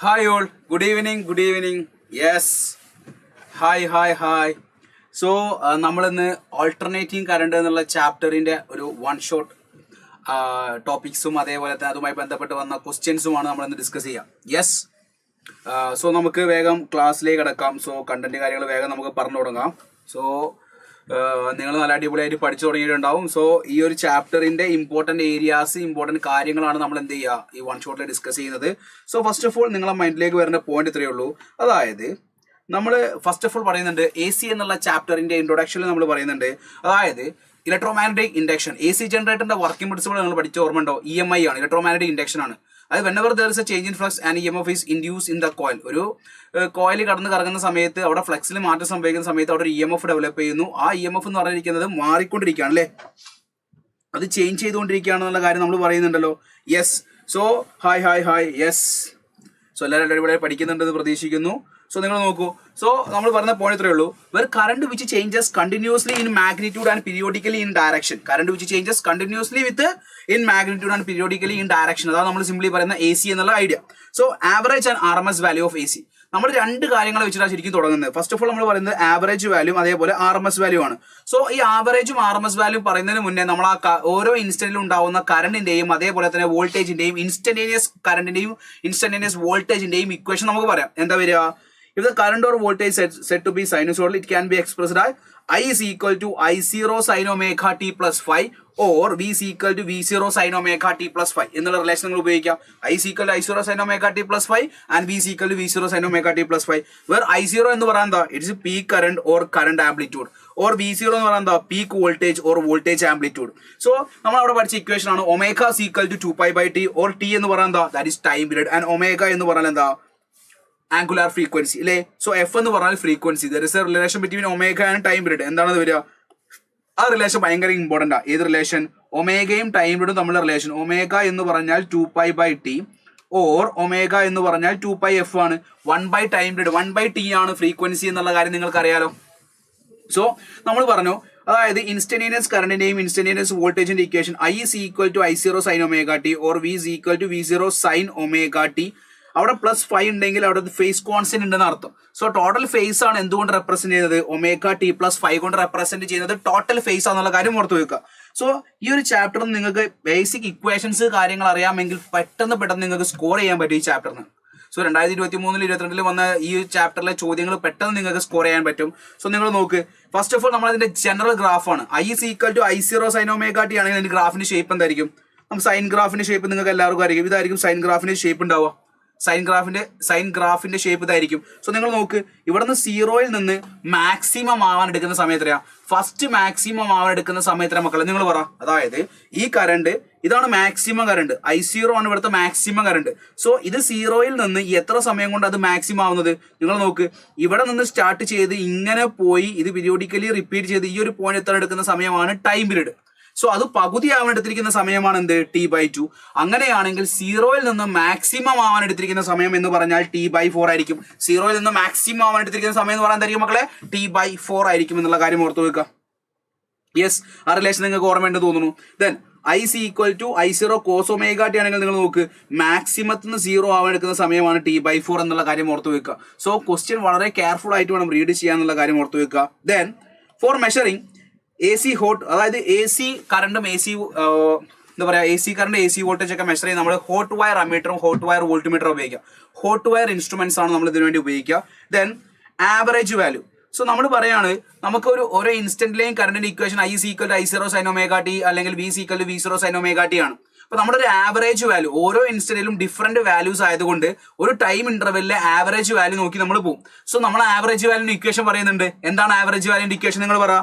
Hi all, good evening, good evening. Yes. Hi. So, നമ്മളിന്ന് alternating current എന്നുള്ള ചാപ്റ്ററിന്റെ ഒരു one shot ടോപ്പിക്സും അതേപോലെ തന്നെ അതുമായി ബന്ധപ്പെട്ട് വന്ന ക്വസ്റ്റ്യൻസുമാണ് നമ്മളിന്ന് ഡിസ്കസ് ചെയ്യാം. യെസ്. സോ നമുക്ക് വേഗം ക്ലാസ്സിലേക്ക് കിടക്കാം. സോ കണ്ടന്റ് കാര്യങ്ങൾ വേഗം നമുക്ക് പറഞ്ഞു തുടങ്ങാം. സോ നിങ്ങൾ നല്ല അടിപൊളിയായിട്ട് പഠിച്ചു തുടങ്ങിയിട്ടുണ്ടാവും. സോ ഈ ഒരു ചാപ്റ്ററിന്റെ ഇമ്പോർട്ടന്റ് ഏരിയാസ്, ഇമ്പോർട്ടന്റ് കാര്യങ്ങളാണ് നമ്മൾ എന്ത് ചെയ്യുക ഈ വൺ ഷോട്ടിൽ ഡിസ്കസ് ചെയ്യുന്നത്. സോ ഫസ്റ്റ് ഓഫ് ഓൾ നിങ്ങളെ മൈൻഡിലേക്ക് വരുന്ന പോയിന്റ് ഇത്രയേ ഉള്ളൂ. അതായത് നമ്മൾ ഫസ്റ്റ് ഓഫ് ഓൾ പറയുന്നുണ്ട് AC എന്നുള്ള ചാപ്റ്ററിന്റെ ഇൻട്രൊഡക്ഷനിൽ നമ്മൾ പറയുന്നുണ്ട്. അതായത് ഇലക്ട്രോമാഗ്നറ്റിക് ഇൻഡക്ഷൻ, AC ജനറേറ്ററിന്റെ വർക്കിംഗ് പ്രിൻസിപ്പിൾ നിങ്ങൾ പഠിച്ച ഓർമ്മ ഉണ്ടോ? EMI ആണ്, ഇലക്ട്രോമാഗ്നറ്റിക് ഇൻഡക്ഷൻ ആണ്. അത് whenever there is a change in flux and EMF is induced in the coil. ഒരു കോയിൽ കടന്ന് കറങ്ങുന്ന സമയത്ത് അവിടെ ഫ്ലക്സിൽ മാറ്റം സംഭവിക്കുന്ന സമയത്ത് അവിടെ ഒരു EMF ഡെവലപ്പ് ചെയ്യുന്നു. ആ EMF എന്ന് പറഞ്ഞിരിക്കുന്നത് മാറിക്കൊണ്ടിരിക്കുകയാണ് അല്ലേ, അത് ചേഞ്ച് ചെയ്തുകൊണ്ടിരിക്കുകയാണെന്നുള്ള കാര്യം നമ്മൾ പറയുന്നുണ്ടല്ലോ. Yes. So hi yes. So എല്ലാവരും അടിപൊളിയായി പഠിക്കുന്നുണ്ടെന്ന് പ്രതീക്ഷിക്കുന്നു. സോ നിങ്ങൾ നോക്കൂ. സോ നമ്മൾ പറയുന്ന പോയിന്റ് ഇത്രയേ ഉള്ളൂ. Where current which changes continuously in magnitude and periodically in direction. Current which changes continuously with in magnitude and periodically in direction. അതാണ് നമ്മൾ സിംപ്ലി പറയുന്ന AC എന്നുള്ള idea. So average and RMS value of AC. നമ്മൾ രണ്ട് കാര്യങ്ങൾ വെച്ചിട്ടാണ് ശരിക്കും തുടങ്ങുന്നത്. ഫസ്റ്റ് ഓഫ് ഓൾ നമ്മൾ പറയുന്നത് ആവറേജ് വാല്യൂ അതേപോലെ RMS വാല്യൂ ആണ്. സോ ഈ ആവറേജും RMS വാല്യൂ പറയുന്നതിന് മുന്നേ നമ്മൾ ആ ഓരോ ഇൻസ്റ്റന്റിലും ഉണ്ടാവുന്ന കറണ്ടിന്റെയും അതേപോലെ തന്നെ വോൾട്ടേജിന്റെയും ഇൻസ്റ്റന്റേനിയസ് കറണ്ടിന്റെയും ഇൻസ്റ്റന്റേനിയസ് വോൾട്ടേജിന്റെയും ഇക്വേഷൻ നമുക്ക് പറയാം. എന്താ വരിക? If the current or voltage said to be sinusoidal, it can be expressed as I is equal to I0 sin omega t plus phi or V is equal to V0 sin omega t plus phi എന്നുള്ള relation നിങ്ങൾ ഉപയോഗിക്കാം. I is equal to I0 sin omega t plus phi and V is equal to V0 sin omega t plus phi. Where I0 എന്ന് പറയാൻ എന്താ? It is peak current or current amplitude. Or V0 എന്ന് പറയാൻ എന്താ? Peak voltage or voltage amplitude. So നമ്മൾ അവിടെ പഠിച്ച equation ആണ് omega is equal to 2 pi by t or t എന്ന് പറയാൻ എന്താ? That is time period and omega എന്ന് പറഞ്ഞാൽ എന്താ? ആംഗുലാർ ഫ്രീക്വൻസി അല്ലേ. സോ എഫ് എന്ന് പറഞ്ഞാൽ frequency. There is A relation between omega and time period. എന്താണെന്ന് വരിക? ആ റിലേഷൻ ഭയങ്കര ഇമ്പോർട്ടൻ്റ്. ഏത് റിലേഷൻ? ഒമേഗയും ടൈം പീരീഡും തമ്മിലുള്ള റിലേഷൻ. ഒമേഗ എന്ന് പറഞ്ഞാൽ 2 pi by t or omega എന്ന് പറഞ്ഞാൽ 2 pi f ആണ്. 1 by time period 1 by t ആണ് ഫ്രീക്വൻസി എന്നുള്ള കാര്യം നിങ്ങൾക്ക് അറിയാലോ. സോ നമ്മൾ പറഞ്ഞു, അതായത് ഇൻസ്റ്റന്റേനിയസ് കറണ്ടിന്റെയും ഇൻസ്റ്റന്റേനിയസ് വോൾട്ടേജിന്റെ equation I is equal to I0 sin omega t or V is equal to V0 sin omega t. അവിടെ +5 ഉണ്ടെങ്കിൽ അവിടെ ഫേസ് കോൺസ്റ്റന്റ് ഉണ്ടെന്ന് അർത്ഥം. സോ ടോട്ടൽ ഫേസ് ആണ് എന്തുകൊണ്ട് റെപ്രസെന്റ് ചെയ്യുന്നത്? ഒമേഗ t + 5 കൊണ്ട് റെപ്രസെന്റ് ചെയ്യുന്നത് ടോട്ടൽ ഫേസ് ആണെന്നുള്ള കാര്യം ഓർത്ത് വെക്കുക. സോ ഈ ഒരു ചാപ്റ്ററിൽ നിങ്ങൾക്ക് ബേസിക് ഇക്വേഷൻസ് കാര്യങ്ങൾ അറിയാമെങ്കിൽ പെട്ടെന്ന് നിങ്ങൾക്ക് സ്കോർ ചെയ്യാൻ പറ്റും ഈ ചാപ്റ്ററിന്. സോ 2023-22 വന്ന ഈ ചാപ്റ്ററിലെ ചോദ്യങ്ങൾ പെട്ടെന്ന് നിങ്ങൾക്ക് സ്കോർ ചെയ്യാൻ പറ്റും. സോ നിങ്ങൾ നോക്ക്. ഫസ്റ്റ് ഓഫ് ഓൾ നമ്മൾ അതിന്റെ general ഗ്രാഫാണ്. I is equal to I0 sin omega t ആണെങ്കിൽ അതിന്റെ ഗ്രാഫിന്റെ ഷേപ്പ് എന്തായിരിക്കും? നമുക്ക് സൈൻ ഗ്രാഫിന്റെ ഷേപ്പ് നിങ്ങൾക്ക് എല്ലാവർക്കും അറിയാം. ഇതായിരിക്കും സൈൻ ഗ്രാഫിന്റെ ഷേപ്പ് ഉണ്ടാവുക. സൈൻ ഗ്രാഫിന്റെ ഷേപ്പ് ഇതായിരിക്കും. സോ നിങ്ങൾ നോക്ക്, ഇവിടുന്ന് 0-ൽ നിന്ന് മാക്സിമം ആവാൻ എടുക്കുന്ന സമയം എത്രയാ? ഫസ്റ്റ് മാക്സിമം ആവാൻ എടുക്കുന്ന സമയം എത്ര മക്കളെ? നിങ്ങൾ പറ. അതായത് ഈ കറണ്ട് ഇതാണ് മാക്സിമം കറണ്ട്. I0 ആണ് ഇവിടുത്തെ മാക്സിമം കറണ്ട്. സോ ഇത് 0-ൽ നിന്ന് എത്ര സമയം കൊണ്ട് അത് മാക്സിമം ആവുന്നത്? നിങ്ങൾ നോക്ക്, ഇവിടെ നിന്ന് സ്റ്റാർട്ട് ചെയ്ത് ഇങ്ങനെ പോയി ഇത് പീരിയോഡിക്കലി റിപ്പീറ്റ് ചെയ്ത് ഈ ഒരു പോയിന്റ് എത്ര എടുക്കുന്ന സമയമാണ് ടൈം പീരീഡ്. സോ അത് പകുതി ആവാൻ എടുത്തിരിക്കുന്ന സമയമാണ് എന്ത്? T/2. അങ്ങനെയാണെങ്കിൽ 0-ൽ നിന്ന് മാക്സിമം ആവാൻ എടുത്തിരിക്കുന്ന സമയം എന്ന് പറഞ്ഞാൽ T/4 ആയിരിക്കും. 0-ൽ നിന്ന് മാക്സിമം ആവാൻ എടുത്തിരിക്കുന്ന സമയം എന്ന് പറയാൻ എന്തായിരിക്കും മക്കളെ? T/4 ആയിരിക്കും എന്നുള്ള കാര്യം ഓർത്ത് വെക്കുക. യെസ്, ആ റിലേഷൻ നിങ്ങൾക്ക് ഓർമ്മയുണ്ട് തോന്നുന്നു. Then I is equal to I0 cos omega t ആണെങ്കിൽ നിങ്ങൾ നോക്ക്, മാക്സിമത്തിൽ നിന്ന് 0 ആവാൻ എടുക്കുന്ന സമയമാണ് T/4 എന്നുള്ള കാര്യം ഓർത്ത് വെക്കുക. സോ ക്വസ്റ്റ്യൻ വളരെ കെയർഫുൾ ആയിട്ട് വേണം റീഡ് ചെയ്യാന്നുള്ള കാര്യം ഓർത്ത് വെക്കുക. Then for measuring AC hot, അതായത് AC കറണ്ടും AC എന്താ പറയുക, AC കറണ്ട് AC വോൾട്ടേജ് ഒക്കെ മെഷർ ചെയ്ത് നമ്മൾ ഹോട്ട് വയർ അമ്മീറ്ററും ഹോട്ട് വയർ വോൾട്ട്മീറ്ററും ഉപയോഗിക്കുക. ഹോട്ട് വയർ ഇൻസ്ട്രുമെന്റ്സ് ആണ് നമ്മൾ ഇതിനു വേണ്ടി ഉപയോഗിക്കുക. Then average value. സോ നമ്മൾ പറയാണ് നമുക്ക് ഓരോ ഇൻസ്റ്റന്റിലെയും കറണ്ടിന്റെ equation I is equal to I0 sin omega t അല്ലെങ്കിൽ V is equal to V0 sin omega t ആണ്. അപ്പൊ നമ്മുടെ ഒരു ആവറേജ് വാല്യൂ ഓരോ ഇൻസ്റ്റന്റിലും ഡിഫറെന്റ് വാല്യൂസ് ആയതുകൊണ്ട് ഒരു ടൈം ഇന്റർവെല്ലിലെ ആവറേജ് വാല്യൂ നോക്കി നമ്മൾ പോകും. സോ നമ്മൾ ആവറേജ് വാല്യൂന്റെ ഇക്വേഷൻ പറയുന്നുണ്ട്. എന്താണ് ആവറേജ് വാല്യൂന്റെ ഇക്വേഷൻ? നിങ്ങൾ പറ.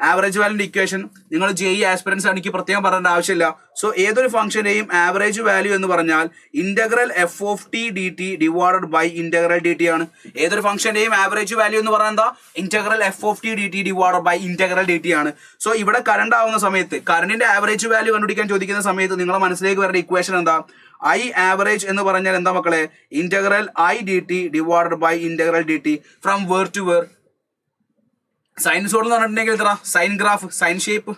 ആവറേജ് വാല്യൂന്റെ ഇക്വേഷൻ നിങ്ങൾ JEE ആസ്പിറൻസ് ആണ്, എനിക്ക് പ്രത്യേകം പറയേണ്ട ആവശ്യമില്ല. സോ ഏതൊരു ഫംഗ്ഷന്റെയും ആവറേജ് വാല്യൂ എന്ന് പറഞ്ഞാൽ integral f of t dt divided by integral dt ആണ്. ഏതൊരു ഫംഗ്ഷന്റെയും ആവറേജ് വാല്യൂ എന്ന് പറയുന്നത് എന്താ? Integral f of t dt divided by integral dt ആണ്. സോ ഇവിടെ കറണ്ട് ആവുന്ന സമയത്ത് കറണ്ടിന്റെ ആവറേജ് വാല്യൂ കണ്ടുപിടിക്കാൻ ചോദിക്കുന്ന സമയത്ത് നിങ്ങളെ മനസ്സിലേക്ക് വരുന്ന ഇക്വേഷൻ എന്താ? I ആവറേജ് എന്ന് പറഞ്ഞാൽ എന്താ മക്കളെ? Integral I dt divided by integral dt from where to where. Sinusoid എന്ന് പറഞ്ഞിട്ടുണ്ടെങ്കിൽ എത്ര? Sine graph, sine shape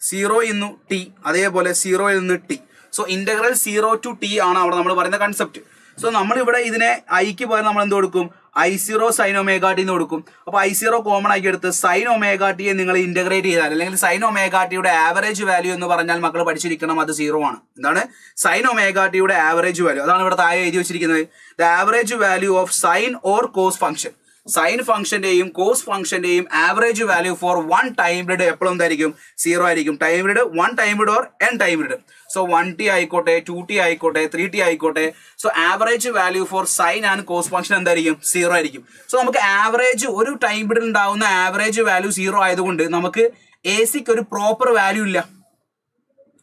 0 T അതേപോലെ 0-ൽ നിന്ന് T. So integral 0 to T ആണ് അവിടെ നമ്മൾ പറയുന്ന കൺസെപ്റ്റ്. സോ നമ്മളിവിടെ ഇതിനെ ഐക്ക് പകരം നമ്മൾ എന്ത് കൊടുക്കും, I0 സൈൻ ഒമേഗ ടി എന്ന് കൊടുക്കും. അപ്പോൾ I0 കോമൺ ആക്കി എടുത്ത് സൈൻ ഒമേഗ ടിയെ നിങ്ങൾ ഇന്റഗ്രേറ്റ് ചെയ്താൽ, അല്ലെങ്കിൽ സൈൻ ഒമേഗ ടിയുടെ ആവറേജ് വാല്യൂ എന്ന് പറഞ്ഞാൽ മക്കൾ പഠിച്ചിരിക്കണം അത് 0 ആണ്. എന്താണ് സൈൻ ഒമേഗ ടിയുടെ ആവറേജ് വാല്യൂ? അതാണ് ഇവിടെ താഴെ എഴുതി വെച്ചിരിക്കുന്നത്. The average value of sine or cos function. Sine ഫംഗ്ഷന്റെയും കോസ് ഫംഗ്ഷന്റെയും average value for one time period എപ്പോഴും എന്തായിരിക്കും, 0 ആയിരിക്കും. Time period 1 time period or n time period. So 1t ആയിക്കോട്ടെ, 2t ആയിക്കോട്ടെ, 3t ആയിക്കോട്ടെ. So average value for sign and cos function എന്തായിരിക്കും, 0 ആയിരിക്കും. സോ നമുക്ക് ആവറേജ് ഒരു ടൈം പീരീഡിൽ ഉണ്ടാവുന്ന ആവറേജ് വാല്യൂ 0 ആയതുകൊണ്ട് നമുക്ക് എ സിക്ക് ഒരു പ്രോപ്പർ വാല്യൂ ഇല്ല.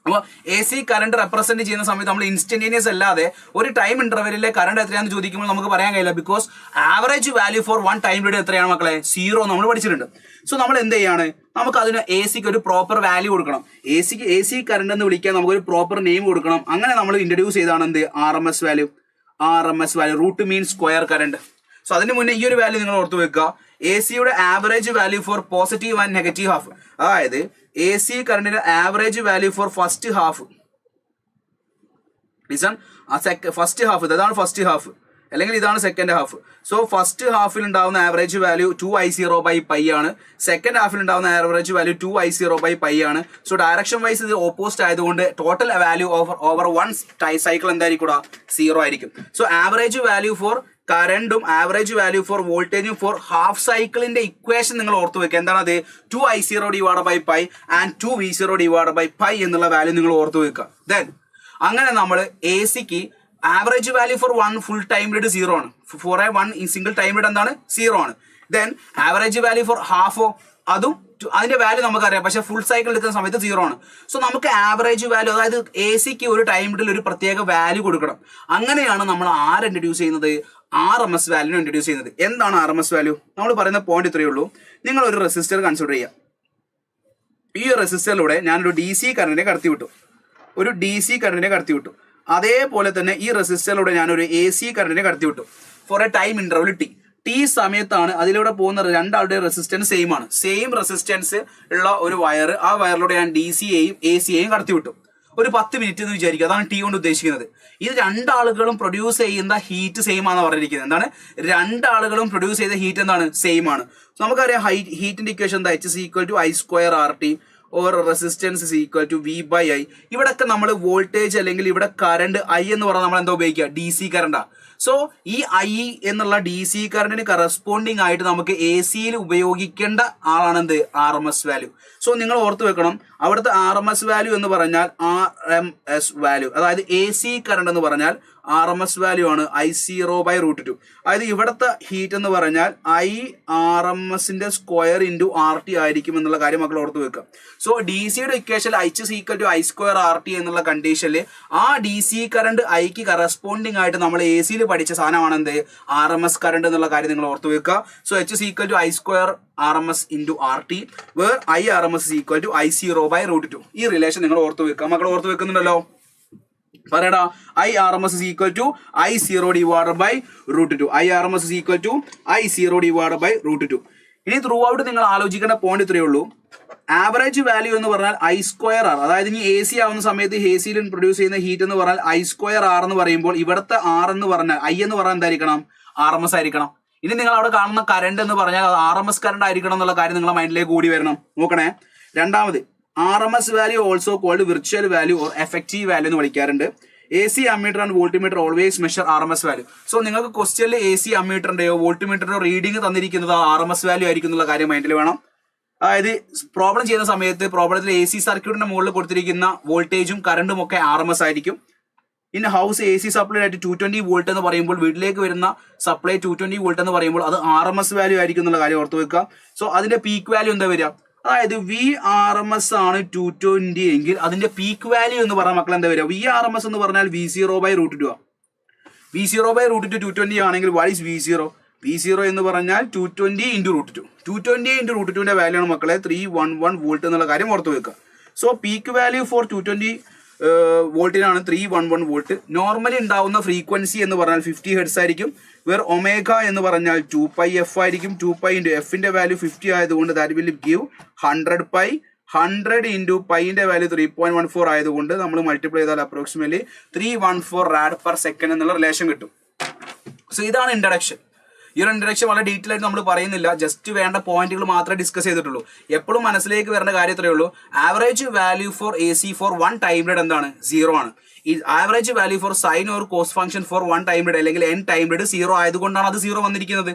അപ്പോൾ എ സി കറണ്ട് റെപ്രസെന്റ് ചെയ്യുന്ന സമയത്ത് നമ്മൾ ഇൻസ്റ്റന്റേനിയസ് അല്ലാതെ ഒരു ടൈം ഇന്റർവെല്ലിലെ കറണ്ട് എത്രയാണെന്ന് ചോദിക്കുമ്പോൾ നമുക്ക് പറയാൻ കഴിയില്ല. Because average value for one time period എത്രയാണ് മക്കളെ, 0 നമ്മൾ പഠിച്ചിട്ടുണ്ട്. സോ നമ്മൾ എന്ത് ചെയ്യാണ്, നമുക്ക് അതിന് എ സിക്ക് ഒരു പ്രോപ്പർ വാല്യൂ കൊടുക്കണം. എ സി കറണ്ട് എന്ന് വിളിക്കാൻ നമുക്കൊരു പ്രോപ്പർ നെയിം കൊടുക്കണം. അങ്ങനെ നമ്മൾ ഇൻട്രൊഡ്യൂസ് ചെയ്താണ് എന്ത്, RMS value. Root mean square current. So അതിന് മുന്നേ ഈ ഒരു വാല്യൂ നിങ്ങൾ ഓർത്ത് വെക്കുക. എ സിയുടെ average value for positive and negative half. അതായത് എ സി കറണ്ടിന്റെ average value for first half. First half ഇതാണ് ഫസ്റ്റ് ഹാഫ്, അല്ലെങ്കിൽ ഇതാണ് സെക്കൻഡ് ഹാഫ്. സോ ഫസ്റ്റ് ഹാഫിൽ ഉണ്ടാവുന്ന ആവറേജ് വാല്യൂ 2I0/π ആണ്. സെക്കൻഡ് ഹാഫിൽ ഉണ്ടാവുന്ന ആവറേജ് വാല്യൂ 2I0/π ആണ്. സോ ഡയറക്ഷൻ വൈസ് ഇത് ഓപ്പോസിറ്റ് ആയതുകൊണ്ട് total value over one cycle എന്തായിരിക്കും, 0 ആയിരിക്കും. സോ ആവറേജ് വാല്യൂ ഫോർ കറണ്ടും ആവറേജ് വാല്യൂ ഫോർ വോൾട്ടേജും ഫോർ ഹാഫ് സൈക്കിളിന്റെ ഇക്വേഷൻ നിങ്ങൾ ഓർത്ത് വെക്കുക. എന്താണ് അത്, 2I0/π ആൻഡ് 2V0/π എന്നുള്ള വാല്യൂ നിങ്ങൾ ഓർത്ത് വെക്കുക. ദെൻ അങ്ങനെ നമ്മൾ എ സിക്ക് average value for one full time period 0 ആണ്. For one single time period എന്താണ്, 0 ആണ്. ദെൻ ആവറേജ് വാല്യൂ ഫോർ ഹാഫോ, അതും അതിന്റെ വാല്യൂ നമുക്കറിയാം, പക്ഷെ ഫുൾ സൈക്കിൾ എടുക്കുന്ന സമയത്ത് 0 ആണ്. സോ നമുക്ക് ആവറേജ് വാല്യൂ, അതായത് എ സിക്ക് ഒരു ടൈം പീരീഡിൽ ഒരു പ്രത്യേക വാല്യൂ കൊടുക്കണം. അങ്ങനെയാണ് നമ്മൾ ആര് ഇൻട്രൊഡ്യൂസ് ചെയ്യുന്നത്, RMS വാല്യൂ ഇൻട്രൊഡ്യൂസ് ചെയ്യുന്നത്. എന്താണ് RMS വാല്യൂ? നമ്മൾ പറയുന്ന പോയിന്റ് ഇത്രയേ ഉള്ളൂ. നിങ്ങൾ ഒരു റെസിസ്റ്റർ കൺസിഡർ ചെയ്യുക. ഈ റെസിസ്റ്ററിലൂടെ ഞാനൊരു DC കറണ്ടിനെ കടത്തി വിട്ടു. അതേപോലെ തന്നെ ഈ റെസിസ്റ്ററിലൂടെ ഞാനൊരു AC കറണ്ടിനെ കടത്തി വിട്ടു for a time interval T സമയത്താണ് അതിലൂടെ പോകുന്ന രണ്ടാളുടെ റെസിസ്റ്റൻസ് സെയിം ആണ്. സെയിം റെസിസ്റ്റൻസ് ഉള്ള ഒരു വയർ, ആ വയറിലൂടെ ഞാൻ DCയെയും ACയെയും കടത്തി വിട്ടു. ഒരു 10 മിനിറ്റ് എന്ന് വിചാരിക്കുക. അതാണ് ടി കൊണ്ട് ഉദ്ദേശിക്കുന്നത്. ഇത് രണ്ടാളുകളും പ്രൊഡ്യൂസ് ചെയ്യുന്ന ഹീറ്റ് സെയിം ആണെന്ന് പറഞ്ഞിരിക്കുന്നത്. എന്താണ്, രണ്ടാളുകളും പ്രൊഡ്യൂസ് ചെയ്ത ഹീറ്റ് എന്താണ്, സെയിം ആണ്. നമുക്കറിയാം ഹീറ്റിന്റെ ഇക്വേഷൻ എന്താ, H=I²RT ഓർ റെസിസ്റ്റൻസ് V/I. ഇവിടെയൊക്കെ നമ്മൾ വോൾട്ടേജ് അല്ലെങ്കിൽ ഇവിടെ കറണ്ട് I എന്ന് പറഞ്ഞാൽ നമ്മൾ എന്താ ഉപയോഗിക്കുക, DC കറണ്ടാ. സോ ഈ I എന്നുള്ള DC കറണ്ടിന് കറസ്പോണ്ടിങ് ആയിട്ട് നമുക്ക് എ സിയിൽ ഉപയോഗിക്കേണ്ട ആളാണ് എന്ത്, RMS വാല്യൂ. സോ നിങ്ങൾ ഓർത്ത് വെക്കണം, അവിടുത്തെ RMS വാല്യൂ എന്ന് പറഞ്ഞാൽ RMS വാല്യൂ, അതായത് എ സി കറണ്ട് എന്ന് പറഞ്ഞാൽ RMS വാല്യൂ ആണ് I0/√2. അതായത് ഇവിടുത്തെ ഹീറ്റ് എന്ന് പറഞ്ഞാൽ IRMSന്റെ സ്ക്വയർ ഇൻറ്റു RT ആയിരിക്കും എന്നുള്ള കാര്യം മക്കൾ ഓർത്ത് വെക്കുക. സോ DCയുടെ ഇക്വേഷൻ H=I²RT എന്നുള്ള കണ്ടീഷനിൽ ആ DC കറണ്ട് Iക്ക് കറസ്പോണ്ടിങ് ആയിട്ട് നമ്മൾ എ സിയിൽ പഠിച്ച സാധനമാണ് എന്ത്, RMS കറണ്ട് എന്നുള്ള കാര്യം നിങ്ങൾ ഓർത്ത് വെക്കുക. So H=I²RMS into RT where IRMS I0/√2. ഈ റിലേഷൻ നിങ്ങൾ ഓർത്ത് വെക്കുക. മക്കൾ ഓർത്ത് വെക്കുന്നുണ്ടല്ലോ, പറയടാ. IRMS I0/√2. IRMS I0/√2. ഇനി ത്രൂ ഔട്ട് നിങ്ങൾ ആലോചിക്കേണ്ട പോയിന്റ് ഇത്രയേ ഉള്ളൂ. ആവറേജ് വാല്യൂ എന്ന് പറഞ്ഞാൽ I²R. അതായത് ഇനി AC ആവുന്ന സമയത്ത് എ സിയിൽ പ്രൊഡ്യൂസ് ചെയ്യുന്ന ഹീറ്റ് എന്ന് പറഞ്ഞാൽ I²R എന്ന് പറയുമ്പോൾ ഇവിടുത്തെ R എന്ന് പറഞ്ഞാൽ I എന്ന് പറഞ്ഞാൽ എന്തായിരിക്കണം, RMS ആയിരിക്കണം. ഇനി നിങ്ങൾ അവിടെ കാണുന്ന കറണ്ട് എന്ന് പറഞ്ഞാൽ അത് RMS കറണ്ട് ആയിരിക്കണം എന്നുള്ള കാര്യം നിങ്ങളുടെ മൈൻഡിലേക്ക് കൂടി വരണം. നോക്കണേ, രണ്ടാമത് RMS value also called virtual value or effective value എന്ന് വിളിക്കാറുണ്ട്. AC ammeter and voltmeter always measure RMS value. So നിങ്ങൾക്ക് ക്വസ്റ്റ്യനിൽ AC അമ്മീറ്ററിന്റെയോ വോൾട്ടിമീറ്ററിന്റെയോ റീഡിംഗ് തന്നിരിക്കുന്നത് RMS വാല്യൂ ആയിരിക്കും എന്നുള്ള കാര്യം മൈൻഡിൽ വേണം. അതായത് പ്രോബ്ലം ചെയ്യുന്ന സമയത്ത് പ്രോബ്ലത്തിൽ AC സർക്യൂട്ടിന്റെ മുകളിൽ കൊടുത്തിരിക്കുന്ന വോൾട്ടേജും കറണ്ടും ഒക്കെ RMS ആയിരിക്കും. ഇൻ ഹൗസ് AC സപ്ലൈ ആയിട്ട് 220 വോൾട്ട് എന്ന് പറയുമ്പോൾ വീട്ടിലേക്ക് വരുന്ന സപ്ലൈ 220 വോൾട്ട് എന്ന് പറയുമ്പോൾ അത് RMS വാല്യൂ ആയിരിക്കും എന്നുള്ള കാര്യം ഓർത്ത് വെക്കുക. സോ അതിന്റെ പീക്ക് വാല്യൂ എന്താ വരിക, അതായത് VRMS ആണ് 220 എങ്കിൽ അതിന്റെ പീക്ക് വാല്യൂ എന്ന് പറഞ്ഞ മക്കൾ എന്താ വരിക, VRMS എന്ന് പറഞ്ഞാൽ V0/√2. V0/√2 220 ആണെങ്കിൽ വാട്ട് ഈസ് V0? V0 എന്ന് പറഞ്ഞാൽ 220 × √2. 220 × √2ന്റെ വാല്യൂ ആണ് മക്കളെ 311 വോൾട്ട് എന്നുള്ള കാര്യം ഓർത്ത് വെക്കുക. സോ പീക്ക് വാല്യൂ ഫോർ 220 വോൾട്ടിനാണ് 311 വോൾട്ട്. നോർമലി ഉണ്ടാവുന്ന ഫ്രീക്വൻസി എന്ന് പറഞ്ഞാൽ 50 ഹെർട്സ് ആയിരിക്കും. വേർ ഒമേഗ എന്ന് പറഞ്ഞാൽ 2πf ആയിരിക്കും. 2π × എഫിന്റെ വാല്യൂ 50 ആയതുകൊണ്ട് ദാറ്റ് വിൽ ഗിവ് 100π. 100 × പൈന്റെ വാല്യൂ 3.14 ആയതുകൊണ്ട് നമ്മൾ മൾട്ടിപ്ലൈ ചെയ്താൽ അപ്രോക്സിമേറ്റ്ലി 314 rad per second എന്നുള്ള റിലേഷൻ കിട്ടും. സോ ഇതാണ് ഇൻട്രഡക്ഷൻ. ഈ ഒരു ഇൻട്രഡക്ഷൻ വളരെ ഡീറ്റെയിൽ ആയിട്ട് നമ്മൾ പറയുന്നില്ല, ജസ്റ്റ് വേണ്ട പോയിന്റുകൾ മാത്രമേ ഡിസ്കസ് ചെയ്തിട്ടുള്ളൂ. എപ്പോഴും മനസ്സിലേക്ക് വരേണ്ട കാര്യം ഇത്രയേ ഉള്ളൂ, average value for A C for one time period എന്താണ്? 0 ആണ്. ഈ average value for sine or cos function for one time period അല്ലെങ്കിൽ n ടൈം പീരീഡ് 0 ആയതുകൊണ്ടാണ് അത് 0 വന്നിരിക്കുന്നത്.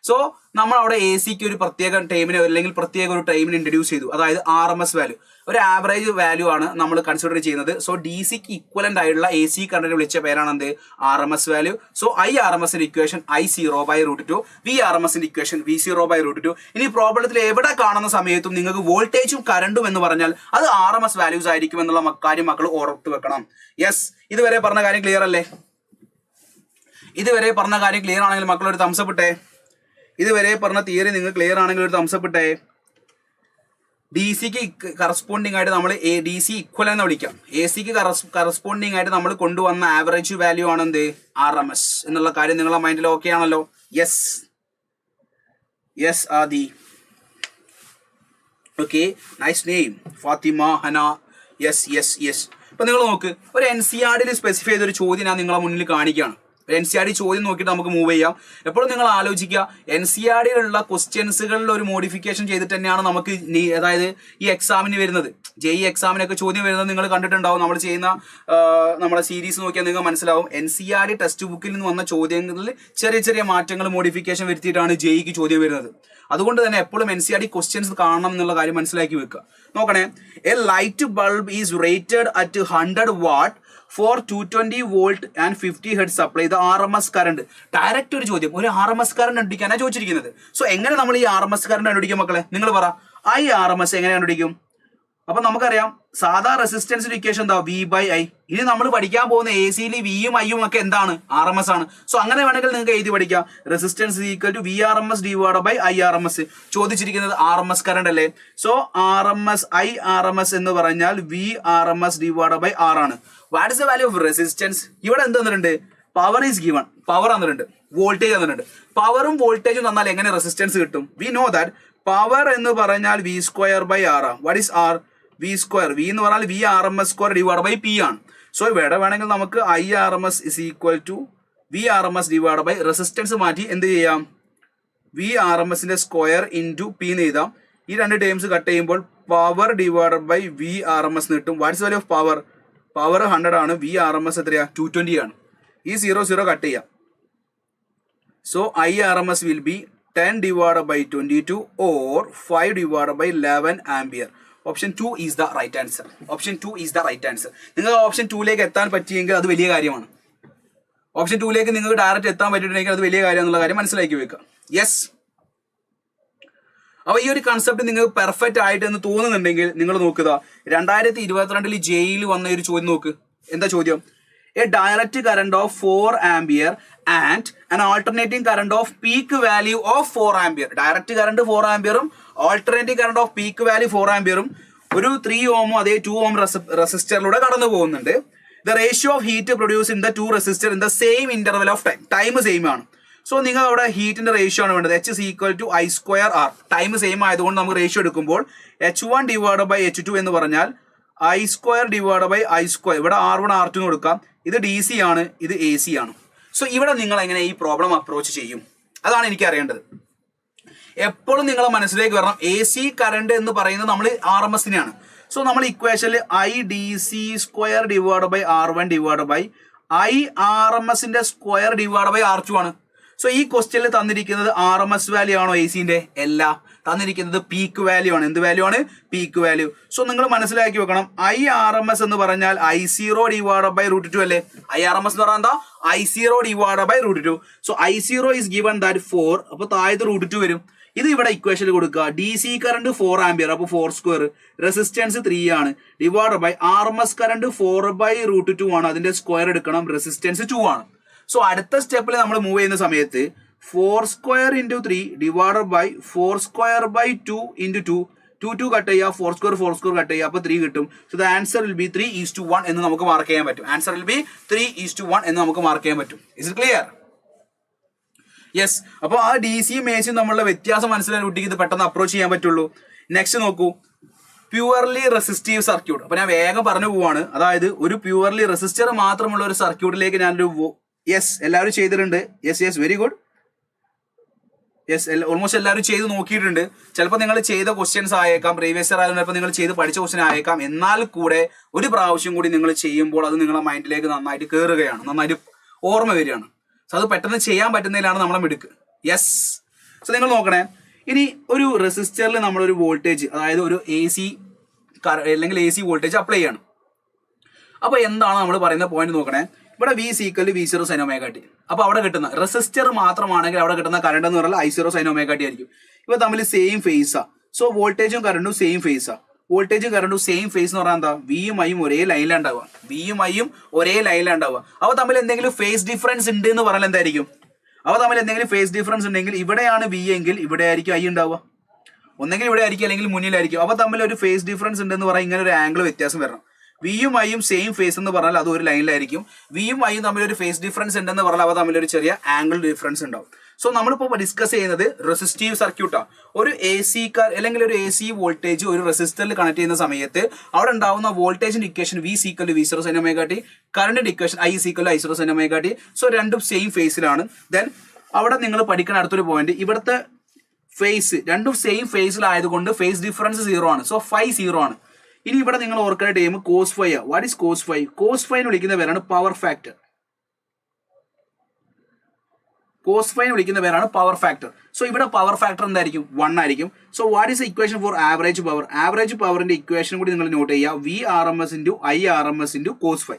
സോ നമ്മൾ അവിടെ എ സിക്ക് ഒരു പ്രത്യേക ടൈമിന് അല്ലെങ്കിൽ പ്രത്യേക ഒരു ടൈമിന് ഇൻട്രൊഡ്യൂസ് ചെയ്തു, അതായത് RMS വാല്യൂ, ഒരു ആവറേജ് വാല്യൂ ആണ് നമ്മൾ കൺസിഡർ ചെയ്യുന്നത്. സോ ഡി സിക്ക് ഇക്വലന്റ് ആയിട്ടുള്ള എ സി കറണ്ടിനെ വിളിച്ച പേരാണ് എന്ത്? RMS value. സോ IRMSന്റെ ഇക്വേഷൻ I0/√2, VRMSന്റെ ഇക്വേഷൻ V0/√2. ഇനി പ്രോബ്ലത്തിൽ എവിടെ കാണുന്ന സമയത്തും നിങ്ങൾക്ക് വോൾട്ടേജും കറണ്ടും എന്ന് പറഞ്ഞാൽ അത് RMS വാല്യൂസ് ആയിരിക്കും എന്നുള്ള കാര്യം മക്കൾ ഓർത്ത് വെക്കണം. യെസ്, ഇതുവരെ പറഞ്ഞ കാര്യം ക്ലിയർ അല്ലേ? ഇതുവരെ പറഞ്ഞ കാര്യം ക്ലിയർ ആണെങ്കിൽ മക്കൾ ഒരു തംസപ്പ് ഇട്ടേ. ഇതുവരെ പറഞ്ഞ തിയറി നിങ്ങൾ ക്ലിയർ ആണെങ്കിൽ ഒരു തംസപ്പ് ഇട്ടേ. ഡി സിക്ക് കറസ്പോണ്ടിങ് ആയിട്ട് നമ്മൾ ഡി സി ഇക്വൽ എന്ന് വിളിക്കാം. എ സിക്ക് കറസ്പോണ്ടിങ് ആയിട്ട് നമ്മൾ കൊണ്ടുവന്ന ആവറേജ് വാല്യൂ ആണ് എന്ത്? RMS എന്നുള്ള കാര്യം നിങ്ങളുടെ മൈൻഡിൽ ഓക്കെ ആണല്ലോ? Yes yes Aadi. Okay, nice name Fathima Hana. Yes yes yes. ഇപ്പൊ നിങ്ങൾ നോക്ക്, ഒരു NCERTയിൽ സ്പെസിഫൈ ചെയ്തൊരു ചോദ്യം ഞാൻ നിങ്ങളെ മുന്നിൽ കാണിക്കുകയാണ്. NCERT ചോദ്യം നോക്കിയിട്ട് നമുക്ക് മൂവ് ചെയ്യാം. എപ്പോഴും നിങ്ങൾ ആലോചിക്കുക, NCERTയിലുള്ള ക്വസ്റ്റ്യൻസുകളിൽ ഒരു മോഡിഫിക്കേഷൻ ചെയ്തിട്ട് തന്നെയാണ് നമുക്ക് അതായത് ഈ എക്സാമിന് വരുന്നത്. JEE എക്സാമിനൊക്കെ ചോദ്യം വരുന്നത് നിങ്ങൾ കണ്ടിട്ടുണ്ടാവും. നമ്മൾ ചെയ്യുന്ന നമ്മുടെ സീരീസ് നോക്കിയാൽ നിങ്ങൾക്ക് മനസ്സിലാവും. NCERT ടെക്സ്റ്റ് ബുക്കിൽ നിന്ന് വന്ന ചോദ്യങ്ങളിൽ ചെറിയ ചെറിയ മാറ്റങ്ങൾ മോഡിഫിക്കേഷൻ വരുത്തിയിട്ടാണ് JEEക്ക് ചോദ്യം വരുന്നത്. അതുകൊണ്ട് തന്നെ എപ്പോഴും NCERT ക്വസ്റ്റ്യൻസ് കാണണം എന്നുള്ള കാര്യം മനസ്സിലാക്കി വെക്കുക. നോക്കണേ, A light bulb is rated at 100 what for 220 volt and 50 hertz supply the RMS current. Direct ഒരു ചോദ്യം, ഒരു RMS കറണ്ട് കണ്ടുപിടിക്കാനാണ് ചോദിച്ചിരിക്കുന്നത്. സോ എങ്ങനെ നമ്മൾ ഈ RMS കറണ്ട് കണ്ടുപിടിക്കും മക്കളെ? നിങ്ങൾ പറ, IRMS എങ്ങനെ കണ്ടുപിടിക്കും? അപ്പൊ നമുക്കറിയാം സാധാ റെസിസ്റ്റൻസിന്റെ ഇക്വേഷൻ എന്താ? V/I. ഇനി നമ്മൾ പഠിക്കാൻ പോകുന്ന എ സിയിൽ വിയും ഐയും ഒക്കെ എന്താണ്? RMS ആണ്. സോ അങ്ങനെ വേണമെങ്കിൽ നിങ്ങൾക്ക് എഴുതി പഠിക്കാം, റെസിസ്റ്റൻസ് ഈക്വൽ ടു VRMS/IRMS. ചോദിച്ചിരിക്കുന്നത് RMS കറണ്ട് അല്ലേ? സോ IRMS എന്ന് പറഞ്ഞാൽ VRMS/R ആണ്. What is the value of resistance? ഇവിടെ എന്ത് തന്നിട്ടുണ്ട്? Power is given. പവർ തന്നിട്ടുണ്ട്, വോൾട്ടേജ് തന്നിട്ടുണ്ട്. പവറും വോൾട്ടേജും തന്നാൽ എങ്ങനെ റെസിസ്റ്റൻസ് കിട്ടും? വി നോ ദാറ്റ് പവർ എന്ന് പറഞ്ഞാൽ V²/R. What is R? V². V എന്ന് പറഞ്ഞാൽ VRMS²/P ആണ്. സോ ഇവിടെ വേണമെങ്കിൽ നമുക്ക് IRMS is equal to VRMS/ resistance മാറ്റി എന്ത് ചെയ്യാം? VRMSന്റെ സ്ക്വയർ ഇൻറ്റു P എന്ന് എഴുതാം. ഈ രണ്ട് ടേംസ് കട്ട് ചെയ്യുമ്പോൾ പവർ /VRMS കിട്ടും. What is value of power? Power 100 ആണ്. VRMS എത്രയാ? 220 ആണ്. ഈ 0 കട്ട് ചെയ്യാം. So IRMS will be 10/22 or 5/11 ampere. Option 2 is the right answer. Option 2 is the right answer. നിങ്ങൾ ഓപ്ഷൻ 2ലേക്ക് എത്താൻ പറ്റിയെങ്കിൽ അത് വലിയ കാര്യമാണ്. ഓപ്ഷൻ 2ലേക്ക് നിങ്ങൾക്ക് ഡയറക്റ്റ് എത്താൻ പറ്റിയിട്ടുണ്ടെങ്കിൽ അത് വലിയ കാര്യം എന്നുള്ള കാര്യം മനസ്സിലാക്കി വെക്കുക. യെസ്. അപ്പൊ ഈ ഒരു കൺസെപ്റ്റ് നിങ്ങൾക്ക് പെർഫെക്റ്റ് ആയിട്ട് എന്ന് തോന്നുന്നുണ്ടെങ്കിൽ നിങ്ങൾ നോക്കുക, 2022 JEEയിൽ വന്ന ഒരു ചോദ്യം നോക്ക്. എന്താ ചോദ്യം? A direct current of 4 ampere and an alternating current of peak value of 4 ampere. Direct current 4 ആംപിയറും alternating current of peak value 4 ആംപിയറും ഒരു 3 ഓമോ അതേ 2 ഓം റെസിസ്റ്ററിലൂടെ കടന്നു പോകുന്നുണ്ട്. The ratio of heat produce in the 2 resistor in the same interval of time. Time same ആണ്. So നിങ്ങൾ അവിടെ ഹീറ്റിന്റെ ratio ആണ് വേണ്ടത്. H is equal to I²R. Time same ആയതുകൊണ്ട് നമുക്ക് റേഷ്യോ എടുക്കുമ്പോൾ H1/H2 എന്ന് പറഞ്ഞാൽ I²/I². ഇവിടെ R1 R2 എന്ന് കൊടുക്കാം. ഇത് DC ആണ്, ഇത് AC ആണ്. സോ ഇവിടെ നിങ്ങൾ എങ്ങനെ ഈ പ്രോബ്ലം അപ്രോച്ച് ചെയ്യും? അതാണ് എനിക്ക് അറിയേണ്ടത്. എപ്പോഴും നിങ്ങളെ മനസ്സിലേക്ക് വരണം, AC കറണ്ട് എന്ന് പറയുന്നത് നമ്മൾ RMSനെയാണ്. സോ നമ്മൾ ഇക്വേഷനിൽ IDC²/R1/IRMSന്റെ സ്ക്വയർ/R2 ആണ്. സോ ഈ ക്വസ്റ്റ്യനിൽ തന്നിരിക്കുന്നത് RMS വാല്യൂ ആണോ AC-ന്റെ? അല്ല, തന്നിരിക്കുന്നത് പീക്ക് വാല്യൂ ആണ്. എന്ത് വാല്യൂ ആണ്? Peak value. സോ നിങ്ങൾ മനസ്സിലാക്കി വെക്കണം, IRMS എന്ന് പറഞ്ഞാൽ I0/√2 അല്ലേ? IRMS എന്ന് പറഞ്ഞാൽ എന്താ? I0/√2. So I0 is given that 4. അപ്പൊ താഴത്ത് √2 വരും. ഇത് ഇവിടെ ഇക്വേഷനിൽ കൊടുക്കുക. DC കറണ്ട് 4 ആംപിയർ, അപ്പൊ 4². റെസിസ്റ്റൻസ് 3 ആണ്. RMS കറണ്ട് 4/√2 ആണ്. അതിന്റെ സ്ക്വയർ എടുക്കണം. റെസിസ്റ്റൻസ് 2 ആണ്. സോ അടുത്ത സ്റ്റെപ്പിൽ നമ്മൾ മൂവ് ചെയ്യുന്ന സമയത്ത് 4² × 3 4²/2 × 2 കട്ട് ചെയ്യുക. 4² കട്ട് ചെയ്യുക. അപ്പൊ 3 കിട്ടും. So the answer will B 3:1 എന്ന് നമുക്ക് മാർക്ക് ചെയ്യാൻ പറ്റും. ആൻസർ വിൽ ബി 3:1 എന്ന് നമുക്ക് മാർക്ക് ചെയ്യാൻ പറ്റും. Is it clear? യെസ്. അപ്പോൾ ആ DC-യും AC-യും തമ്മിലുള്ള വ്യത്യാസം മനസ്സിലാക്കി കുട്ടിക്ക് ഇത് പെട്ടെന്ന് അപ്രോച്ച് ചെയ്യാൻ പറ്റുള്ളൂ. നെക്സ്റ്റ് നോക്കൂ, പ്യുവർലി റെസിസ്റ്റീവ് സർക്യൂട്ട്. അപ്പൊ ഞാൻ വേഗം പറഞ്ഞു പോവാണ്. അതായത് ഒരു പ്യുവർലി റെസിസ്റ്റർ മാത്രമുള്ള ഒരു സർക്യൂട്ടിലേക്ക് ഞാനൊരു യെസ്, എല്ലാവരും ചെയ്തിട്ടുണ്ട്. Yes, very good. Yes, almost എല്ലാവരും ചെയ്ത് നോക്കിയിട്ടുണ്ട്. ചിലപ്പോൾ നിങ്ങൾ ചെയ്ത ക്വസ്റ്റ്യൻസ് ആയേക്കാം, പ്രീവിയസ് ഇയർ ആയാലും ചിലപ്പോൾ നിങ്ങൾ ചെയ്ത് പഠിച്ച ക്വസ്റ്റ്യൻ ആയേക്കാം. എന്നാൽ കൂടെ ഒരു പ്രാവശ്യം കൂടി നിങ്ങൾ ചെയ്യുമ്പോൾ അത് നിങ്ങളുടെ മൈൻഡിലേക്ക് നന്നായിട്ട് കയറുകയാണ്, നന്നായിട്ട് ഓർമ്മ വരികയാണ്. സോ അത് പെട്ടെന്ന് ചെയ്യാൻ പറ്റുന്നതിലാണ് നമ്മളെ മിടുക്ക്. യെസ്. സോ നിങ്ങൾ നോക്കണേ, ഇനി ഒരു റെസിസ്റ്ററിൽ നമ്മളൊരു വോൾട്ടേജ്, അതായത് ഒരു AC അല്ലെങ്കിൽ AC വോൾട്ടേജ് അപ്ലൈ ചെയ്യണം. അപ്പോൾ എന്താണ് നമ്മൾ പറയുന്ന പോയിന്റ് നോക്കണേ. ഇവിടെ V = V0 sin ωt. അപ്പോൾ അവിടെ കിട്ടുന്ന റെസിസ്റ്റർ മാത്രമാണെങ്കിൽ അവിടെ കിട്ടുന്ന കറണ്ട് എന്ന് പറഞ്ഞാൽ I0 sin ωt ആയിരിക്കും. ഇവ തമ്മിൽ സെയിം ഫേസാ. സോ വോൾട്ടേജും കറണ്ടും സെയിം ഫേസാ. വോൾട്ടേജും കറണ്ടും സെയിം ഫേസ് എന്ന് പറഞ്ഞാൽ എന്താ? Vയും Iയും ഒരേ ലൈനിലുണ്ടാവുക. Vയും Iയും ഒരേ ലൈനിലുണ്ടാവുക. അവ തമ്മിൽ എന്തെങ്കിലും ഫേസ് ഡിഫറൻസ് ഉണ്ട് എന്ന് പറഞ്ഞാൽ എന്തായിരിക്കും? അവ തമ്മിൽ എന്തെങ്കിലും ഫേസ് ഡിഫറൻസ് ഉണ്ടെങ്കിൽ ഇവിടെയാണ് V എങ്കിൽ ഇവിടെ ആയിരിക്കും I ഉണ്ടാവുക. ഒന്നെങ്കിൽ ഇവിടെ ആയിരിക്കും അല്ലെങ്കിൽ മുന്നിലായിരിക്കും. അവ തമ്മിൽ ഒരു ഫേസ് ഡിഫറൻസ് ഉണ്ടെന്ന് പറഞ്ഞാൽ ഇങ്ങനെ ഒരു ആംഗിൾ വ്യത്യാസം വരണം. Vയും Iയും സെയിം ഫേസ് എന്ന് പറഞ്ഞാൽ അത് ഒരു ലൈനിലായിരിക്കും. Vയും Iയും തമ്മിൽ ഒരു ഫേസ് ഡിഫറൻസ് ഉണ്ടെന്ന് പറഞ്ഞാൽ അവ തമ്മിൽ ഒരു ചെറിയ ആംഗിൾ ഡിഫറൻസ് ഉണ്ടാവും. സോ നമ്മളിപ്പോൾ ഡിസ്കസ് ചെയ്യുന്നത് റെസിസ്റ്റീവ് സർക്യൂട്ടാണ്. ഒരു AC അല്ലെങ്കിൽ ഒരു AC വോൾട്ടേജ് ഒരു റെസിസ്റ്ററിൽ കണക്ട് ചെയ്യുന്ന സമയത്ത് അവിടെ ഉണ്ടാവുന്ന വോൾട്ടേജിന്റെ equation V = V0 sin ωt, കറണ്ടിന്റെ equation I = I0 sin ωt. So രണ്ടും സെയിം ഫേസിലാണ്. ദെൻ അവിടെ നിങ്ങൾ പഠിക്കുന്ന അടുത്തൊരു പോയിന്റ്, ഇവിടുത്തെ ഫേസ് രണ്ടും സെയിം ഫേസിലായതുകൊണ്ട് ഫേസ് ഡിഫറൻസ് 0 ആണ്. സോ ഫൈ 0 ആണ്. ഇനി ഇവിടെ നിങ്ങൾ ഓർക്കേണ്ട time cos φ. What is cos φ? cos φ എന്ന് വിളിക്കുന്ന പേരാണ് പവർ ഫാക്ടർ. cos φ എന്ന് വിളിക്കുന്ന പേരാണ് പവർ ഫാക്ടർ. സോ ഇവിടെ പവർ ഫാക്ടർ എന്തായിരിക്കും? 1 ആയിരിക്കും. So what is equation for average power? Average പവറിന്റെ ഇക്വേഷൻ കൂടി നിങ്ങൾ നോട്ട് ചെയ്യുക. VRMS × IRMS × cos φ.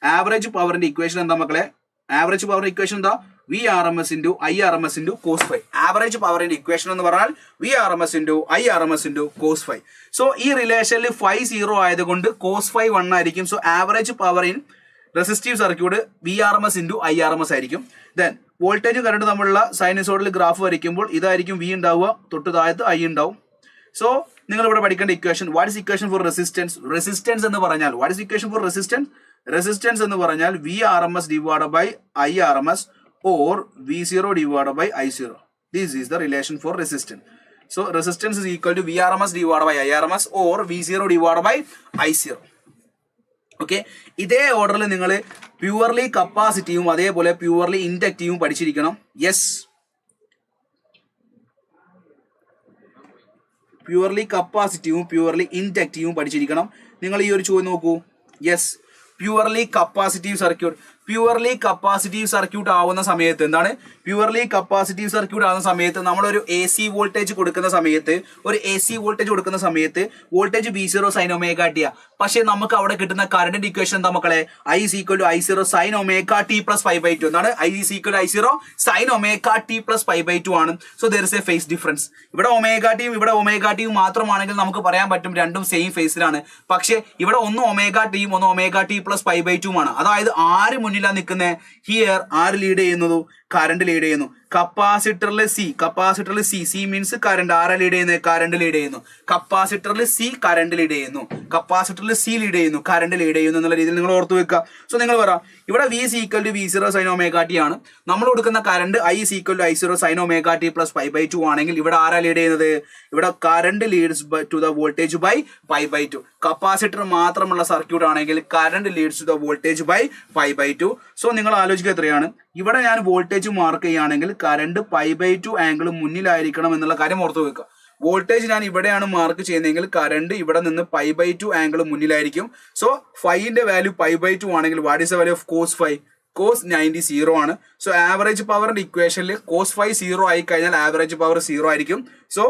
ആവറേജ് പവറിന്റെ ഇക്വേഷൻ എന്താ മക്കളെ? ആവറേജ് പവറിന്റെ ഇക്വേഷൻ എന്താ? VRMS × IRMS × cos φ. ആവറേജ് പവറിന്റെ ഇക്വേഷൻ എന്ന് പറഞ്ഞാൽ VRMS × IRMS × cos φ. സോ ഈ റിലേഷനിൽ φ 0 ആയതുകൊണ്ട് cos φ 1 ആയിരിക്കും. So average power in resistive circuit VRMS × IRMS ആയിരിക്കും. ദെൻ വോൾട്ടേജും കറണ്ട് തമ്മിലുള്ള സൈനസോയിഡൽ ഗ്രാഫ് വരയ്ക്കുമ്പോൾ ഇതായിരിക്കും V ഉണ്ടാവുക, തൊട്ട് താഴത്ത് I ഉണ്ടാവും. സോ നിങ്ങൾ ഇവിടെ പഠിക്കേണ്ട equation, what is equation for resistance? Resistance എന്ന് പറഞ്ഞാൽ what is equation for resistance? Resistance എന്ന് പറഞ്ഞാൽ VRMS / IRMS or V0 / I0. This is the relation for resistance. So resistance is equal to VRMS / IRMS or V0 / I0. Okay, ഇതേ ഓർഡറിൽ നിങ്ങൾ purely കപ്പാസിറ്റീവും അതേപോലെ purely ഇൻഡക്റ്റീവും പഠിച്ചിരിക്കണം. Yes, purely കപ്പാസിറ്റീവും purely ഇൻഡക്റ്റീവും പഠിച്ചിരിക്കണം. നിങ്ങൾ ഈ ഒരു ചോദ്യം നോക്കൂ. Yes, purely capacitive circuit. Purely capacitive circuit ആവുന്ന സമയത്ത് എന്താണ്? പ്യുവർലി കപ്പാസിറ്റീവ് സർക്യൂട്ട് ആവുന്ന സമയത്ത് നമ്മളൊരു AC വോൾട്ടേജ് കൊടുക്കുന്ന സമയത്ത് വോൾട്ടേജ് V0 sin ωt. പക്ഷേ നമുക്ക് അവിടെ കിട്ടുന്ന കറണ്ടിന്റെ ഇക്വേഷൻ എന്താ മക്കളെ? I = I0 sin ωt + π/2. എന്താണ്? I = I0 sin ωt + π/2 ആണ്. So there is a phase difference. ഇവിടെ ഒമേഗാട്ടിയും ഇവിടെ ഒമേഗാട്ടിയും മാത്രമാണെങ്കിൽ നമുക്ക് പറയാൻ പറ്റും രണ്ടും സെയിം ഫേസിലാണ്. പക്ഷേ ഇവിടെ ഒന്ന് ഒമേഗാട്ടിയും ഒന്ന് ωt + π/2 ആണ്. അതായത് ആര് മുന്നിലാണ് നിൽക്കുന്നത്? ഹിയർ ആര് ലീഡ് ചെയ്യുന്നു? കറണ്ട് ലീഡ് ചെയ്യുന്നു. കപ്പാസിറ്ററിൽ സി മീൻസ് കറണ്ട്. ആരാ ലീഡ് ചെയ്യുന്നത്? കറണ്ട് ലീഡ് ചെയ്യുന്നു. കപ്പാസിറ്ററിൽ സി കറണ്ട് ലീഡ് ചെയ്യുന്നു, കപ്പാസിറ്ററിൽ സി ലീഡ് ചെയ്യുന്നു, കറണ്ട് ലീഡ് ചെയ്യുന്നു എന്നുള്ള രീതിയിൽ നിങ്ങൾ ഓർത്ത് വെക്കുക. സോ നിങ്ങൾ പറ, ഇവിടെ V = V0 sin ωt ആണ്. നമ്മൾ കൊടുക്കുന്ന current I = I0 sin ωt + π/2 ആണെങ്കിൽ ഇവിടെ ആരാ ലീഡ് ചെയ്യുന്നത്? ഇവിടെ current leads to the voltage by π/2. Capacitor മാത്രമുള്ള സർക്യൂട്ട് ആണെങ്കിൽ current leads to the voltage by π/2. So നിങ്ങൾ ആലോചിക്കുക എത്രയാണ്? ഇവിടെ ഞാൻ വോൾട്ടേജ് മാർക്ക് ചെയ്യുകയാണെങ്കിൽ കറണ്ട് π/2 ആംഗിൾ മുന്നിലായിരിക്കണം എന്നുള്ള കാര്യം ഓർത്ത് വെക്കുക. വോൾട്ടേജ് ഞാൻ ഇവിടെയാണ് മാർക്ക് ചെയ്യുന്നതെങ്കിൽ കറണ്ട് ഇവിടെ നിന്ന് π/2 ആംഗിൾ മുന്നിലായിരിക്കും. സോ ഫൈന്റെ വാല്യൂ π/2 ആണെങ്കിൽ what is the value of cos φ? cos 90 0 ആണ്. സോ ആവറേജ് പവറിന്റെ ഇക്വേഷനിൽ cos φ 0 ആയി കഴിഞ്ഞാൽ ആവറേജ് പവർ 0 ആയിരിക്കും. സോ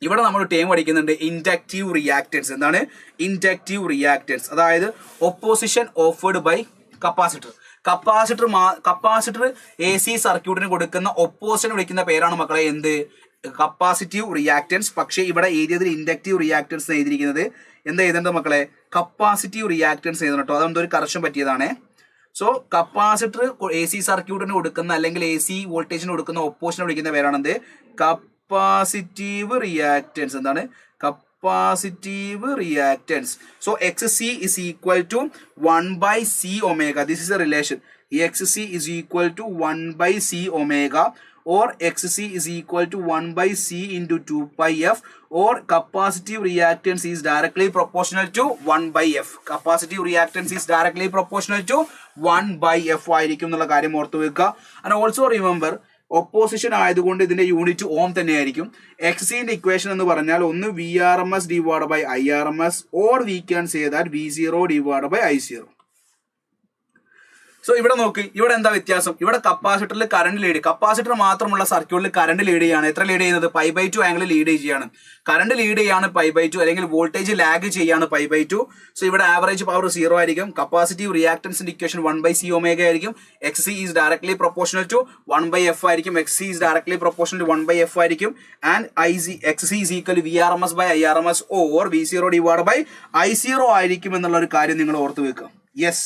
ഇവിടെ നമ്മൾ ടേം പഠിക്കുന്നുണ്ട് ഇൻഡക്റ്റീവ് റിയാക്റ്റൻസ്. എന്താണ് ഇൻഡക്റ്റീവ് റിയാക്റ്റൻസ്? അതായത് opposition offered by capacitor. Capacitor AC സർക്യൂട്ടിന് കൊടുക്കുന്ന ഒപ്പോസിഷൻ വിളിക്കുന്ന പേരാണ് മക്കളെ എന്ത്? Capacitive reactance. പക്ഷേ ഇവിടെ എഴുതിയതിൽ ഇൻഡക്റ്റീവ് റിയാക്റ്റൻസ് എഴുതിയിരിക്കുന്നത് എന്താ എഴുതേണ്ടത് മക്കളെ? കപ്പാസിറ്റീവ് റിയാക്റ്റൻസ് എഴുതണം കേട്ടോ. അതെന്തോ ഒരു കറക്ഷൻ പറ്റിയതാണ്. സോ കപ്പാസിറ്റർ AC സർക്യൂട്ടിന് കൊടുക്കുന്ന അല്ലെങ്കിൽ AC വോൾട്ടേജിന് കൊടുക്കുന്ന ഒപ്പോസിഷൻ വിളിക്കുന്ന പേരാണെന്ത്? Capacitive reactance. എന്താണ്? Capacitive reactance. So XC is equal to 1/C omega. This is a relation. XC is equal to 1/C omega or XC is equal to 1 by C into 2 pi F, or capacitive reactance is directly proportional to 1 by F. Capacitive reactance is directly proportional to 1 by F ആയിരിക്കും എന്നുള്ള കാര്യം ഓർത്തു വെക്കുക. And also remember, opposition ആയതുകൊണ്ട് ഇതിന്റെ unit ohm തന്നെയായിരിക്കും. എക്സിന്റെ equation എന്ന് പറഞ്ഞാൽ ഒന്ന് VRMS divided by IRMS, or we can say that V0 divided by I0. So ഇവിടെ നോക്ക്, ഇവിടെ എന്താ വ്യത്യാസം? ഇവിടെ കപ്പാസിറ്ററിൽ കറണ്ട് ലീഡ്, കപ്പാസിറ്റർ മാത്രമുള്ള സർക്യൂട്ടിൽ കറണ്ട് ലീഡ് ചെയ്യാണ്. എത്ര ലീഡ് ചെയ്യുന്നത്? π/2 ആംഗിൾ ലീഡ് ചെയ്യാണ്. കറണ്ട് ലീഡ് ചെയ്യാണ് π/2, അല്ലെങ്കിൽ വോൾട്ടേജ് ലാഗ് ചെയ്യാണ് π/2. സോ ഇവിടെ ആവറേജ് പവർ 0 ആയിരിക്കും. കപ്പാസിറ്റീവ് റിയാക്ടൻസിന്റെ ഇക്വേഷൻ 1/C ഒമേഗ ആയിരിക്കും. XC is directly proportional to 1/F ആയിരിക്കും. XC is directly proportional to 1/F ആയിരിക്കും. And XC is equal to VRMS by IRMS, or V0 divided by I0 ആയിരിക്കും എന്നുള്ള ഒരു കാര്യം നിങ്ങൾ ഓർത്തു വെക്കുക. യെസ്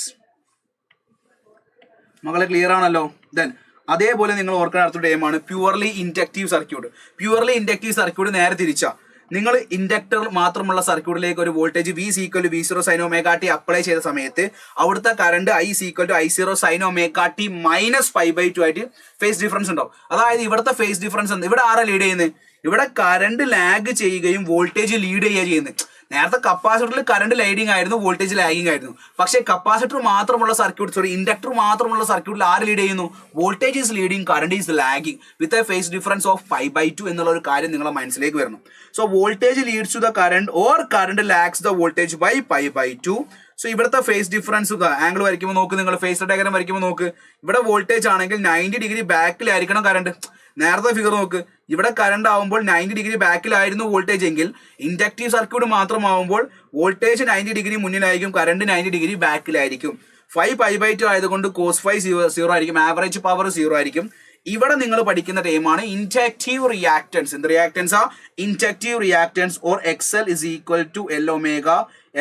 മകളെ, ക്ലിയർ ആണല്ലോ? ദെൻ അതേപോലെ നിങ്ങൾ ഓർക്കാൻ അടുത്ത ടൈമാണ് purely inductive circuit. Purely inductive circuit നേരെ തിരിച്ചാ. നിങ്ങൾ ഇൻഡക്ടർ മാത്രമുള്ള സർക്യൂട്ടിലേക്ക് ഒരു voltage V equal to V0 sin omega t apply ചെയ്ത സമയത്ത് അവിടുത്തെ current I equal to I0 sin omega t minus π/2 ആയിട്ട് ഫേസ് ഡിഫറൻസ് ഉണ്ടാവും. അതായത് ഇവിടുത്തെ ഫേസ് ഡിഫറൻസ് എന്താ? ഇവിടെ ആരാ ലീഡ് ചെയ്യുന്നത്? ഇവിടെ കറണ്ട് ലാഗ് ചെയ്യുകയും വോൾട്ടേജ് ലീഡ് ചെയ്യുക ചെയ്യുന്നത്. നേരത്തെ കപ്പാസിറ്ററിൽ കറണ്ട് ലൈഡിങ് ആയിരുന്നു, വോൾട്ടേജ് ലാഗിങ് ആയിരുന്നു. പക്ഷേ കപ്പാസിറ്റർ മാത്രമുള്ള സർക്യൂട്ട്, ഇൻഡക്ടർ മാത്രമുള്ള സർക്യൂട്ടിൽ ആര് ലീഡ് ചെയ്യുന്നു? Voltage is leading, current is lagging with a phase difference of π/2 എന്നുള്ള ഒരു കാര്യം നിങ്ങളുടെ മനസ്സിലേക്ക് വരണം. So voltage leads to the current, or current lags the voltage by π/2. So ഇവിടുത്തെ ഫേസ് ഡിഫറൻസ് ആംഗിൾ വരയ്ക്കുമ്പോൾ നോക്ക്, നിങ്ങൾ ഫേസ് ഡയഗ്രം വരയ്ക്കുമ്പോൾ നോക്ക്, ഇവിടെ വോൾട്ടേജ് ആണെങ്കിൽ 90 ഡിഗ്രി ബാക്കിലായിരിക്കണം കറണ്ട്. നേരത്തെ ഫിഗർ നോക്ക്, ഇവിടെ കറണ്ട് ആവുമ്പോൾ 90 ഡിഗ്രി ബാക്കിലായിരുന്നു വോൾട്ടേജ് എങ്കിൽ, ഇൻഡക്റ്റീവ് സർക്യൂട്ട് മാത്രമാവുമ്പോൾ വോൾട്ടേജ് 90 ഡിഗ്രി മുന്നിലായിരിക്കും, കറണ്ട് 90 ഡിഗ്രി ബാക്കിലായിരിക്കും. 5 π/2 ആയതുകൊണ്ട് cos phi 0 ആയിരിക്കും, ആവറേജ് പവർ 0 ആയിരിക്കും. ഇവിടെ നിങ്ങൾ പഠിക്കുന്ന ടൈമാണ് ഇൻഡക്റ്റീവ് റിയാക്ടൻസ്. എന്ത് റിയാക്ടൻസ് ആ? Inductive reactance, or XL is equal to L omega.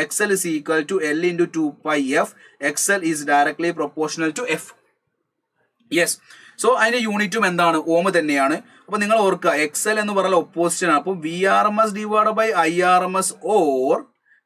XL is equal to L into 2 pi F. XL is directly proportional to F. Yes. So അതിന്റെ യൂണിറ്റും എന്താണ്? ഓം തന്നെയാണ്. അപ്പൊ നിങ്ങൾ ഓർക്കുക, XL എന്ന് പറയുന്ന ഒപ്പോസിഷൻ ആണ്. അപ്പോൾ VRMS divided by IRMS, or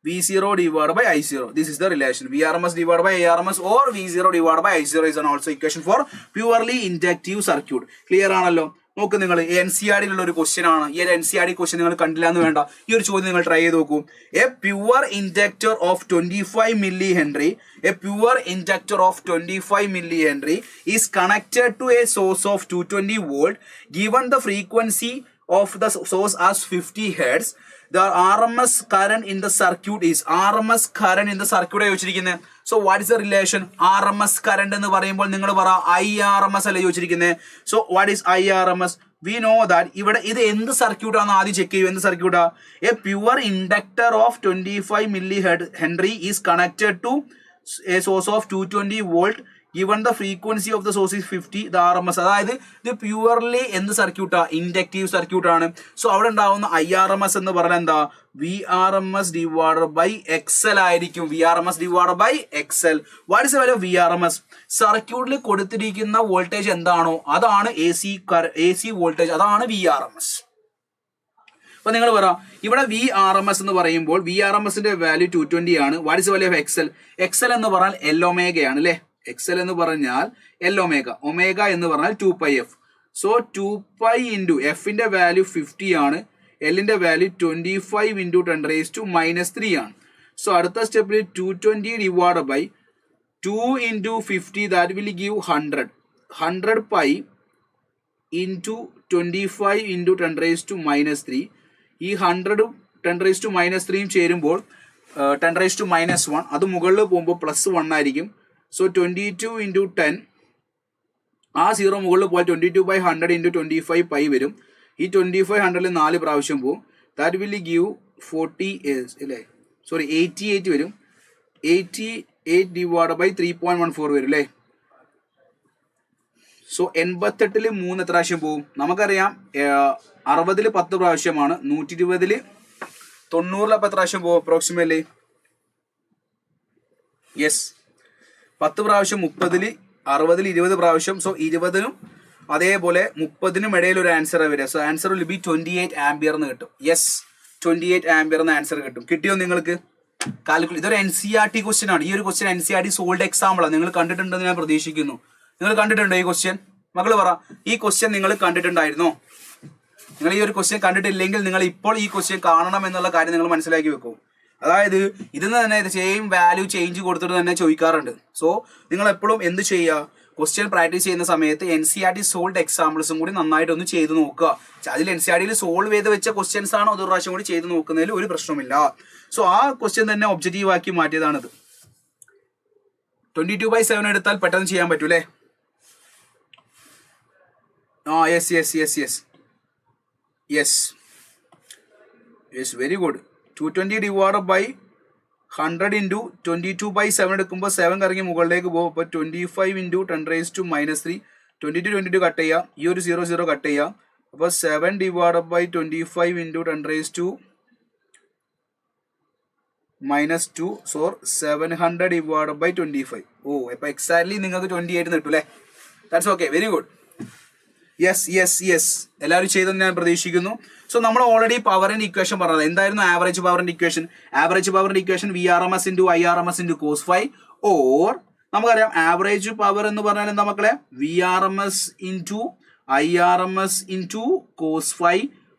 V0 divided by I0. This is the relation. VRMS divided by IRMS, or V0 divided by I0 is an also equation for purely inductive circuit. Clear ആണല്ലോ? നോക്ക്, നിങ്ങൾ NCERT-ലുള്ള ഒരു question ആണ്. ഈ ഒരു NCERT question നിങ്ങൾ കണ്ടില്ല എന്ന് വേണ്ട, ഈ ഒരു ചോദ്യം നിങ്ങൾ ട്രൈ ചെയ്ത് നോക്കൂ. A pure inductor of 25 milli henry, a pure inductor of 25 milli henry is connected to a source of 220 volt. Given the frequency of the source as 50 hertz. The RMS current in the circuit is, RMS current in the circuit ചോദിച്ചിരിക്കുന്നത്. So what is the relation? RMS current എന്ന് പറയുമ്പോൾ നിങ്ങൾ പറ IRMS അല്ലേ ചോദിച്ചിരിക്കുന്നത്. So what is IRMS? We know that ഇവിടെ ഇത് എന്ത് സർക്യൂട്ട് ആണെന്ന് ആദ്യം ചെക്ക് ചെയ്യും. എന്ത് സർക്യൂട്ടാ? A pure inductor of 25 milli henry is connected to a source of 220 volt. given the frequency of the source is 50, the RMS. അതായത് ഇത് പ്യുവർലി എന്ത് സർക്യൂട്ടാ? ഇൻഡക്റ്റീവ് സർക്യൂട്ട് ആണ്. സോ അവിടെ ഉണ്ടാവുന്ന IRMS എന്ന് പറഞ്ഞാൽ എന്താ? VRMS divided by XL ആയിരിക്കും. VRMS divided by XL. What is the value of VRMS? സർക്യൂട്ടിൽ കൊടുത്തിരിക്കുന്ന വോൾട്ടേജ് എന്താണോ അതാണ് AC വോൾട്ടേജ്, അതാണ് VRMS. അപ്പൊ നിങ്ങൾ പറ, ഇവിടെ VRMS എന്ന് പറയുമ്പോൾ VRMSന്റെ വാല്യൂ 220 ആണ്. What is value of XL? XL എന്ന് പറഞ്ഞാൽ L omega ആണ് അല്ലേ? XL എന്ന് പറഞ്ഞാൽ L omega. ഒമേഗ എന്ന് പറഞ്ഞാൽ 2 pi F. സോ 2 pi into Fന്റെ വാല്യൂ 50 ആണ്, Lന്റെ വാല്യൂ 25 into 10 raised to -3 ആണ്. സോ അടുത്ത സ്റ്റെപ്പിൽ 220 divided by 2 into 50, that will give 100. 100 pi into 25 into 10 raised to -3. ഈ 100 10 raised to -3 ചേരുമ്പോൾ 10 raised to -1, അത് മുകളിൽ പോകുമ്പോൾ +1 ആയിരിക്കും. സോ 22 into 10, ആ 0 മുകളിൽ പോയാൽ 22 by 100 into 25 pi വരും. ഈ 25 100ൽ 4 പ്രാവശ്യം പോകും. ദാറ്റ് വിൽ ഗീവ് 88 വരും. 88 divided by 3.14 വരും അല്ലേ? സോ 88ൽ 3 എത്ര പ്രാവശ്യം പോകും? നമുക്കറിയാം 60ൽ 10 പ്രാവശ്യമാണ്. 120ൽ 90ൽ എത്ര പ്രാവശ്യം പോകും അപ്രോക്സിമേറ്റ്ലി? യെസ്, 10 പ്രാവശ്യം 30ൽ, 60ൽ 20 പ്രാവശ്യം. സോ 20നും അതേപോലെ 30നും ഇടയിൽ ഒരു ആൻസർ വരിക. So answer will B 28 ampere എന്ന് കിട്ടും. യെസ്, 28 ആംപിയർ എന്ന് ആൻസർ കിട്ടും. കിട്ടിയോ നിങ്ങൾക്ക്? കാൽക്കുലേറ്റ്. ഇതൊരു NCERT ക്വസ്റ്റ്യൻ ആണ്. ഈ ഒരു ക്വസ്റ്റ്യൻ NCERT സോൾഡ് എക്സാമ്പിൾ ആണ്. നിങ്ങൾ കണ്ടിട്ടുണ്ടെന്ന് ഞാൻ പ്രതീക്ഷിക്കുന്നു. നിങ്ങൾ കണ്ടിട്ടുണ്ടോ ഈ ക്വസ്റ്റ്യൻ? മക്കള് പറ, ഈ ക്വസ്റ്റ്യൻ നിങ്ങൾ കണ്ടിട്ടുണ്ടായിരുന്നോ? നിങ്ങൾ ഈ ഒരു ക്വസ്റ്റ്യൻ കണ്ടിട്ടില്ലെങ്കിൽ നിങ്ങൾ ഇപ്പോൾ ഈ ക്വസ്റ്റ്യൻ കാണണം എന്നുള്ള കാര്യം നിങ്ങൾ മനസ്സിലാക്കി വെക്കൂ. അതായത് ഇതിന് തന്നെ സെയിം വാല്യൂ ചേഞ്ച് കൊടുത്തിട്ട് തന്നെ ചോദിക്കാറുണ്ട്. സോ നിങ്ങൾ എപ്പോഴും എന്ത് ചെയ്യുക, ക്വസ്റ്റ്യൻ പ്രാക്ടീസ് ചെയ്യുന്ന സമയത്ത് NCERT സോൾഡ് എക്സാമ്പിൾസും കൂടി നന്നായിട്ടൊന്ന് ചെയ്ത് നോക്കുക. അതിൽ NCERTയിൽ സോൾവ് ചെയ്ത് വെച്ച ക്വസ്റ്റ്യൻസ് ആണ് ഒരു പ്രാവശ്യം കൂടി ചെയ്ത് നോക്കുന്നതിൽ ഒരു പ്രശ്നമില്ല. സോ ആ ക്വസ്റ്റ്യൻ തന്നെ ഒബ്ജക്റ്റീവ് ആക്കി മാറ്റിയതാണിത്. 22/7 എടുത്താൽ പെട്ടെന്ന് ചെയ്യാൻ പറ്റൂലേ? Yes very good. 220 divided by 100 into 22/7 എടുക്കുമ്പോൾ 7 കറങ്ങി മുകളിലേക്ക് പോകും. അപ്പോൾ 25 into 10⁻³ 22 കട്ട് ചെയ്യാം, ഈ ഒരു 0 കട്ട് ചെയ്യാം. അപ്പോൾ 7 divided by 25 into 10⁻², so 700 divided by 25. അപ്പോൾ എക്സാക്ട്ലി നിങ്ങൾക്ക് 28 കിട്ടും അല്ലേ? That's okay, very good. Yes എല്ലാവരും ചെയ്തെന്ന് ഞാൻ പ്രതീക്ഷിക്കുന്നു. സോ നമ്മൾ ഓൾറെഡി പവറിന്റെ ഇക്വേഷൻ പറഞ്ഞത് എന്തായിരുന്നു? ആവറേജ് പവറിന്റെ ഇക്വേഷൻ. ആവറേജ് പവറിന്റെ equation VRMS into IRMS into cos phi, or നമുക്കറിയാം ആവറേജ് പവർ എന്ന് പറഞ്ഞാൽ എന്താ മക്കളെ? VRMS into IRMS into cos phi,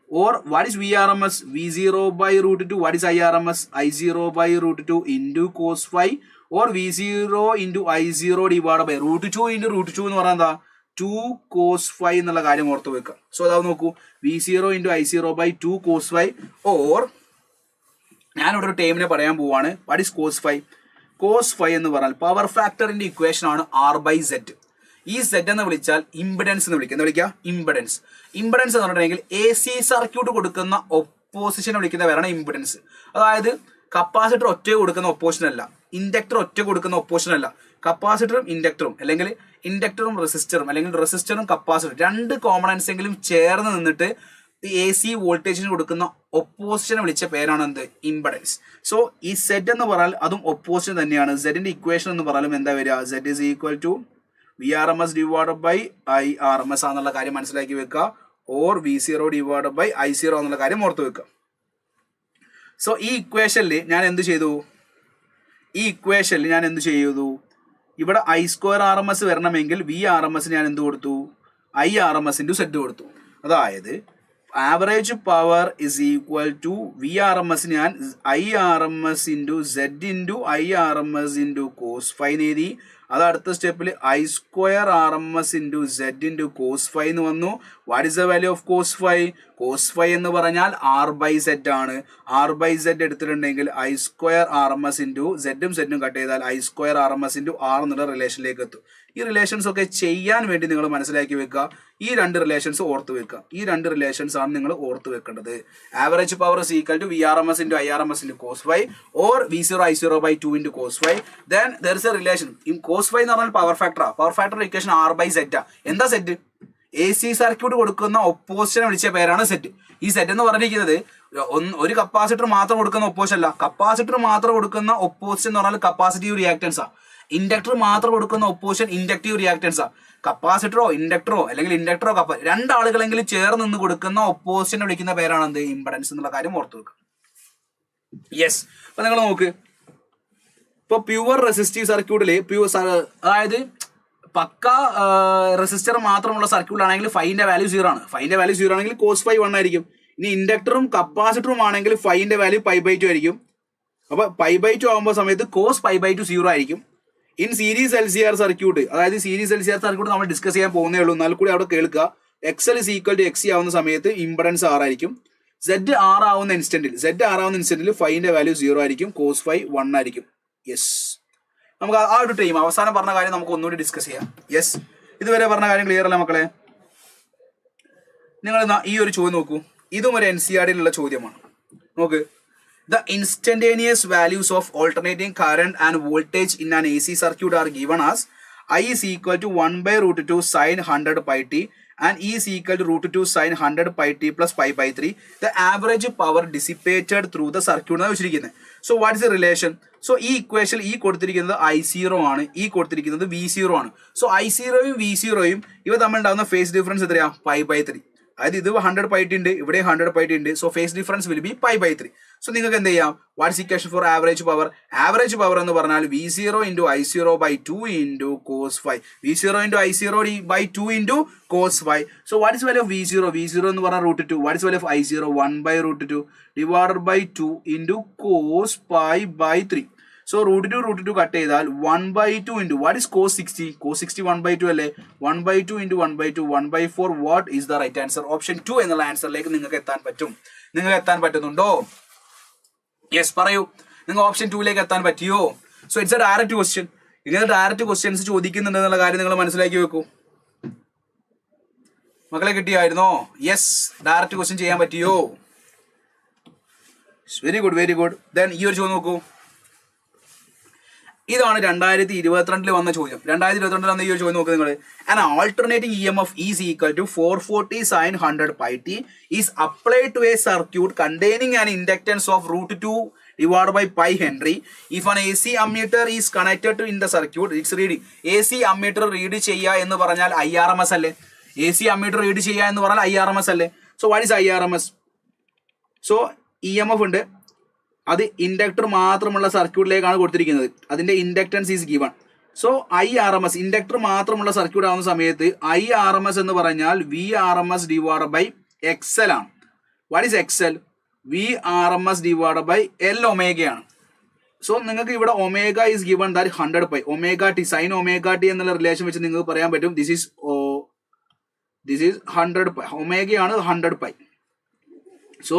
or what is VRMS? V0/√2. What is IRMS? I0/√2 into cos phi, or V0 into I0 divided by √2 into √2 എന്ന് പറഞ്ഞാൽ എന്താ? 2 cos phi എന്നുള്ള കാര്യം ഓർത്ത് വെക്കുക. സോ അതാവ് നോക്കൂ, V0 into I0/2 cos phi, or ഞാനിവിടെ ഒരു ടേമിനെ പറയാൻ പോവാണ്. What is cos phi? cos phi എന്ന് പറഞ്ഞാൽ പവർ ഫാക്ടറിന്റെ ഇക്വേഷൻ ആണ് R/Z. ഈ Z എന്ന് വിളിച്ചാൽ ഇംപിഡൻസ് എന്ന് വിളിക്കുക. എന്താ വിളിക്കുക? ഇംപിഡൻസ്. ഇംപിഡൻസ് എന്ന് പറഞ്ഞിട്ടുണ്ടെങ്കിൽ AC സർക്യൂട്ട് കൊടുക്കുന്ന ഒപ്പോസിഷനെ വിളിക്കുന്ന പേരാണ് ഇംപിഡൻസ്. അതായത് കപ്പാസിറ്റർ ഒറ്റ കൊടുക്കുന്ന ഒപ്പോസിഷൻ അല്ല, ഇൻഡക്ടർ ഒറ്റ കൊടുക്കുന്ന ഒപ്പോസിഷൻ അല്ല. കപ്പാസിറ്ററും ഇൻഡക്ടറും, അല്ലെങ്കിൽ ഇൻഡക്ടറും റെസിസ്റ്ററും, അല്ലെങ്കിൽ റെസിസ്റ്ററും കപ്പാസിറ്ററും, രണ്ട് കോമ്പണൻസ് എങ്കിലും ചേർന്ന് നിന്നിട്ട് AC വോൾട്ടേജിന് കൊടുക്കുന്ന ഒപ്പോസിഷനെ വിളിച്ച പേരാണ് എന്ത്? ഇംപെഡൻസ്. സോ ഈ Z എന്ന് പറഞ്ഞാൽ അതും ഒപ്പോസിഷൻ തന്നെയാണ്. സെഡിന്റെ ഇക്വേഷൻ എന്ന് പറഞ്ഞാലും എന്താ വരിക? Z is equal to VRMS divided by IRMS ആണെന്നുള്ള കാര്യം മനസ്സിലാക്കി വെക്കുക, or V0 divided by I0 എന്നുള്ള കാര്യം ഓർത്ത് വെക്കുക. സോ ഈ ഇക്വേഷനിൽ ഞാൻ എന്ത് ചെയ്തു? ഇവിടെ I²RMS വരണമെങ്കിൽ VRMS ഞാൻ എന്ത് കൊടുത്തു? IRMS into Z കൊടുത്തു. അതായത് average power is equal to VRMS ഞാൻ IRMS into Z into IRMS into cos phi എഴുതി. അത് അടുത്ത സ്റ്റെപ്പിൽ I²RMS into Z into cos phi എന്ന് വന്നു. What is the value of cos phi? cos phi എന്ന് പറഞ്ഞാൽ R/Z ആണ്. R/Z എടുത്തിട്ടുണ്ടെങ്കിൽ I²RMS into Z ഉം കട്ട് ചെയ്താൽ I²RMS into R എന്നുള്ള റിലേഷനിലേക്ക് എത്തും. ഈ റിലേഷൻസ് ഒക്കെ ചെയ്യാൻ വേണ്ടി നിങ്ങൾ മനസ്സിലാക്കി വെക്കുക. ഈ രണ്ട് റിലേഷൻസ് ഓർത്ത് വെക്കുക. ഈ രണ്ട് റിലേഷൻസ് ആണ് നിങ്ങൾ ഓർത്ത് വെക്കേണ്ടത്. Average power is equal to VRMS into IRMS into cos phi, or V0 I0/2 into cos phi. Then there is a relation. In cos phi എന്ന് പറഞ്ഞാൽ power factor. Power factor equation R/Z. എന്താ set? AC circuit കൊടുക്കുന്ന ഒപ്പോസിഷനെ വിളിച്ച പേരാണ് set. ഈ set എന്ന് പറഞ്ഞിരിക്കുന്നത് ഒരു കപ്പാസിറ്റർ മാത്രം കൊടുക്കുന്ന ഒപ്പോസിഷൻ അല്ല. കപ്പാസിറ്റർ മാത്രം കൊടുക്കുന്ന ഒപ്പോസിഷൻ എന്ന് പറഞ്ഞാൽ കപ്പാസിറ്റീവ് റിയാക്ടൻസാ. ഇൻഡക്ടർ മാത്രം കൊടുക്കുന്ന ഒപ്പോസിഷൻ ഇൻഡക്റ്റീവ് റിയാക്ടൻസാ. കപ്പാസിറ്ററോ ഇൻഡക്ടറോ അല്ലെങ്കിൽ ഇൻഡക്ടറോ രണ്ടാളുകളെങ്കിലും ചേർന്ന് നിന്ന് കൊടുക്കുന്ന ഒപ്പോസിഷനെ വിളിക്കുന്ന പേരാണ് എന്ത്? ഇംപെഡൻസ് എന്നുള്ള കാര്യം ഓർത്ത് വെക്കുക. യെസ്. അപ്പൊ നിങ്ങൾ നോക്ക്, ഇപ്പൊ പ്യുവർ റെസിസ്റ്റീവ് സർക്യൂട്ടില് അതായത് പക്ക റെസിസ്റ്റർ മാത്രമുള്ള സർക്യൂട്ടാണെങ്കിൽ ഫൈന്റെ വാല്യൂ 0 ആണ്. ഫൈന്റെ വാല്യൂ 0 ആണെങ്കിൽ cos phi 1 ആയിരിക്കും. ഇനി ഇൻഡക്ടറും കപ്പാസിറ്ററും ആണെങ്കിൽ ഫൈന്റെ വാല്യൂ π/2 ആയിരിക്കും. അപ്പൊ π/2 ആകുമ്പോൾ സമയത്ത് cos π/2 0 ആയിരിക്കും. ഇൻ സീരീസ് LCR സർക്യൂട്ട്, അതായത് സീരീസ് LCR സർക്യൂട്ട് നമ്മൾ ഡിസ്കസ് ചെയ്യാൻ പോകുന്നേ ഉള്ളൂ, എന്നാൽ കൂടി അവിടെ കേൾക്കുക. XL is equal to XC ആവുന്ന സമയത്ത് ഇംപെഡൻസ് R ആയിരിക്കും. Z R ആവുന്ന ഇൻസ്റ്റന്റിൽ ഫൈന്റെ വാല്യൂ 0 ആയിരിക്കും. cos phi 1 ആയിരിക്കും. യെസ്. നമുക്ക് ആ ഒരു ടൈം അവസാനം പറഞ്ഞ കാര്യം നമുക്ക് ഒന്നുകൂടി ഡിസ്കസ് ചെയ്യാം. യെസ്. ഇതുവരെ പറഞ്ഞ കാര്യം ക്ലിയർ അല്ലേ മക്കളെ? നിങ്ങൾ ഈ ഒരു ചോദ്യം നോക്കൂ. ഇതും ഒരു NCERTയിലുള്ള ചോദ്യമാണ്. നോക്ക്, the instantaneous values of alternating current and voltage in an AC circuit are given as I is equal to 1/√2 sin 100 pi t and E is equal to √2 sin 100 pi t plus π/3. The average power dissipated through the circuit എന്നാണ് വെച്ചിരിക്കുന്നത്. So what is the relation? So ഈ equation ഈ കൊടുത്തിരിക്കുന്നത് I0 ആണ്, ഈ കൊടുത്തിരിക്കുന്നത് V0 ആണ്. So I0യും V0യും ഇവ തമ്മിൽ ഉണ്ടാകുന്ന ഫേസ് ഡിഫറൻസ് എത്രയാ? π/3. അതായത് ഇത് 100 പൈറ്റ് ഉണ്ട്, ഇവിടെ 100 പൈറ്റ് ഉണ്ട്. So phase difference will be pi by 3. So നിങ്ങൾക്ക് എന്ത് ചെയ്യാം, what's equation for average power? Average power എന്ന് പറഞ്ഞാൽ V0 into I0 by 2 into cos 5. V0 into I0 by 2 into cos 5. So what is value of V0? V0 എന്ന് പറഞ്ഞാൽ √2. What is value of I0? 1 by √2 divided by 2 into cos pi by 3. So √2 cut ചെയ്താൽ 1/2 into what is cos 60? Cos 60 1/2 അല്ലേ? 1/2 into 1/2 1/4. What is the right answer? Option 2 എന്നുള്ള ആൻസറിലേക്ക് നിങ്ങൾക്ക് എത്താൻ പറ്റും. നിങ്ങൾക്ക് എത്താൻ പറ്റുന്നുണ്ടോ? യെസ് പറയൂ. നിങ്ങൾ ഓപ്ഷൻ 2ലേക്ക് എത്താൻ പറ്റിയോ? So it's a direct question. ഇങ്ങനെ ഡയറക്റ്റ് ക്വസ്റ്റ്യൻസ് ചോദിക്കുന്നുണ്ട് എന്നുള്ള കാര്യം നിങ്ങൾ മനസ്സിലാക്കി വെക്കൂ. മക്കളെ കിട്ടിയായിരുന്നോ? യെസ്, ഡയറക്റ്റ് ക്വസ്റ്റ്യൻ ചെയ്യാൻ പറ്റിയോ? Very good, very good. Then ഈ ഒരു ചോദ്യം നോക്കൂ. ഇതാണ് 2022 വന്ന ചോദ്യം. 2022 വന്ന ഈ ഒരു ചോദ്യം നോക്കുക നിങ്ങൾ. An alternating EMF is equal to 440 sin 100 pi t is applied to a circuit containing an inductance of √2 divided by pi Henry. If an AC ammeter is connected to in the circuit, its reading. AC ammeter read ചെയ്യുക എന്ന് പറഞ്ഞാൽ IRMS അല്ലേ? AC ammeter read ചെയ്യുക എന്ന് പറഞ്ഞാൽ IRMS അല്ലേ? So what is IRMS? So EMF ഉണ്ട്, അത് ഇൻഡക്ടർ മാത്രമുള്ള സർക്യൂട്ടിലേക്കാണ് കൊടുത്തിരിക്കുന്നത്. അതിന്റെ inductance is given. So IRMS inductor മാത്രമുള്ള സർക്യൂട്ട് ആവുന്ന സമയത്ത് IRMS എന്ന് പറഞ്ഞാൽ VRMS ഡിവൈഡ് ബൈ XL ആണ്. What is XL? VRMS divide by L ഒമേഗയാണ്. സോ നിങ്ങൾക്ക് ഇവിടെ omega is given that 100 pi. Omega T sine omega T എന്നുള്ള റിലേഷൻ വെച്ച് നിങ്ങൾക്ക് പറയാൻ പറ്റും ദിസ് ഈസ് 100 പൈ. ഒമേഗയാണ് 100 pi. So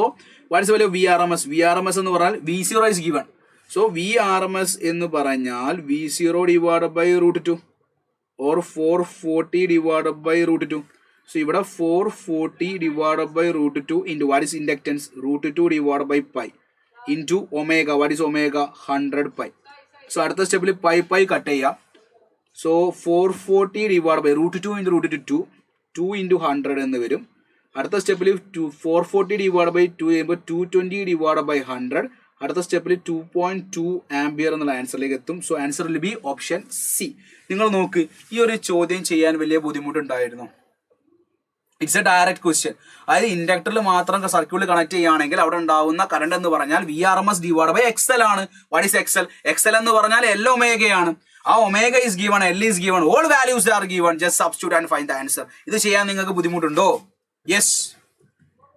what's value of VRMS? VRMS എന്ന് പറഞ്ഞാൽ V0 is given. So VRMS എന്ന് പറഞ്ഞാൽ V0 divide by √2 or 440 divide by √2. So ഇവിടെ 440 divide by √2 into what is inductance? √2 divide by pi into omega. What is omega? 100 pi. So അടുത്ത സ്റ്റെപ്പിൽ pi cut ചെയ്യാം. So 440 divide by √2 into √2 2 into 100 എന്ന് വരും. അടുത്ത സ്റ്റെപ്പിൽ 440 ഡിവൈഡ് ബൈ 2 ചെയ്യുമ്പോൾ 220 divide by 100. അടുത്ത സ്റ്റെപ്പിൽ 2.2 ആംപിയർ എന്നുള്ള ആൻസറിലേക്ക് എത്തും. So answer will be option C. നിങ്ങൾ നോക്ക്, ഈ ഒരു ചോദ്യം ചെയ്യാൻ വലിയ ബുദ്ധിമുട്ടുണ്ടായിരുന്നു. It's a direct question. അതായത് ഇൻഡക്ടറിൽ മാത്രം സർക്യൂട്ട് കണക്ട് ചെയ്യുകയാണെങ്കിൽ അവിടെ ഉണ്ടാവുന്ന കറണ്ട് എന്ന് പറഞ്ഞാൽ VRMS ഡിവൈഡ് ബൈ XL ആണ്. What is XL? XL എന്ന് പറഞ്ഞാൽ L ഒമേഗയാണ്. ആ omega is given, L is given, all values are given. Just substitute and find the answer. ഇത് ചെയ്യാൻ നിങ്ങൾക്ക് ബുദ്ധിമുട്ടുണ്ടോ? യെസ്,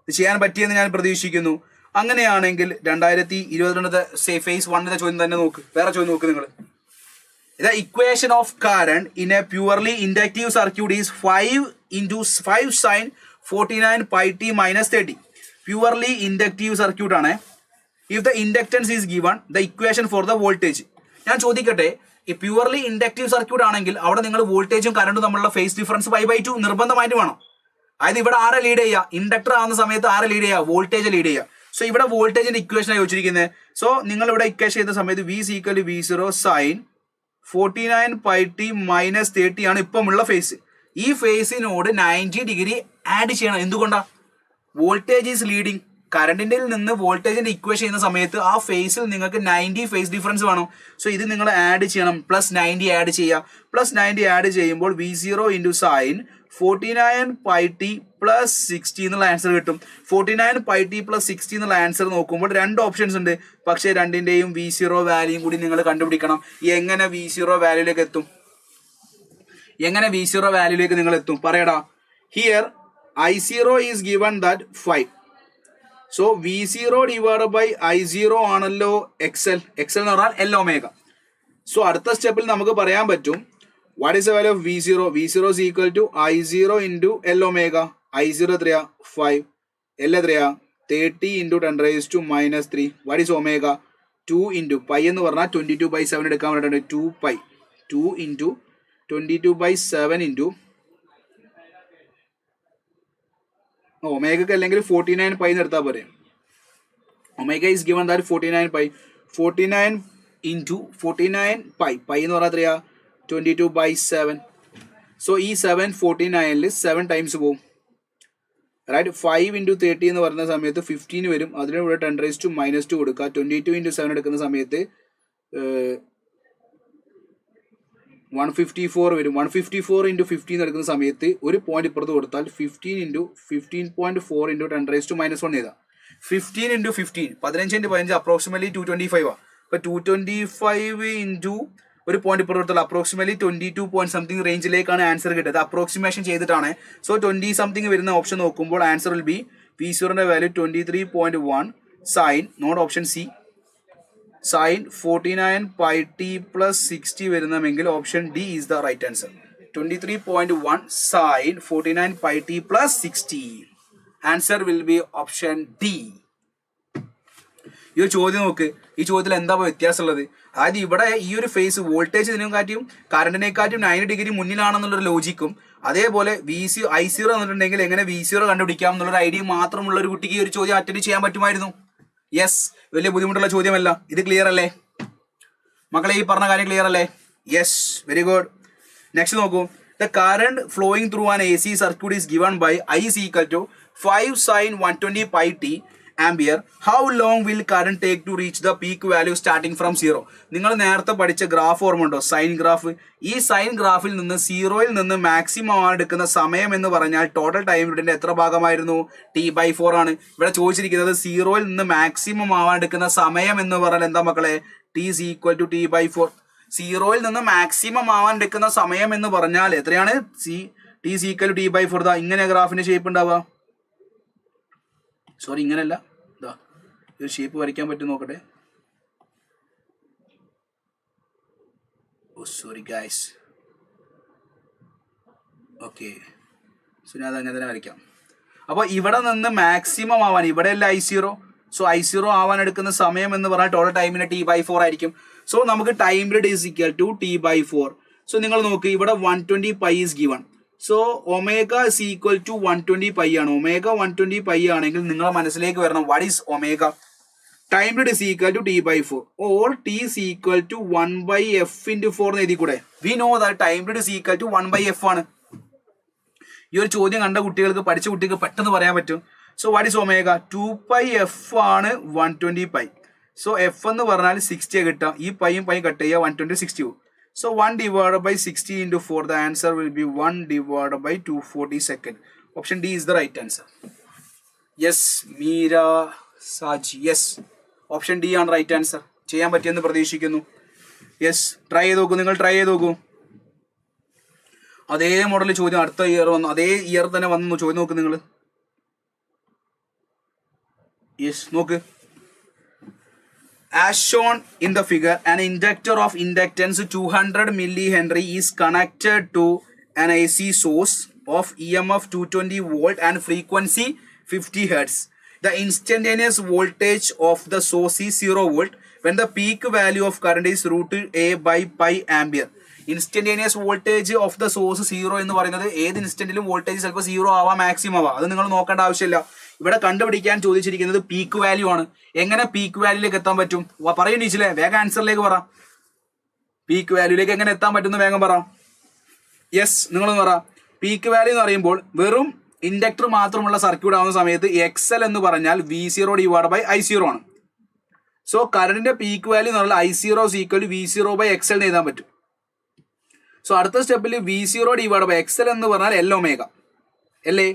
ഇത് ചെയ്യാൻ പറ്റിയെന്ന് ഞാൻ പ്രതീക്ഷിക്കുന്നു. അങ്ങനെയാണെങ്കിൽ 2022 ഫേസ് 1 ചോദ്യം തന്നെ നോക്ക്. വേറെ ചോദ്യം നോക്ക് നിങ്ങൾ. The equation of current in a purely inductive circuit is 5 into 5 sin 49 pi t minus 30. Purely inductive circuit ആണ്. If the inductance is given, the equation for the voltage. ഞാൻ ചോദിക്കട്ടെ, ഈ പ്യുവർലി ഇൻഡക്റ്റീവ് സർക്യൂട്ട് ആണെങ്കിൽ അവിടെ നിങ്ങൾ വോൾട്ടേജും കറണ്ടും തമ്മിലുള്ള ഫേസ് ഡിഫറൻസ് 5/2 നിർബന്ധമായിട്ട് വേണം. അതായത് ഇവിടെ ആരെ ലീഡ് ചെയ്യുക? ഇൻഡക്ടർ ആവുന്ന സമയത്ത് ആരെ ലീഡ് ചെയ്യുക? വോൾട്ടേജ് ലീഡ് ചെയ്യുക. സോ ഇവിടെ വോൾട്ടേജിന്റെ ഇക്വേഷനാണ് ചോദിച്ചിരിക്കുന്നത്. സോ നിങ്ങൾ ഇവിടെ ഇക്വേഷൻ ചെയ്യുന്ന സമയത്ത് V = V0 sin 49 pi t minus 30 ആണ് ഇപ്പമുള്ള ഫേസ്. ഈ ഫേസിനോട് 90 ഡിഗ്രി ആഡ് ചെയ്യണം. എന്തുകൊണ്ടാ? Voltage is leading. കറണ്ടിന്റെ നിന്ന് വോൾട്ടേജിന്റെ ഇക്വേഷൻ ചെയ്യുന്ന സമയത്ത് ആ ഫേസിൽ നിങ്ങൾക്ക് 90 ഫേസ് ഡിഫറൻസ് വേണം. സോ ഇത് നിങ്ങൾ ആഡ് ചെയ്യണം. +90 ആഡ് ചെയ്യുക. +90 ആഡ് ചെയ്യുമ്പോൾ V0 × sin 49 pi t plus 60 എന്നുള്ള ആൻസർ കിട്ടും. 49 pi t plus 60 എന്നുള്ള ആൻസർ നോക്കുമ്പോൾ 2 ഓപ്ഷൻസ് ഉണ്ട്. പക്ഷേ രണ്ടിന്റെയും V0 വാല്യൂയും കൂടി നിങ്ങൾ കണ്ടുപിടിക്കണം. എങ്ങനെ V0 വാല്യൂയിലേക്ക് എത്തും? എങ്ങനെ V0 വാല്യൂയിലേക്ക് നിങ്ങൾ എത്തും? പറയടാ. Here I0 is given that 5. So V0 divide by I0 ആണല്ലോ XL. XL എന്ന് പറഞ്ഞാൽ L ഒമേഗ. സോ അടുത്ത സ്റ്റെപ്പിൽ നമുക്ക് പറയാൻ പറ്റും what is the value of V0? V0 is equal to I0 into L omega. I0 എത്രയാ? 5. L എത്രയാ? 30 into 10⁻⁻³ what is omega? 2 into pi എന്ന് പറഞ്ഞാൽ 22/7 എടുക്കാൻ വേണ്ടിയിട്ടുണ്ട്. 2 pi 2 into 22/7 into ഒമേഗക്ക് അല്ലെങ്കിൽ 49 pi എന്ന് എടുത്താൽ പോരെ. Omega is given that 49 pi. 49 into 49 pi. pi എന്ന് പറഞ്ഞാൽ എത്രയാ? 22/7. സോ ഈ 7 49ൽ 7 ടൈംസ് പോവും. റൈറ്റ്. 5 into 30 എന്ന് പറയുന്ന സമയത്ത് 15 വരും. അതിന് ഇവിടെ 10⁻² കൊടുക്കുക. 22 into 7 എടുക്കുന്ന സമയത്ത് 154 വരും. 154 into 15 നടക്കുന്ന സമയത്ത് ഒരു പോയിന്റ് ഇപ്പുറത്ത് കൊടുത്താൽ 15 into 15.4 into 10⁻⁻1 എഴുതാം. 15 into 15 15 into 15 അപ്രോക്സിമേറ്റ്ലി 225 ആണ്. അപ്പൊ 225 into ഒരു പോയിന്റ് ഇപ്പുറത്ത് കൊടുത്താൽ അപ്രോക്സിമേറ്റ്ലി 22 പോയിന്റ് സംതിങ് റേഞ്ചിലേക്കാണ് ആൻസർ കിട്ടുന്നത്. അപ്രോക്സിമേഷൻ ചെയ്തിട്ടാണ്. സോ 20 സംതിങ് വരുന്ന ഓപ്ഷൻ നോക്കുമ്പോൾ ആൻസർ വിൽ ബി V0ന്റെ value 23.1 sine not option C sin 49 pi t plus 60 വരുന്നമെങ്കിൽ option D is the right answer. 23.1 sin 49 pi t plus 60 answer will be option D. ഈ ഒരു ചോദ്യം നോക്ക്, ഈ ചോദ്യത്തിൽ എന്താ വ്യത്യാസമുള്ളത്? അതായത് ഇവിടെ ഈ ഒരു ഫേസ് വോൾട്ടേജ് ഇതിനെക്കാട്ടിയും കറണ്ടിനെക്കാട്ടിയും 90 ഡിഗ്രി മുന്നിലാണെന്നുള്ളൊരു ലോജിക്കും, അതേപോലെ I0 എന്നിട്ടുണ്ടെങ്കിൽ എങ്ങനെ V0 കണ്ടുപിടിക്കാം എന്നുള്ളൊരു ഐഡിയ മാത്രമുള്ള ഒരു കുട്ടിക്ക് ഈ ഒരു ചോദ്യം അറ്റൻഡ് ചെയ്യാൻ പറ്റുമായിരുന്നു. യെസ്, വലിയ ബുദ്ധിമുട്ടുള്ള ചോദ്യമല്ല. ഇത് ക്ലിയർ അല്ലേ മക്കളെ? ഈ പറഞ്ഞ കാര്യം ക്ലിയർ അല്ലേ? Yes, very good. നെക്സ്റ്റ് നോക്കൂ. The current flowing through an AC circuit is given by I is equal to 5 sin 120 pi t ampere. How long will current take to reach the peak value starting from 0? നിങ്ങൾ നേരത്തെ പഠിച്ച graph ഓർമ്മ ഉണ്ടോ? Sign graph. ഈ sign ഗ്രാഫിൽ നിന്ന് 0യിൽ നിന്ന് maximum എടുക്കുന്ന സമയം എന്ന് പറഞ്ഞാൽ ടോട്ടൽ ടൈം പീരീഡിന്റെ എത്ര ഭാഗമായിരുന്നു? T/4 ആണ്. ഇവിടെ ചോദിച്ചിരിക്കുന്നത് 0യിൽ നിന്ന് മാക്സിമം എടുക്കുന്ന സമയം എന്ന് പറഞ്ഞാൽ എന്താ മക്കളെ? T is equal to T/4. 0യിൽ നിന്ന് മാക്സിമം എടുക്കുന്ന സമയം എന്ന് പറഞ്ഞാൽ എത്രയാണ്? T is equal to T/4. ഇങ്ങനെ ഗ്രാഫിന്റെ ഷേപ്പ് ഉണ്ടാവുക. സോറി, ഇങ്ങനെയല്ല, ഇതാ ഒരു ഷേപ്പ് വരയ്ക്കാൻ പറ്റും നോക്കട്ടെ. ഓ സോറി ഗൈസ്. ഓക്കെ, സോ ഞാൻ അതങ്ങനെ തന്നെ വരയ്ക്കാം. അപ്പോൾ ഇവിടെ നിന്ന് മാക്സിമം ആവാൻ ഇവിടെയല്ല I0. സോ I0 ആവാൻ എടുക്കുന്ന സമയം എന്ന് പറഞ്ഞാൽ ടോട്ടൽ ടൈമിന് T/4 ആയിരിക്കും. സോ നമുക്ക് time period is equal to T/4. So നിങ്ങൾ നോക്ക്, ഇവിടെ 120 pi is given. So omega is equal to 120 pi ആണ്. ഒമേഗ 120 pi ആണെങ്കിൽ നിങ്ങളെ മനസ്സിലേക്ക് വരണം what is omega. Time period is equal to T/4 or T is equal to 1/f into 4 എന്ന് എഴുതി കൂടെ? We know that time period is equal to 1/f ആണ്. ഈ ഒരു ചോദ്യം കണ്ട കുട്ടികൾക്ക്, പഠിച്ച കുട്ടികൾക്ക് പെട്ടെന്ന് പറയാൻ പറ്റും. So what is omega? 2πf ആണ് 120 pi. സോ എഫ് എന്ന് പറഞ്ഞാൽ 60 കിട്ടാം. ഈ പൈയും പൈയും കട്ട് ചെയ്യുക, 120 60 പോകും. So 1 divided by 60 into 4, the answer will be 1 divided by 240 second. Option D is the right answer. Yes, Meera Saji. Yes, option D ആണ് right answer. ചെയ്യാൻ പറ്റിയെന്ന് പ്രതീക്ഷിക്കുന്നു. യെസ്, ട്രൈ ചെയ്ത് നോക്കൂ, നിങ്ങൾ ട്രൈ ചെയ്ത് നോക്കൂ. അതേ മോഡൽ ചോദ്യം അടുത്ത ഇയർ വന്നു, അതേ ഇയർ തന്നെ വന്നു ചോദ്യം നോക്ക് നിങ്ങൾ. യെസ്, നോക്ക്. As shown in the figure, an inductor of inductance 200 millihenry is connected to an AC source of EMF 220 volt and frequency 50 Hz. The instantaneous voltage of the source is 0 volt when the peak value of current is root A by pi ampere. Instantaneous voltage of the source 0 എന്ന് പറയുന്നത് ഏത് ഇൻസ്റ്റന്റിലും voltage ചിലപ്പോൾ 0 ആവാം, maximum ആവാം. അത് നിങ്ങൾ നോക്കേണ്ട ആവശ്യമില്ല. ഇവിടെ കണ്ടുപിടിക്കാൻ ചോദിച്ചിരിക്കുന്നത് പീക്ക് വാല്യൂ ആണ്. എങ്ങനെ പീക്ക് വാല്യൂലേക്ക് എത്താൻ പറ്റും? പറയൂ ടീച്ചറേ, വേഗം ആൻസറിലേക്ക് പറ. പീക്ക് വാല്യൂലേക്ക് എങ്ങനെ എത്താൻ പറ്റുമെന്ന് വേഗം പറ. യെസ്, നിങ്ങളൊന്ന് പറ. പീക്ക് വാല്യൂ എന്ന് പറയുമ്പോൾ വെറും ഇൻഡക്ടർ മാത്രമുള്ള സർക്യൂട്ട് ആവുന്ന സമയത്ത് XL എന്ന് പറഞ്ഞാൽ V0 ഡിവൈഡ് ബൈ I0 ആണ്. സോ കറണ്ടിന്റെ പീക്ക് വാല്യൂ എന്ന് പറഞ്ഞാൽ I0 is equal to V0 by XL എന്ന് എഴുതാൻ പറ്റും. സോ അടുത്ത സ്റ്റെപ്പിൽ V0 ഡിവൈഡ് ബൈ XL എന്ന് പറഞ്ഞാൽ L ഒമേഗ അല്ലേ?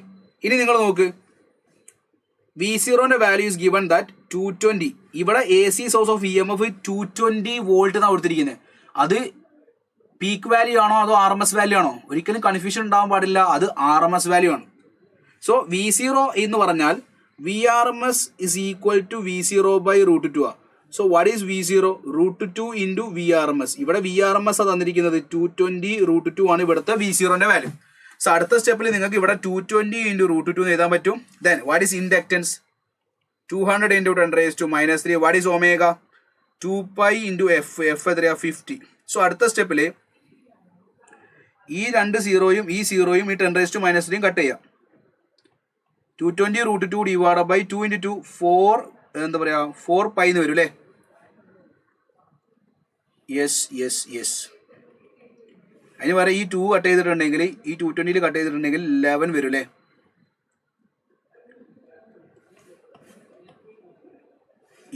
ഇനി നിങ്ങൾ നോക്ക്, V0ന്റെ വാല്യൂ ഇസ് ഗിവൺ ദാറ്റ് 220. ഇവിടെ AC source of EMF 220 volt എന്നാണ് കൊടുത്തിരിക്കുന്നത്. അത് പീക്ക് വാല്യൂ ആണോ അതോ RMS വാല്യൂ ആണോ? ഒരിക്കലും കൺഫ്യൂഷൻ ഉണ്ടാവാൻ പാടില്ല. അത് RMS വാല്യൂ ആണ്. സോ V0 എന്ന് പറഞ്ഞാൽ VRMS is equal to V0 by root 2 ആ. So what is V0? root 2 into VRMS. ഇവിടെ VRMS തന്നിരിക്കുന്നത് 220 root 2 ആണ് ഇവിടുത്തെ V0ന്റെ വാല്യൂ. സോ അടുത്ത സ്റ്റെപ്പിൽ നിങ്ങൾക്ക് ഇവിടെ 220 into root 2 എഴുതാൻ പറ്റും. Then what is inductance? 200 into 10⁻³ what is omega? 2π into f എത്രയാ? 50. സോ അടുത്ത സ്റ്റെപ്പിൽ ഈ രണ്ട് സീറോയും ഈ സീറോയും ഈ 10⁻³ കട്ട് ചെയ്യാം. 220 root 2 ഡിവൈഡ് ബൈ 2 into 2 4 എന്താ പറയാ 4π എന്ന് വരും അല്ലേ? Yes yes yes. അതിന് പറയാം ഈ 2 കട്ട് ചെയ്തിട്ടുണ്ടെങ്കിൽ ഈ 220 കട്ട് ചെയ്തിട്ടുണ്ടെങ്കിൽ 11 വരും അല്ലേ?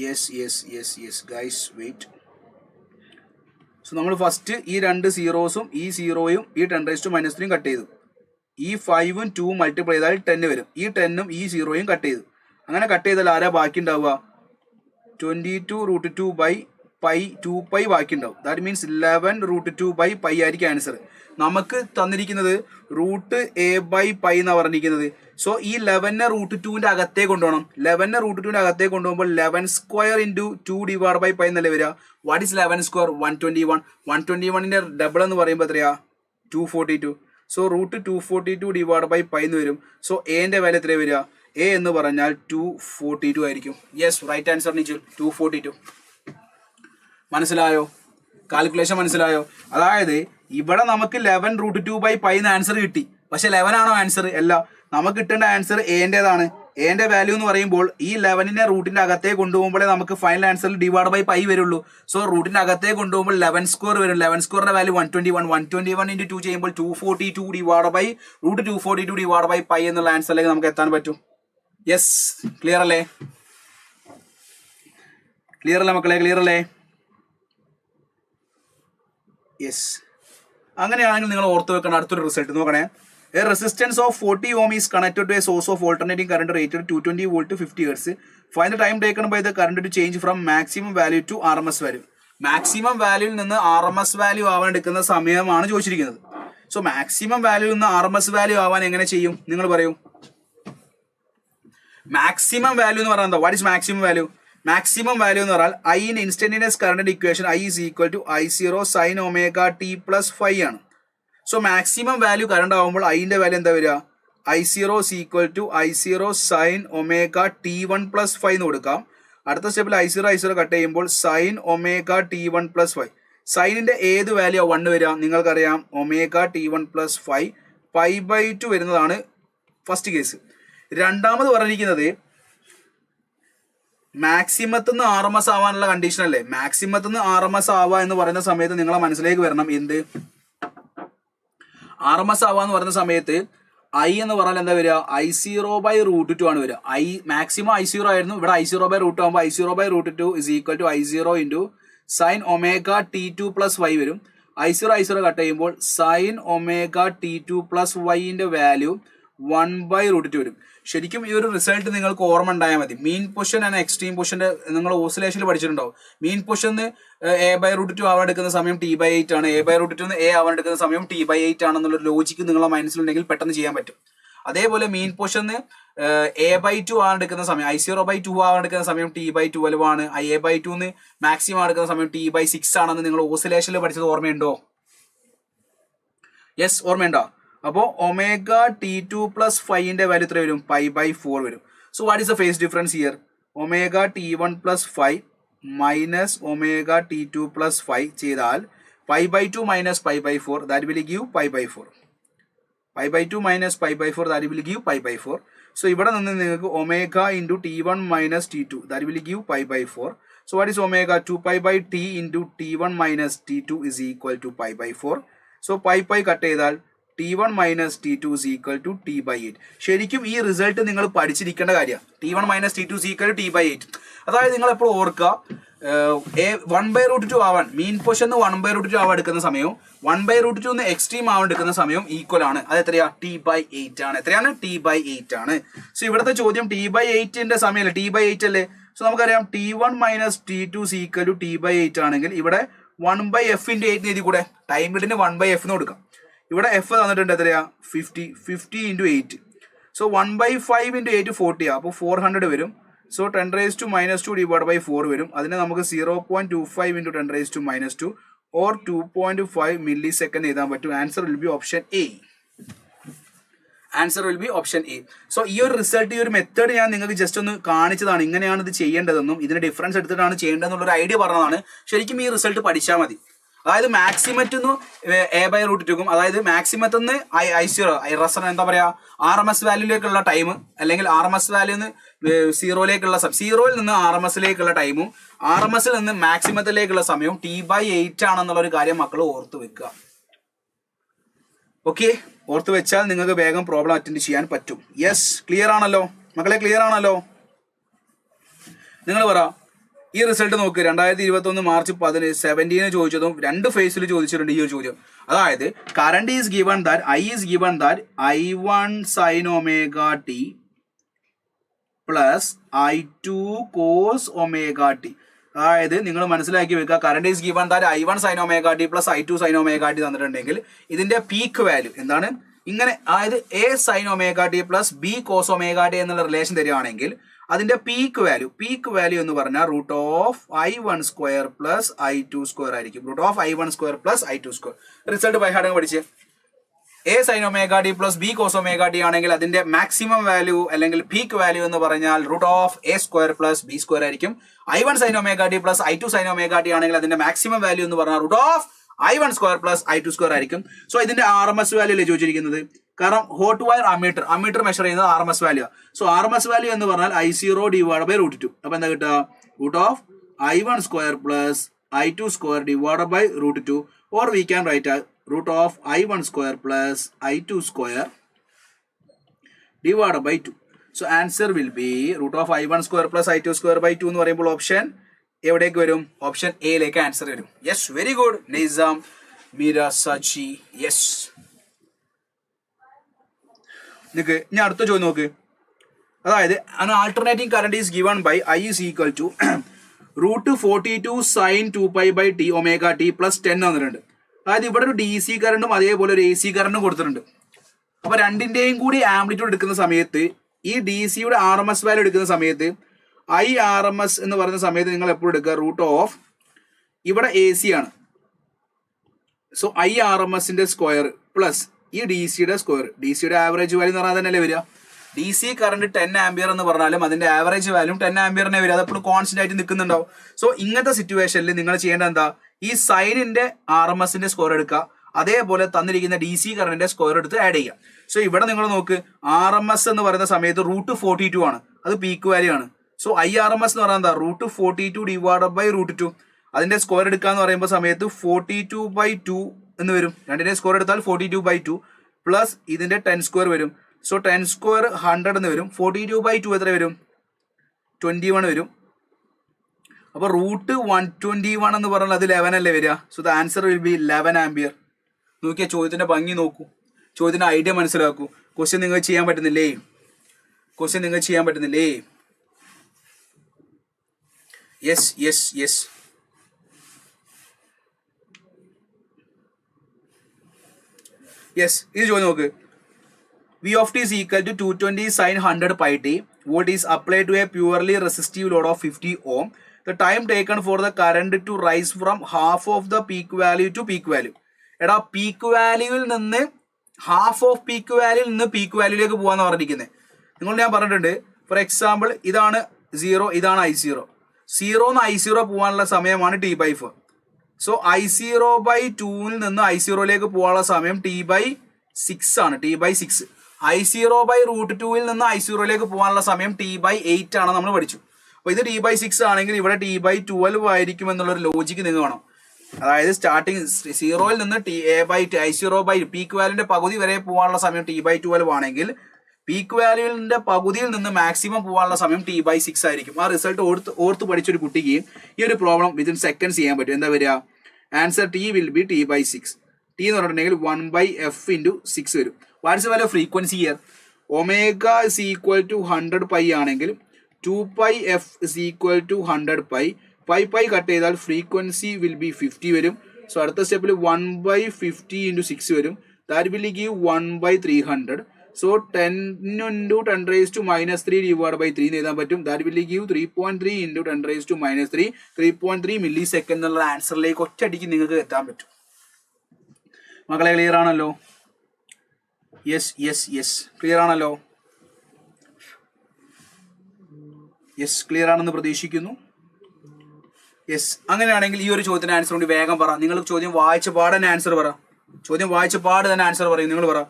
Yes yes yes yes guys wait. So നമ്മൾ ഫസ്റ്റ് ഈ രണ്ട് സീറോസും ഈ സീറോയും ഈ 10⁻³ കട്ട് ചെയ്തു. ഈ 5ഉം 2 മൾട്ടിപ്ലൈ ചെയ്താൽ 10 വരും. ഈ 10ഉം ഈ സീറോയും കട്ട് ചെയ്തു. അങ്ങനെ കട്ട് ചെയ്താൽ ആരാ ബാക്കി ഉണ്ടാവുക? 22√2/2π ബാക്കി ഉണ്ടാവും. ദാറ്റ് മീൻസ് 11√2/π ആയിരിക്കും ആൻസർ. നമുക്ക് തന്നിരിക്കുന്നത് √a/π എന്നാണ് പറഞ്ഞിരിക്കുന്നത്. സോ ഈ 11നെ √2ന്റെ അകത്തേക്ക് കൊണ്ടുപോകണം. 11നെ √2ന്റെ അകത്തേക്ക് കൊണ്ടുപോകുമ്പോൾ 11² × 2/π എന്നല്ലേ വരിക. What is 11²? 121. 121ന്റെ ഡബിൾ എന്ന് പറയുമ്പോൾ എത്രയാ? 242. സോ √242/π എന്ന് വരും. സോ എന്റെ വാല്യൂ എത്രയാണ് വരിക? എ എന്ന് പറഞ്ഞാൽ 242 ആയിരിക്കും. യെസ്, റൈറ്റ് ആൻസർ നിച്ചു 242. മനസ്സിലായോ? കാൽക്കുലേഷൻ മനസ്സിലായോ? അതായത് ഇവിടെ നമുക്ക് 11√2/π എന്ന് ആൻസർ കിട്ടി. പക്ഷെ 11 ആണോ ആൻസർ? അല്ല. നമുക്ക് കിട്ടേണ്ട ആൻസർ എന്റേതാണ്. എന്റെ വാല്യൂ എന്ന് പറയുമ്പോൾ ഈ 11നെ റൂട്ടിന്റെ അകത്തേക്ക് കൊണ്ടുപോകുമ്പോഴേ നമുക്ക് ഫൈനൽ ആൻസറിൽ /π വരുള്ളൂ. സോ റൂട്ടിന്റെ അകത്തേക്ക് കൊണ്ടുപോകുമ്പോൾ 11² വരും. 11² വാല്യൂ 121. 121 × 2 ചെയ്യുമ്പോൾ 242/√242/π എന്നുള്ള ആൻസറിലേക്ക് നമുക്ക് എത്താൻ പറ്റും. യെസ്, ക്ലിയർ അല്ലേ? ക്ലിയർ അല്ലേ മക്കളെ? ക്ലിയർ അല്ലേ? യെസ്. അങ്ങനെയാണെങ്കിൽ നിങ്ങൾ ഓർത്ത് വെക്കേണ്ട അടുത്തൊരു റിസൾട്ട് നോക്കണേ. A resistance of 40 ohm is connected to a source of alternating current rated 220 volt to 50 hertz. Find the time taken by the current to change from maximum value to RMS value. Maximum വാല്യൂവിൽ നിന്ന് RMS value ആവാൻ എടുക്കുന്ന സമയമാണ് ചോദിച്ചിരിക്കുന്നത്. So maximum വാല്യൂവിൽ നിന്ന് RMS value ആവാൻ എങ്ങനെ ചെയ്യും? നിങ്ങൾ പറയൂ. മാക്സിമം വാല്യൂ എന്ന് പറഞ്ഞാൽ എന്താ? What is maximum value? Maximum value എന്ന് പറഞ്ഞാൽ I in instantaneous current equation I is equal to I0 sin ωt plus phi ആണ്. സോ മാക്സിമം വാല്യൂ കറണ്ട് ആകുമ്പോൾ ഐന്റെ വാല്യൂ എന്താ വരിക? I0 is equal to I0 sin ωt1 plus phi എന്ന് കൊടുക്കാം. അടുത്ത സ്റ്റെപ്പിൽ I0 കട്ട് ചെയ്യുമ്പോൾ sin ωt1 plus phi. സൈനിന്റെ ഏത് വാല്യൂ 1 വരിക? നിങ്ങൾക്കറിയാം ωt1 plus phi π/2 വരുന്നതാണ് ഫസ്റ്റ് കേസ്. രണ്ടാമത് പറഞ്ഞിരിക്കുന്നത് മാക്സിമത്തിൽ നിന്ന് RMS ആവാനുള്ള കണ്ടീഷൻ അല്ലേ? മാക്സിമത്തിൽ നിന്ന് RMS ആവാ എന്ന് പറയുന്ന സമയത്ത് നിങ്ങളെ മനസ്സിലേക്ക് വരണം എന്ത്? RMS ആവാന്ന് പറയുന്ന സമയത്ത് I എന്ന് പറഞ്ഞാൽ എന്താ വരിക? I0/√2 ആണ് വരിക. മാക്സിമം I0 ആയിരുന്നു. ഇവിടെ I0/√2 ആകുമ്പോൾ I0/√2 is equal to I0 into sin ωt2 plus y വരും. I0 കട്ട് ചെയ്യുമ്പോൾ sin ωt2 plus yന്റെ വാല്യൂ 1/√2 വരും. ശരിക്കും ഈ ഒരു റിസൾട്ട് നിങ്ങൾക്ക് ഓർമ്മ ഉണ്ടായാൽ മതി. മീൻ പൊസിഷൻ ആൻഡ് എക്സ്ട്രീം പൊസിഷന്റെ നിങ്ങൾ ഓസിലേഷനിൽ പഠിച്ചിട്ടുണ്ടാവും. മീൻ പൊസിഷന് a/√2 ആവാൻ എടുക്കുന്ന സമയം t/8 ആണ്. a/√2 A ആവാൻ എടുക്കുന്ന സമയം t/8 ആണെന്നുള്ള ലോജിക്ക് നിങ്ങളെ മനസ്സിലുണ്ടെങ്കിൽ പെട്ടെന്ന് ചെയ്യാൻ പറ്റും. അതേപോലെ മീൻ പൊസിഷന് a/2 ആവാൻ എടുക്കുന്ന സമയം I0/2 ആവാൻ എടുക്കുന്ന സമയം t/12 ആണ്. a/2 മാക്സിമം എടുക്കുന്ന സമയം t/6 ആണെന്ന് നിങ്ങൾ ഓസിലേഷനിൽ പഠിച്ചത് ഓർമ്മയുണ്ടോ? യെസ്, ഓർമ്മയുണ്ടോ? അപ്പോൾ ωt2 plus phiന്റെ വാല്യൂ എത്ര വരും? π/4 വരും. So what is the phase difference here? ωt1 plus phi minus ωt2 plus phi ചെയ്താൽ π/2 minus π/4 that will give π/4. π/2 minus π/4 that will give π/4. So ഇവിടെ നിന്ന് നിങ്ങൾക്ക് ω into t1 minus t2 that will give π/4. So what is omega? 2π/t into t1 minus t2 is equal to π/4. So π cut ചെയ്താൽ t1 minus t2 is equal to t/8. ശരിക്കും ഈ result നിങ്ങൾ പഠിച്ചിരിക്കേണ്ട കാര്യമാണ്. t1 minus t2 is equal to t/8. അതായത് നിങ്ങൾ എപ്പോൾ ഓർക്കുക, 1/√2 ആവാൻ മീൻ പൊസിഷൻ 1/√2 ആവാൻ എടുക്കുന്ന സമയവും 1/√2 എക്സ്ട്രീം ആവാൻ എടുക്കുന്ന സമയവും ഈക്വൽ ആണ്. അത് എത്രയാ? t/8 ആണ്. എത്രയാണ്? t/8 ആണ്. സോ ഇവിടുത്തെ ചോദ്യം t/8ന്റെ സമയമല്ലേ? t/8 അല്ലേ? സോ നമുക്കറിയാം t1 minus t2 is equal to t/8 ആണെങ്കിൽ ഇവിടെ 1/f into 8 എഴുതി കൂടെ? ടൈം പീരീഡിന് 1/f എന്ന് കൊടുക്കാം. ഇവിടെ എഫ് തന്നിട്ടുണ്ട് എത്രയാ? 50 into 8. സോ 1/5 into 8 40 അപ്പോൾ 400 വരും. സോ 10⁻²/4 വരും. അതിനെ നമുക്ക് 0.25 into 10⁻² or 2.5 millisecond എഴുതാൻ പറ്റും. Answer will be option A. Answer will be option A. So ഈ ഒരു റിസൾട്ട്, ഈ ഒരു മെത്തേഡ് ഞാൻ നിങ്ങൾക്ക് ജസ്റ്റ് ഒന്ന് കാണിച്ചതാണ്. ഇങ്ങനെയാണ് ഇത് ചെയ്യേണ്ടതെന്നും ഇതിന് ഡിഫറൻസ് എടുത്തിട്ടാണ് ചെയ്യേണ്ടതെന്നുള്ളൊരു ഐഡിയ പറഞ്ഞതാണ്. ശരിക്കും ഈ റിസൾട്ട് പഠിച്ചാൽ മതി. അതായത് മാക്സിമറ്റിന്ന് a/√2 അതായത് മാക്സിമത്തിന്ന് I0 എന്താ പറയാ RMS വാല്യൂലേക്കുള്ള ടൈം, അല്ലെങ്കിൽ RMS വാല്യൂന്ന് സീറോയിലേക്കുള്ള സീറോയിൽ നിന്ന് RMSലേക്കുള്ള ടൈമും RMSൽ നിന്ന് മാക്സിമത്തിലേക്കുള്ള സമയവും t/8 ആണെന്നുള്ള ഒരു കാര്യം മക്കൾ ഓർത്ത് വെക്കുക. ഓക്കെ, ഓർത്ത് വെച്ചാൽ നിങ്ങൾക്ക് വേഗം പ്രോബ്ലം അറ്റൻഡ് ചെയ്യാൻ പറ്റും. യെസ്, ക്ലിയർ ആണല്ലോ മക്കളെ? ക്ലിയർ ആണല്ലോ? നിങ്ങൾ പറ, ഈ റിസൾട്ട് നോക്ക് 2021 മാർച്ച് 17 ചോദിച്ചതും 2 ഫേസിൽ ചോദിച്ചിട്ടുണ്ട് ഈ ഒരു ചോദ്യം. അതായത് current is given that I is given that I1 sine omega T plus I2 cos omega t. അതായത് നിങ്ങൾ മനസ്സിലാക്കി വെക്കുക, current is given that I1 sine omega T plus I2 sine omega t തന്നിട്ടുണ്ടെങ്കിൽ ഇതിന്റെ പീക്ക് വാല്യൂ എന്താണ് ഇങ്ങനെ, അതായത് A sine omega T plus B cos omega T എന്നുള്ള റിലേഷൻ തരികയാണെങ്കിൽ അതിന്റെ പീക്ക് വാല്യൂ എന്ന് പറഞ്ഞാൽ root of I1 square plus I2 square ആയിരിക്കും. Root of I1 square plus I2 square. Result by heart പഠിച്ച് A sine omega T plus B cos omega t ആണെങ്കിൽ അതിന്റെ maximum value അല്ലെങ്കിൽ peak value എന്ന് പറഞ്ഞാൽ root of A square plus B square ആയിരിക്കും. I1 sine omega T plus I2 sine omega t ആണെങ്കിൽ അതിന്റെ maximum value എന്ന് പറഞ്ഞാൽ root of I1 square plus I2 square ആയിരിക്കും. സോ ഇതിന്റെ RMS വാല്യൂ അല്ലേ ചോദിച്ചിരിക്കുന്നത്, കാരണം ഹോട്ട് വയർ അമ്മീറ്റർ മെഷർ ചെയ്യുന്നത് RMS value. So RMS value എന്ന് പറഞ്ഞാൽ I0 ഡിവൈഡ് ബൈ റൂട്ട് 2. അപ്പൊ എന്താ കിട്ടുക, root of I1 square plus I2 square divide by root 2, or we can write root of I1 square plus I2 square divided by 2. So answer will be root of I1 square plus I2 square by 2 എന്ന് പറയുമ്പോൾ option എവിടേക്ക് വരും, option എയിലേക്ക് answer വരും. Yes, very good Nizam Meera Sachi. Yes, നിക്ക് ഞാൻ അടുത്ത ചോദ്യം നോക്ക്. അതായത് alternating current is given by I is equal to root 42 sine 2π by T omega T plus 10 വന്നിട്ടുണ്ട്. അതായത് ഇവിടെ ഒരു DC കറണ്ടും അതേപോലെ ഒരു AC കറണ്ടും കൊടുത്തിട്ടുണ്ട്. അപ്പൊ രണ്ടിന്റെയും കൂടി ആംപ്ലിറ്റ്യൂഡ് എടുക്കുന്ന സമയത്ത് ഈ DCയുടെ RMS വാല്യൂ എടുക്കുന്ന സമയത്ത് IRMS എന്ന് പറയുന്ന സമയത്ത് നിങ്ങൾ എപ്പോഴും എടുക്കുക റൂട്ട് ഓഫ് ഇവിടെ AC ആണ്. സോ IRMSന്റെ സ്ക്വയർ പ്ലസ് ഈ DCയുടെ സ്ക്വയർ. DCയുടെ ആവറേജ് വാല്യൂ എന്ന് പറഞ്ഞാൽ തന്നെയല്ലേ വരിക. DC കറണ്ട് 10 ആംപിയർ എന്ന് പറഞ്ഞാലും അതിന്റെ ആവറേജ് വാല്യൂ 10 ആംപിയറിനെ വരിക. അതെപ്പോഴും കോൺസ്റ്റന്റ് ആയിട്ട് നിൽക്കുന്നുണ്ടാവും. സോ ഇങ്ങനത്തെ സിറ്റുവേഷനിൽ നിങ്ങൾ ചെയ്യേണ്ടത് എന്താ, ഈ സൈനിന്റെ RMSന്റെ സ്ക്വയർ എടുക്കുക, അതേപോലെ തന്നിരിക്കുന്ന DC കറണ്ടിന്റെ സ്ക്വയർ എടുത്ത് ആഡ് ചെയ്യുക. സോ ഇവിടെ നിങ്ങൾ നോക്ക്, RMS എന്ന് പറയുന്ന സമയത്ത് റൂട്ട് 42 ആണ്, അത് പീക്ക് വാല്യൂ ആണ്. സോ IRMS എന്ന് പറയുന്നത് എന്താ, റൂട്ട് 42 ഡിവൈഡ് ബൈ റൂട്ട് 2. അതിന്റെ സ്ക്വയർ എടുക്കുക എന്ന് പറയുമ്പോൾ സമയത്ത് 42/2 എന്ന് വരും. രണ്ടിന്റെ സ്ക്വയർ എടുത്താൽ 42/2 പ്ലസ് ഇതിന്റെ 10 സ്ക്വയർ വരും. സോ 10 സ്ക്വയർ 100 എന്ന് വരും. 42/2 എത്ര വരും, 21 വരും. അപ്പൊ റൂട്ട് 121 എന്ന് പറഞ്ഞാൽ അത് 11 അല്ലേ വരിക. So the answer will B 11 ampere. നോക്കിയാൽ ചോദ്യത്തിന്റെ ഭംഗി നോക്കൂ, ചോദ്യത്തിന്റെ ഐഡിയ മനസ്സിലാക്കൂ. ക്വസ്റ്റ്യൻ നിങ്ങൾ ചെയ്യാൻ പറ്റുന്നില്ലേ, യെസ് യെസ് യെസ്. യെസ്, ഇത് ചോദ്യം നോക്ക്. V of t is equal to 220 sin 100 pi t. Volt is applied to a purely resistive load of 50 ohm. The time taken for the current to rise from half of the peak value to peak value. എടാ peak വാല്യൂവിൽ നിന്ന് half of peak വാല്യൂവിൽ നിന്ന് peak വാല്യൂയിലേക്ക് പോകാന്ന് പറഞ്ഞിരിക്കുന്നത്. നിങ്ങൾ ഞാൻ പറഞ്ഞിട്ടുണ്ട്, for example ഇതാണ് 0, ഇതാണ് I0. 0 I0 പോകാനുള്ള സമയമാണ് T/4. സോ I0/2 നിന്ന് I0യിലേക്ക് പോകാനുള്ള സമയം T/6 ആണ്. T/6. I0/√2 നിന്ന് I0യിലേക്ക് പോകാനുള്ള സമയം T/8 ആണ്, നമ്മൾ പഠിച്ചു. അപ്പൊ ഇത് T/6 ആണെങ്കിൽ ഇവിടെ T/12 ആയിരിക്കും എന്നുള്ളൊരു ലോജിക്ക് നിങ്ങൾ വേണം. അതായത് സ്റ്റാർട്ടിങ് 0യിൽ നിന്ന് I0 പീക്ക് വാല്യൂന്റെ പകുതി വരെ പോകാനുള്ള സമയം T/12 ആണെങ്കിൽ പീക്ക് വാല്യൂവിന്റെ പകുതിയിൽ നിന്ന് മാക്സിമം പോകാനുള്ള സമയം T/6 ആയിരിക്കും. ആ റിസൾട്ട് ഓർത്ത് പഠിച്ചൊരു കുട്ടിക്ക് ഈ ഒരു പ്രോബ്ലം വിത്തിൻ സെക്കൻഡ്സ് ചെയ്യാൻ പറ്റും. എന്താ വരിക, answer T will be T/6. T എന്ന് പറഞ്ഞിട്ടുണ്ടെങ്കിൽ 1/f × 6 വരും. What's value frequency here, omega is equal to 100 pi ആണെങ്കിൽ 2πf is equal to 100 pi. Pi cut ചെയ്താൽ ഫ്രീക്വൻസി വിൽ ബി 50 വരും. സോ അടുത്ത സ്റ്റെപ്പിൽ 1/50 × 6 വരും. That will give 1/300. So 10 × 10⁻³ divide by 3 എന്ന് എഴുതാൻ പറ്റും. That will give 3.3 × 10⁻³ 3.3 milli second എന്നുള്ള ആൻസറിലേക്ക് ഒറ്റയടിക്ക് നിങ്ങൾക്ക് എത്താൻ പറ്റും. മക്കളെ ക്ലിയർ ആണല്ലോ? യെസ് യെസ് യെസ്, ക്ലിയർ ആണല്ലോ? യെസ്, ക്ലിയർ ആണെന്ന് പ്രതീക്ഷിക്കുന്നു. യെസ്, അങ്ങനെയാണെങ്കിൽ ഈ ഒരു ചോദ്യത്തിന് ആൻസർ കൊണ്ട് വേഗം പറ. നിങ്ങൾ ചോദ്യം വായിച്ച പാട് തന്നെ ആൻസർ പറ. നിങ്ങൾ പറ.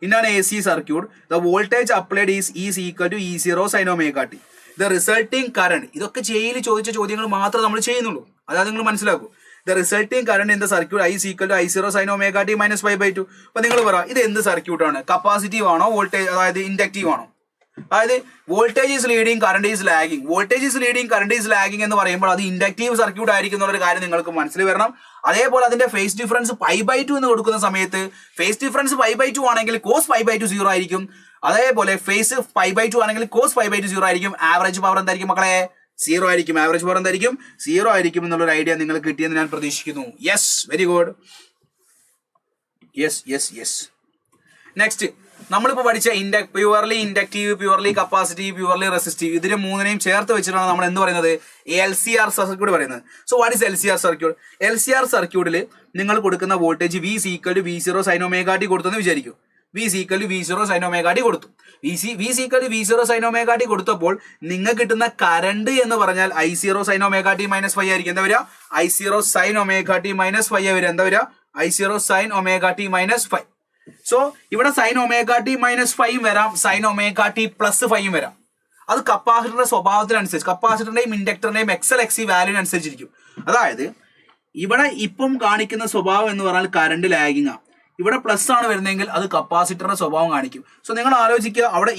ഇന്നാണ് AC circuit. The voltage applied is equal to E0 sin omega t. The resulting current, ഇതൊക്കെ ജെയിൽ ചോദിച്ച ചോദ്യങ്ങൾ മാത്രമേ നമ്മൾ ചെയ്യുന്നുള്ളൂ. അതായത് നിങ്ങൾ മനസ്സിലാക്കൂ. The resulting current in the circuit I is equal to I0 sin omega t minus pi by 2. അപ്പോൾ നിങ്ങൾ പറ, ഇത് എന്ത് സർക്യൂട്ട് ആണ്? കപ്പാസിറ്റീവ് ആണോ, വോൾട്ടേജ് അതായത് ഇൻഡക്റ്റീവ് ആണോ? അതായത് voltage is leading current is lagging. Voltage is leading current is lagging എന്ന് പറയുമ്പോൾ അത് ഇൻഡക്റ്റീവ് സർക്യൂട്ട് ആയിരിക്കും എന്നുള്ളൊരു കാര്യം നിങ്ങൾക്ക് മനസ്സിൽ വരണം. അതേപോലെ അതിന്റെ ഫേസ് ഡിഫറൻസ് π/2 എന്ന് കൊടുക്കുന്ന സമയത്ത് ഫേസ് ഡിഫറൻസ് π/2 ആണെങ്കിൽ cos π/2 0 ആയിരിക്കും. അതേപോലെ ഫേസ് π/2 ആണെങ്കിൽ cos π/2 0 ആയിരിക്കും. ആവറേജ് പവർ എന്തായിരിക്കും മക്കളെ? 0 ആയിരിക്കും. ആവറേജ് പവർ എന്തായിരിക്കും? 0 ആയിരിക്കും എന്നുള്ളൊരു ഐഡിയ നിങ്ങൾക്ക് കിട്ടിയെന്ന് ഞാൻ പ്രതീക്ഷിക്കുന്നു. Yes, very good. Yes. Next നമ്മളിപ്പോൾ പഠിച്ച purely inductive, purely capacitive, purely resistive, ഇതിന് മൂന്നിനെയും ചേർത്ത് വെച്ചിട്ടാണ് നമ്മൾ എന്ത് പറയുന്നത്? LCR സർക്യൂട്ട് പറയുന്നത്. So what is LCR circuit? LCR സർക്യൂട്ടിൽ നിങ്ങൾ കൊടുക്കുന്ന voltage V = V0 sin ωt കൊടുത്തെന്ന് വിചാരിക്കും. V = V0 sin ωt കൊടുത്തു. V = V0 sin ωt കൊടുത്തപ്പോൾ നിങ്ങൾക്ക് കിട്ടുന്ന കറണ്ട് എന്ന് പറഞ്ഞാൽ I0 sin ωt - ϕ ആയിരിക്കും. എന്താ വരിക? I0 sin ωt - ϕ വരിക. എന്താ വരിക? I0 sin ωt - ϕ. സോ ഇവിടെ sin ωt - ϕ വരാം, sin ωt + ϕ വരാം. അത് കപ്പാസിറ്ററിന്റെ സ്വഭാവത്തിനനുസരിച്ച്, കപ്പാസിറ്ററിന്റെയും ഇൻഡക്ടറിന്റെയും XL/XC വാല്യൂവിനനുസരിച്ചിരിക്കും. അതായത് ഇവിടെ ഇപ്പം കാണിക്കുന്ന സ്വഭാവം എന്ന് പറഞ്ഞാൽ കറണ്ട് ലാഗിങ് ആണ്. ഇവിടെ പ്ലസ് ആണ് വരുന്നതെങ്കിൽ അത് കപ്പാസിറ്ററിന്റെ സ്വഭാവം കാണിക്കും. സോ നിങ്ങൾ ആലോചിക്കുക, അവിടെ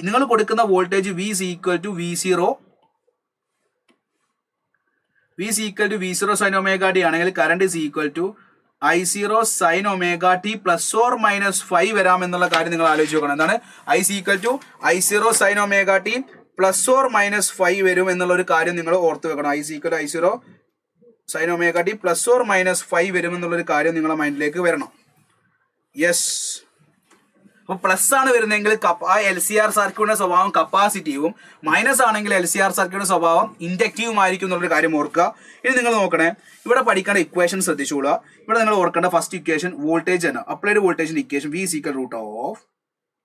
നിങ്ങൾ കൊടുക്കുന്ന voltage V = V0 sin ωt ആണെങ്കിൽ കറണ്ട് I0 sin ωt ± ϕ വരാം എന്നുള്ള കാര്യം നിങ്ങൾ ആലോചിച്ച് നോക്കണം. എന്താണ്? I0 sin ωt ± ϕ വരും എന്നുള്ള ഒരു കാര്യം നിങ്ങൾ ഓർത്ത് വെക്കണം. I0 sin ωt ± ϕ വരും എന്നുള്ളൊരു കാര്യം നിങ്ങളുടെ മൈൻഡിലേക്ക് വരണം. യെസ്. അപ്പൊ പ്ലസ് ആണ് വരുന്നതെങ്കിൽ ആ LCR സർക്യൂട്ടിന്റെ സ്വഭാവം കപ്പാസിറ്റീവും, മൈനസ് ആണെങ്കിൽ LCR സർക്യൂട്ടിന്റെ സ്വഭാവം ഇൻഡക്റ്റീവും ആയിരിക്കും എന്നുള്ളൊരു കാര്യം ഓർക്കുക. ഇനി നിങ്ങൾ നോക്കണേ, ഇവിടെ പഠിക്കേണ്ട ഇക്വേഷൻ ശ്രദ്ധിച്ചോളൂ. ഇവിടെ നിങ്ങൾ ഓർക്കേണ്ട ഫസ്റ്റ് ഇക്വേഷൻ വോൾട്ടേജ് തന്നെ, അപ്ലൈഡ് വോൾട്ടേജിന്റെ equation V =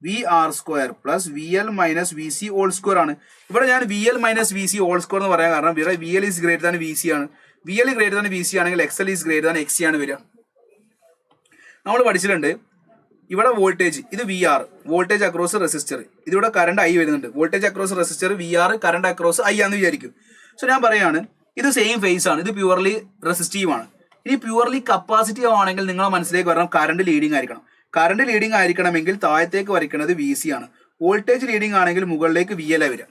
√VR² + VL - VC ഹോൾ² ആണ്. ഇവിടെ ഞാൻ VL - VC ഹോൾ² എന്ന് പറയാൻ കാരണം ഇവിടെ VL is greater than VC ആണ്. VL greater than VC ആണെങ്കിൽ XL is greater than XC ആണ് വരിക. നമ്മൾ പഠിച്ചിട്ടുണ്ട് ഇവിടെ വോൾട്ടേജ് ഇത് VR, വോൾട്ടേജ് അക്രോസ് റെസിസ്റ്റർ, ഇതിവിടെ കറണ്ട് I വരുന്നുണ്ട്. Voltage across resistor VR, current across I ആണെന്ന് വിചാരിക്കും. സോ ഞാൻ പറയാണ് ഇത് സെയിം ഫേസ് ആണ്, ഇത് പ്യുവർലി റെസിസ്റ്റീവ് ആണ്. ഇനി പ്യുവർലി കപ്പാസിറ്റീവ് ആണെങ്കിൽ നിങ്ങളെ മനസ്സിലേക്ക് വരണം കറണ്ട് ലീഡിങ് ആയിരിക്കണം. കറണ്ട് ലീഡിങ് ആയിരിക്കണമെങ്കിൽ താഴത്തേക്ക് വരയ്ക്കുന്നത് VC ആണ്. വോൾട്ടേജ് ലീഡിങ് ആണെങ്കിൽ മുകളിലേക്ക് VL വരിക.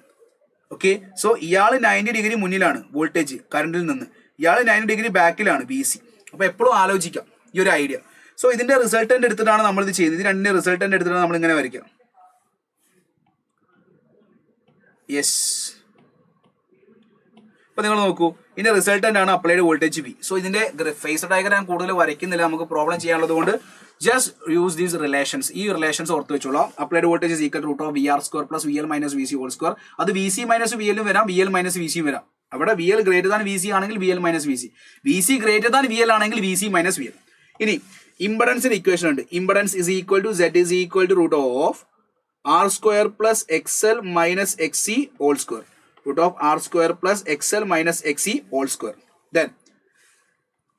ഓക്കെ. സോ ഇയാൾ 90 ഡിഗ്രി മുന്നിലാണ് വോൾട്ടേജ് കറണ്ടിൽ നിന്ന്, ഇയാൾ 90 ഡിഗ്രി ബാക്കിലാണ് VC. അപ്പൊ എപ്പോഴും ആലോചിക്കാം ഈ ഒരു ഐഡിയ. സോ ഇതിന്റെ റിസൾട്ടന്റ് എടുത്തിട്ടാണ് നമ്മൾ ഇത് ചെയ്യുന്നത്. ഇത് രണ്ടിന്റെ റിസൾട്ടന്റ് എടുത്തിട്ടാണ് നമ്മൾ ഇങ്ങനെ വരയ്ക്കുക. യെസ്. അപ്പൊ നിങ്ങൾ നോക്കൂ, ഇതിന്റെ റിസൾട്ടന്റ് ആണ് അപ്ലൈഡ് വോൾട്ടേജ് V. സോ ഇതിന്റെ ഫേസർ ഡയഗ്രാം കൂടുതൽ വരയ്ക്കുന്നില്ല, നമുക്ക് പ്രോബ്ലം ചെയ്യാനുള്ളത് കൊണ്ട് ജസ്റ്റ് യൂസ് ദീസ് റിലേഷൻസ്. ഈ റിലേഷൻസ് ഓർത്ത് വെച്ചോളാം. Applied voltage is equal to √VR² + VL - VC whole. അത് VC - VL വരാം, VL - VC വരാം. അവിടെ VL greater than VC ആണെങ്കിൽ VL - VC, VC greater than VL ആണെങ്കിൽ VC - VL. ഇനി ഇംപെഡൻസിന്റെ ഇക്വേഷൻ ഉണ്ട്. Impedance Z = √R² + XL - XC whole. √R² + XL - XC whole. Then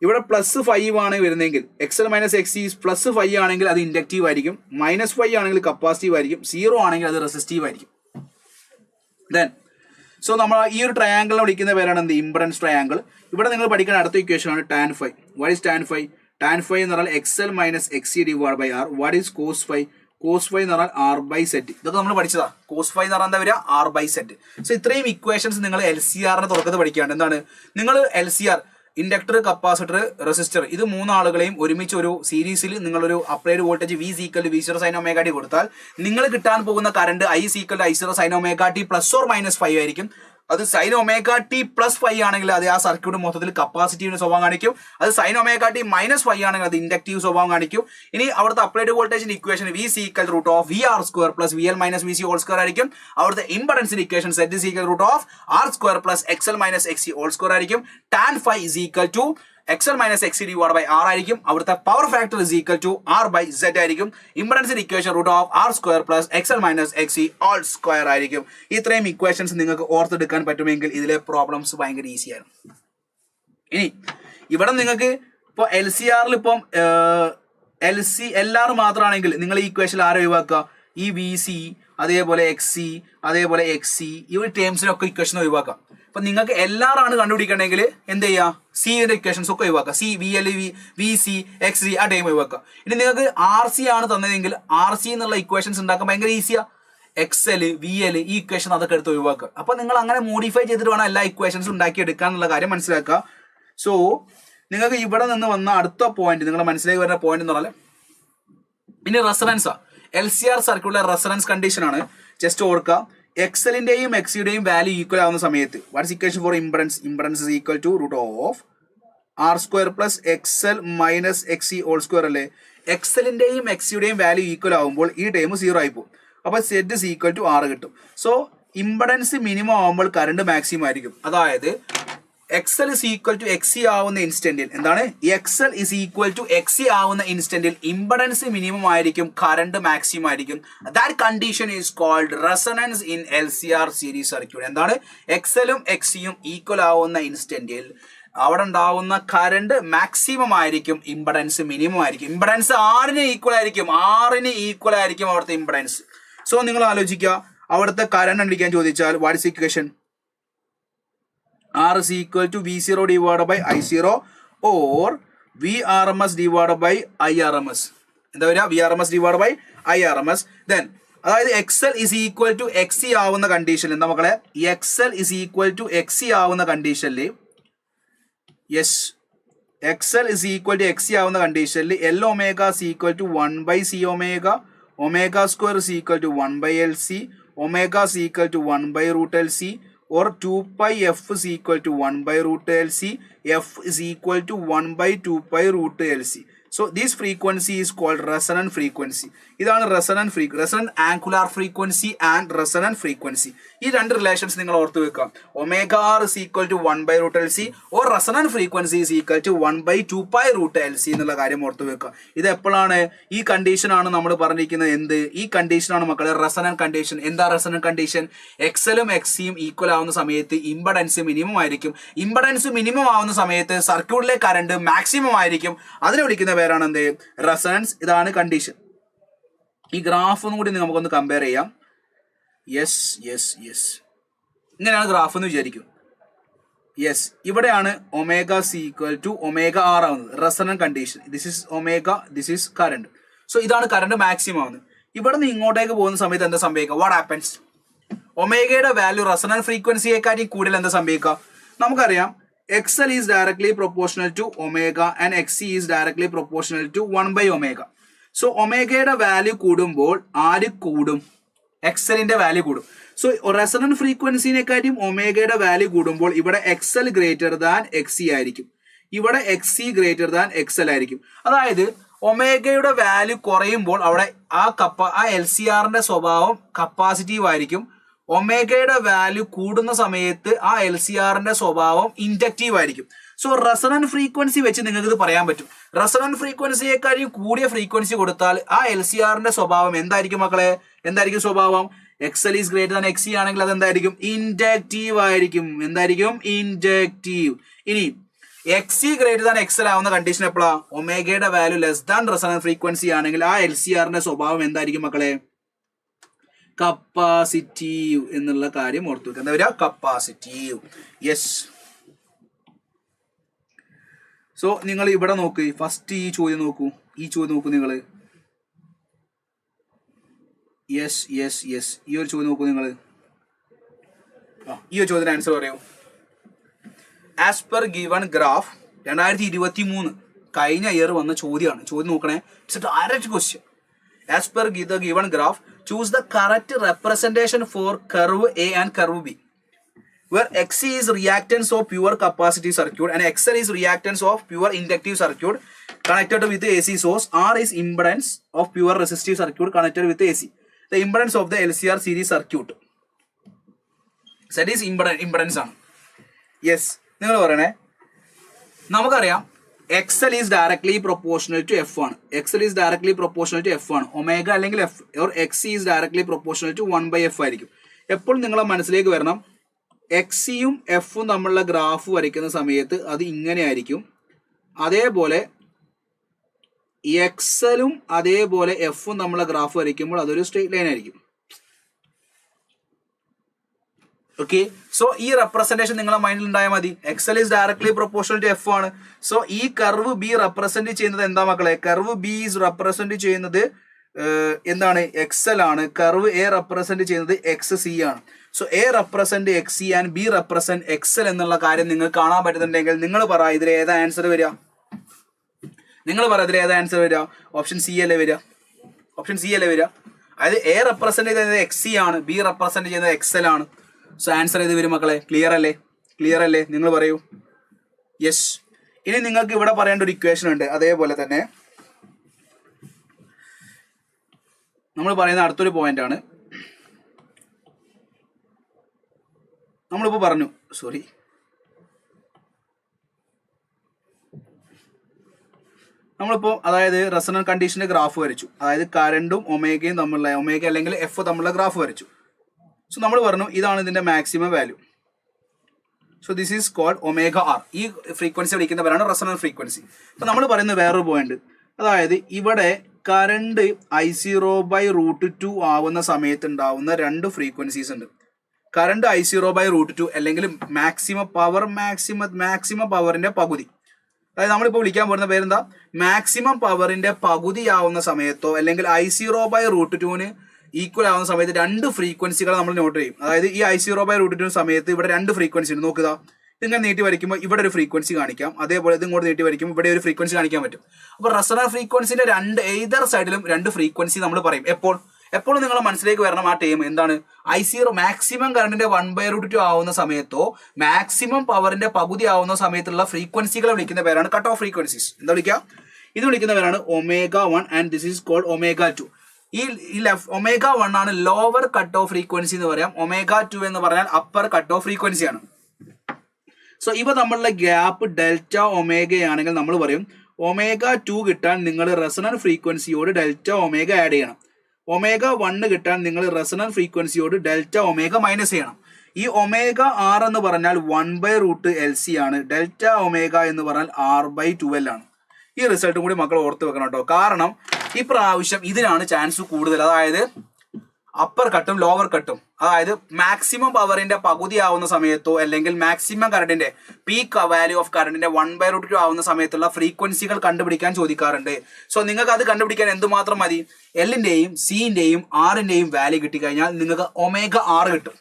ഇവിടെ +5 ആണ് വരുന്നതെങ്കിൽ XL - XC +5 ആണെങ്കിൽ അത് ഇൻഡക്റ്റീവ് ആയിരിക്കും, -5 ആണെങ്കിൽ കപ്പാസിറ്റീവ് ആയിരിക്കും, 0 ആണെങ്കിൽ അത് റെസിസ്റ്റീവ് ആയിരിക്കും. ദെൻ സോ നമ്മൾ ഈ ഒരു ട്രയാങ്കിളിനെ വിളിക്കുന്ന പേരാണ് എന്ത്? Impedance triangle. ഇവിടെ നിങ്ങൾ പഠിക്കുന്ന അടുത്ത ഇക്വേഷൻ ആണ് tan ϕ. What is tan ϕ? tan ϕ എന്ന് പറഞ്ഞാൽ XL - XC / R. What is cos ϕ? cos ϕ എന്ന് പറഞ്ഞാൽ R/Z. ഇതൊക്കെ നമ്മൾ പഠിച്ചതാ. cos ϕ എന്ന് പറഞ്ഞാൽ എന്താ വരിക? R/Z. സോ ഇത്രയും ഇക്വേഷൻസ് നിങ്ങൾ LCRന്റെ തുടക്കത്തിൽ പഠിക്കാണ്ട്. എന്താണ്? നിങ്ങൾ LCR ഇൻഡക്ടർ, കപ്പാസിറ്റർ, റെസിസ്റ്റർ, ഇത് മൂന്നാളുകളെയും ഒരുമിച്ച് ഒരു സീരീസിൽ നിങ്ങളൊരു applied voltage V = V0 sin ωt കൊടുത്താൽ നിങ്ങൾ കിട്ടാൻ പോകുന്ന current I = I0 sin ωt ± ϕ ആയിരിക്കും. അത് sin ωt + ϕ ആണെങ്കിൽ അത് ആ സർക്യൂട്ട് മൊത്തത്തിൽ കപ്പാസിറ്റീവിന്റെ സ്വഭാവം കാണിക്കും. അത് sin ωt - ϕ ആണെങ്കിൽ അത് ഇൻഡക്റ്റീവ് സ്വഭാവം കാണിക്കും. ഇനി അവിടുത്തെ അപ്ലൈഡ് വോൾട്ടേജിന്റെ equation V = √VR² + VL - VC ഹോൾ² ആയിരിക്കും. അവിടുത്തെ ഇംപെഡൻസിന്റെ equation Z = √R² + XL - XC ഹോൾ² ആയിരിക്കും. tan ϕ is equal to XL - XC / R ആയിരിക്കും. അവിടുത്തെ power factor is equal to R/Z ആയിരിക്കും. ഇംപെഡൻസിന്റെ ഇക്വേഷൻ √R² + XL - XC ഹോൾ² ആയിരിക്കും. ഇത്രയും ഇക്വേഷൻസ് നിങ്ങൾക്ക് ഓർത്തെടുക്കാൻ പറ്റുമെങ്കിൽ ഇതിലെ പ്രോബ്ലംസ് ഭയങ്കര ഈസിയാണ്. ഇനി ഇവിടെ നിങ്ങൾക്ക് ഇപ്പോൾ LCRൽ ഇപ്പം LR മാത്രമാണെങ്കിൽ നിങ്ങൾ ഈ ഇക്വേഷനിൽ ആരെ ഒഴിവാക്കുക? ഈ VC, അതേപോലെ XC, അതേപോലെ XC, ഈ ഒരു ടേംസിനൊക്കെ ഇക്വേഷൻ ഒഴിവാക്കാം. അപ്പൊ നിങ്ങൾക്ക് LR ആണ് കണ്ടുപിടിക്കണമെങ്കിൽ എന്ത് ചെയ്യുക? സിന്റെ ഇക്വേഷൻസ് ഒക്കെ ഒഴിവാക്കുക. C, VL, VC, XC ആ ടൈം ഒഴിവാക്കുക. ഇനി നിങ്ങൾക്ക് RC ആണ് തന്നതെങ്കിൽ RC എന്നുള്ള ഇക്വേഷൻസ് ഉണ്ടാക്കാൻ ഭയങ്കര ഈസിയാ. XL, VL ഈ ഇക്വേഷൻ അതൊക്കെ എടുത്ത് ഒഴിവാക്കുക. അപ്പോൾ നിങ്ങൾ അങ്ങനെ മോഡിഫൈ ചെയ്തിട്ട് വേണം എല്ലാ ഇക്വേഷൻസ് ഉണ്ടാക്കിയെടുക്കുക എന്നുള്ള കാര്യം മനസ്സിലാക്കുക. സോ നിങ്ങൾക്ക് ഇവിടെ നിന്ന് വന്ന അടുത്ത പോയിന്റ് നിങ്ങളുടെ മനസ്സിലേക്ക് വരുന്ന പോയിന്റ് എന്ന് പറഞ്ഞാൽ ഇനി റെസണൻസാ. LCR സർക്യൂട്ടിലെ റെസണൻസ് കണ്ടീഷൻ ആണ്. ജസ്റ്റ് ഓർക്കുക, എക്സലിന്റെയും എക്സിയുടെയും വാല്യൂ ഈക്വൽ ആവുന്ന സമയത്ത് what's equation for impedance? Impedance is equal to root of R² plus XL minus XC whole square അല്ലേ? എക്സലിന്റെയും എക്സിയുടെയും വാല്യൂ ഈക്വൽ ആവുമ്പോൾ ഈ ടൈം 0 ആയി പോകും. അപ്പോൾ Z is equal to R കിട്ടും. സോ ഇംപെഡൻസ് മിനിമം ആവുമ്പോൾ കറണ്ട് മാക്സിമം ആയിരിക്കും. അതായത് XL is equal to XC ആവുന്ന ഇൻസ്റ്റന്റിൽ എന്താണ്? XL is equal to XC ആവുന്ന ഇൻസ്റ്റന്റിൽ ഇംപെഡൻസ് മിനിമം ആയിരിക്കും, കറണ്ട് മാക്സിമം ആയിരിക്കും. That condition is called resonance in LCR series circuit. എന്താണ്? XLഉം XCയും ഈക്വൽ ആവുന്ന ഇൻസ്റ്റന്റിൽ അവിടെ ഉണ്ടാവുന്ന കറണ്ട് മാക്സിമം ആയിരിക്കും, ഇംപെഡൻസ് മിനിമം ആയിരിക്കും. ഇംപെഡൻസ് ആറിന് ഈക്വൽ ആയിരിക്കും, അവിടുത്തെ ഇംപെഡൻസ്. സോ നിങ്ങൾ ആലോചിക്കുക, അവിടുത്തെ കറണ്ട് കണ്ടുപിടിക്കാൻ ചോദിച്ചാൽ what is equation? R is equal to V0 divided by I0 or VRMS divided by IRMS. എന്താ വരിക? VRMS divided by IRMS. Then അതായത് XL is equal to XC ആവുന്ന കണ്ടീഷനിൽ എന്താ മക്കളെ? XL is equal to XC ആവുന്ന കണ്ടീഷനിൽ XL is equal to XC ആവുന്ന കണ്ടീഷനിൽ L omega is equal to 1 by C omega, omega square is equal to 1 by LC, omega is equal to 1 by root LC, or 2 pi F is equal to 1 by root LC, F is equal to 1 by 2 pi root LC. So this frequency is called resonant frequency. ഇതാണ് resonant angular frequency and resonant frequency. ഈ രണ്ട് relations നിങ്ങൾ ഓർത്ത് വെക്കുക. Omega R is equal to 1 by root LC or resonant frequency is equal to 1 by 2 pi root LC എന്നുള്ള കാര്യം ഓർത്ത് വെക്കുക. ഇത് എപ്പോഴാണ്? ഈ കണ്ടീഷൻ ആണ് നമ്മൾ പറഞ്ഞിരിക്കുന്നത്. എന്ത്? ഈ കണ്ടീഷൻ ആണ് മക്കളെ റെസണന്റ് കണ്ടീഷൻ. എന്താ റെസണന്റ് കണ്ടീഷൻ? എക്സലും എക്സിയും ഈക്വൽ ആവുന്ന സമയത്ത് ഇംപെഡൻസ് മിനിമം ആയിരിക്കും. ഇംപെഡൻസ് മിനിമം ആവുന്ന സമയത്ത് സർക്യൂട്ടിലെ കറണ്ട് മാക്സിമം ആയിരിക്കും. അതിനെ വിളിക്കുന്ന പേരാണ് എന്ത്? റെസണൻസ്. ഇതാണ് കണ്ടീഷൻ. ഈ ഗ്രാഫ് ഒന്നും കൂടി നമുക്കൊന്ന് കമ്പയർ ചെയ്യാം. ഇങ്ങനെയാണ് ഗ്രാഫ് എന്ന് വിചാരിക്കും. ഇവിടെയാണ് omega C equal to omega R ആവുന്നത്, resonant condition. This is omega, this is current. So ഇതാണ് കറണ്ട് മാക്സിമം ആവുന്നത്. ഇവിടെ നിന്ന് ഇങ്ങോട്ടേക്ക് പോകുന്ന സമയത്ത് എന്താ സംഭവിക്കുക? What happens? ഒമേഗയുടെ വാല്യൂ റെസണന്റ് ഫ്രീക്വൻസിയെക്കാട്ടി കൂടുതൽ എന്താ സംഭവിക്കുക? നമുക്കറിയാം XL is directly proportional to omega and XC is directly proportional to 1 by omega. So ഒമേഗയുടെ value കൂടുമ്പോൾ ആര് കൂടും? എക്സലിന്റെ വാല്യൂ കൂടും. സോ റെസണന്റ് ഫ്രീക്വൻസിനെക്കാട്ടിയും ഒമേഗയുടെ വാല്യൂ കൂടുമ്പോൾ ഇവിടെ XL ഗ്രേറ്റർ ദാൻ XC ആയിരിക്കും, ഇവിടെ XC ഗ്രേറ്റർ ദാൻ XL ആയിരിക്കും. അതായത് ഒമേഗയുടെ വാല്യൂ കുറയുമ്പോൾ അവിടെ ആ LCRന്റെ സ്വഭാവം കപ്പാസിറ്റീവ് ആയിരിക്കും. ഒമേഗയുടെ വാല്യൂ കൂടുന്ന സമയത്ത് ആ LCRന്റെ സ്വഭാവം ഇൻഡക്റ്റീവ് ആയിരിക്കും. സോ റെസണന്റ് ഫ്രീക്വൻസി വെച്ച് നിങ്ങൾക്ക് ഇത് പറയാൻ പറ്റും. റെസണന്റ് ഫ്രീക്വൻസിയെക്കാളും കൂടിയ ഫ്രീക്വൻസി കൊടുത്താൽ ആ LCRന്റെ സ്വഭാവം എന്തായിരിക്കും മക്കളെ? എന്തായിരിക്കും സ്വഭാവം? XL is greater than XC ആണെങ്കിൽ അത് എന്തായിരിക്കും? ഇൻഡക്റ്റീവ് ആയിരിക്കും. എന്തായിരിക്കും? ഇൻഡക്റ്റീവ്. ഇനി XC greater than XL ആവുന്ന കണ്ടീഷൻ എപ്പോഴാ? ഒമേഗയുടെ value less than resonant frequency ആണെങ്കിൽ ആ LCRന്റെ സ്വഭാവം എന്തായിരിക്കും മക്കളെ? കപ്പാസിറ്റീവ് എന്നുള്ള കാര്യം ഓർത്തു വെക്കുക. എന്താ പറയുക? കപ്പാസിറ്റീവ്. സോ നിങ്ങൾ ഇവിടെ നോക്ക്, ഫസ്റ്റ് ഈ ചോദ്യം നോക്കൂ നിങ്ങൾ. ഈ ഒരു ചോദ്യം നോക്കൂ നിങ്ങൾ. ഈ ഒരു ചോദ്യത്തിന് ആൻസർ പറയൂ. ആസ് പെർ ഗിവൺ ഗ്രാഫ് 2023 കഴിഞ്ഞ ഇയർ വന്ന ചോദ്യമാണ്. ചോദ്യം നോക്കണേ. It's a direct question. As per the given graph, choose the correct representation for curve A and curve B, where XC is reactance of pure capacitive circuit and XL is reactance of pure inductive circuit connected with the AC source. R is impedance of pure resistive circuit connected with the AC. The impedance of the LCR series circuit. That is impedance ആണ്. നിങ്ങൾ പറയണേ. നമുക്കറിയാം XL is directly proportional to F ആണ്. XL is directly proportional to F ആണ്. Omega അല്ലെങ്കിൽ F or XC is directly proportional to 1 by F ആയിരിക്കും. എപ്പോഴും നിങ്ങളെ മനസ്സിലേക്ക് വരണം, XCയും Fഉം തമ്മിലുള്ള ഗ്രാഫ് വരയ്ക്കുന്ന സമയത്ത് അത് ഇങ്ങനെ ആയിരിക്കും. അതേപോലെ XLഉം അതേപോലെ Fഉം തമ്മിലുള്ള ഗ്രാഫ് വരയ്ക്കുമ്പോൾ അതൊരു സ്ട്രെയിറ്റ് ലൈൻ ആയിരിക്കും. ഓക്കെ. സോ ഈ റെപ്രസെന്റേഷൻ നിങ്ങളെ മൈൻഡിൽ ഉണ്ടായാൽ മതി. XL is directly proportional to F ആണ്. സോ ഈ കർവ് B റെപ്രസെന്റ് ചെയ്യുന്നത് എന്താ മക്കളെ? കർവ് B is റെപ്രസെന്റ് ചെയ്യുന്നത് എന്താണ് XL ആണ്. കർവ് A റെപ്രസെന്റ് ചെയ്യുന്നത് XC ആണ്. So A represent XC and B represent XL എന്നുള്ള കാര്യം നിങ്ങൾക്ക് കാണാൻ പറ്റുന്നുണ്ടെങ്കിൽ നിങ്ങൾ പറ ഇതിൽ ഏതാ ആൻസർ വരിക? നിങ്ങൾ പറ ഇതിൽ ഏതാ ആൻസർ വരിക? ഓപ്ഷൻ സി അല്ലേ വരിക? ഓപ്ഷൻ സി അല്ലേ വരിക? അതായത് A റെപ്രസെന്റ് ചെയ്യുന്നത് XC ആണ്, B റെപ്രസെന്റ് ചെയ്യുന്നത് XL ആണ്. സോ ആൻസർ ഏത് വരും മക്കളെ? ക്ലിയർ അല്ലേ? ക്ലിയർ അല്ലേ? നിങ്ങൾ പറയൂ. യെസ്. ഇനി നിങ്ങൾക്ക് ഇവിടെ പറയേണ്ട ഒരു ഇക്വേഷൻ ഉണ്ട്. അതേപോലെ തന്നെ നമ്മൾ പറയുന്ന അടുത്തൊരു പോയിന്റ് ആണ്. നമ്മളിപ്പോൾ പറഞ്ഞു, സോറി, നമ്മളിപ്പോൾ അതായത് റെസൊണന്റ് കണ്ടീഷന്റെ ഗ്രാഫ് വരച്ചു. അതായത് കറണ്ടും ഒമേഗയും തമ്മിലുള്ള, ഒമേഗ അല്ലെങ്കിൽ എഫ് തമ്മിലുള്ള ഗ്രാഫ് വരച്ചു. സോ നമ്മൾ പറഞ്ഞു ഇതാണ് ഇതിന്റെ maximum value. So this is called omega R. ഈ ഫ്രീക്വൻസി വിളിക്കുന്നവരാണ് റെസൊണന്റ് ഫ്രീക്വൻസി. അപ്പോൾ നമ്മൾ പറയുന്ന വേറൊരു പോയിന്റ്, അതായത് ഇവിടെ കറണ്ട് I0/√2 ആവുന്ന സമയത്ത് ഉണ്ടാവുന്ന രണ്ട് ഫ്രീക്വൻസീസ് ഉണ്ട്. കറണ്ട് I0/√2 അല്ലെങ്കിൽ മാക്സിമം പവറിന്റെ പകുതി. അതായത് നമ്മളിപ്പോൾ വിളിക്കാൻ പോകുന്ന പേരെന്താ? മാക്സിമം പവറിന്റെ പകുതി ആവുന്ന സമയത്തോ അല്ലെങ്കിൽ I0/√2 ഈക്വൽ ആവുന്ന സമയത്ത് രണ്ട് ഫ്രീക്വൻസികൾ നമ്മൾ നോട്ട് ചെയ്യും. അതായത് ഈ I0/√2 സമയത്ത് ഇവിടെ രണ്ട് ഫ്രീക്വൻസി ഉണ്ട്. നോക്കുക, ഇതിങ്ങനെ നീട്ടി വരയ്ക്കുമ്പോൾ ഇവിടെ ഒരു ഫ്രീക്വൻസി കാണിക്കാം, അതേപോലെ ഇത് ഇങ്ങോട്ട് നീട്ടി വരയ്ക്കുമ്പോൾ ഇവിടെ ഒരു ഫ്രീക്വൻസി കാണിക്കാൻ പറ്റും. അപ്പോൾ റെസൊണന്റ് ഫ്രീക്വൻസിന്റെ ഏതർ സൈഡിലും രണ്ട് ഫ്രീക്വൻസി നമ്മൾ പറയും. എപ്പോഴും നിങ്ങളുടെ മനസ്സിലേക്ക് വരണം ആ ടൈം എന്താണ്? I0 മാക്സിമം കറണ്ടിന്റെ 1/√2 ആവുന്ന സമയത്തോ മാക്സിമം പവറിന്റെ പകുതി ആവുന്ന സമയത്തുള്ള ഫ്രീക്വൻസികളെ വിളിക്കുന്ന പേരാണ് കട്ട് ഓഫ് ഫ്രീക്വൻസീസ്. എന്താ വിളിക്കുക? ഇത് വിളിക്കുന്ന പേരാണ് ω1 ആൻഡ് ദിസ് ഈസ് കോൾഡ് ω2. ഈ ω1 ആണ് ലോവർ കട്ട് ഓഫ് ഫ്രീക്വൻസി എന്ന് പറയാം. ω2 എന്ന് പറഞ്ഞാൽ അപ്പർ കട്ട് ഓഫ് ഫ്രീക്വൻസി ആണ്. സോ ഇവ തമ്മിലുള്ള ഗ്യാപ്പ് ഡെൽറ്റ ഒമേഗയാണെങ്കിൽ നമ്മൾ പറയും ω2 കിട്ടാൻ നിങ്ങൾ റെസൊണന്റ് ഫ്രീക്വൻസിയോട് ഡെൽറ്റ ഒമേഗ ആഡ് ചെയ്യണം. ω1 കിട്ടാൻ നിങ്ങൾ റെസൊണന്റ് ഫ്രീക്വൻസിയോട് ഡെൽറ്റ ഒമേഗ മൈനസ് ചെയ്യണം. ഈ ω(r) എന്ന് പറഞ്ഞാൽ 1/√LC ആണ്. ഡെൽറ്റ ഒമേഗ എന്ന് പറഞ്ഞാൽ R/2L ആണ്. ഈ റിസൾട്ടും കൂടി മക്കൾ ഓർത്ത് വെക്കണം കേട്ടോ. കാരണം ഈ പ്രാവശ്യം ഇതിനാണ് ചാൻസ് കൂടുതൽ. അതായത് അപ്പർ കട്ടും ലോവർ കട്ടും, അതായത് മാക്സിമം പവറിന്റെ പകുതി ആവുന്ന സമയത്തോ അല്ലെങ്കിൽ മാക്സിമം കറണ്ടിന്റെ പീക്ക് വാല്യൂ ഓഫ് കറണ്ടിന്റെ 1/√2 ആവുന്ന സമയത്തുള്ള ഫ്രീക്വൻസികൾ കണ്ടുപിടിക്കാൻ ചോദിക്കാറുണ്ട്. സോ നിങ്ങൾക്ക് അത് കണ്ടുപിടിക്കാൻ എന്തുമാത്രം മതി? എല്ലിന്റെയും സിന്റെയും ആറിന്റെയും വാല്യൂ കിട്ടിക്കഴിഞ്ഞാൽ നിങ്ങൾക്ക് ω(r) കിട്ടും.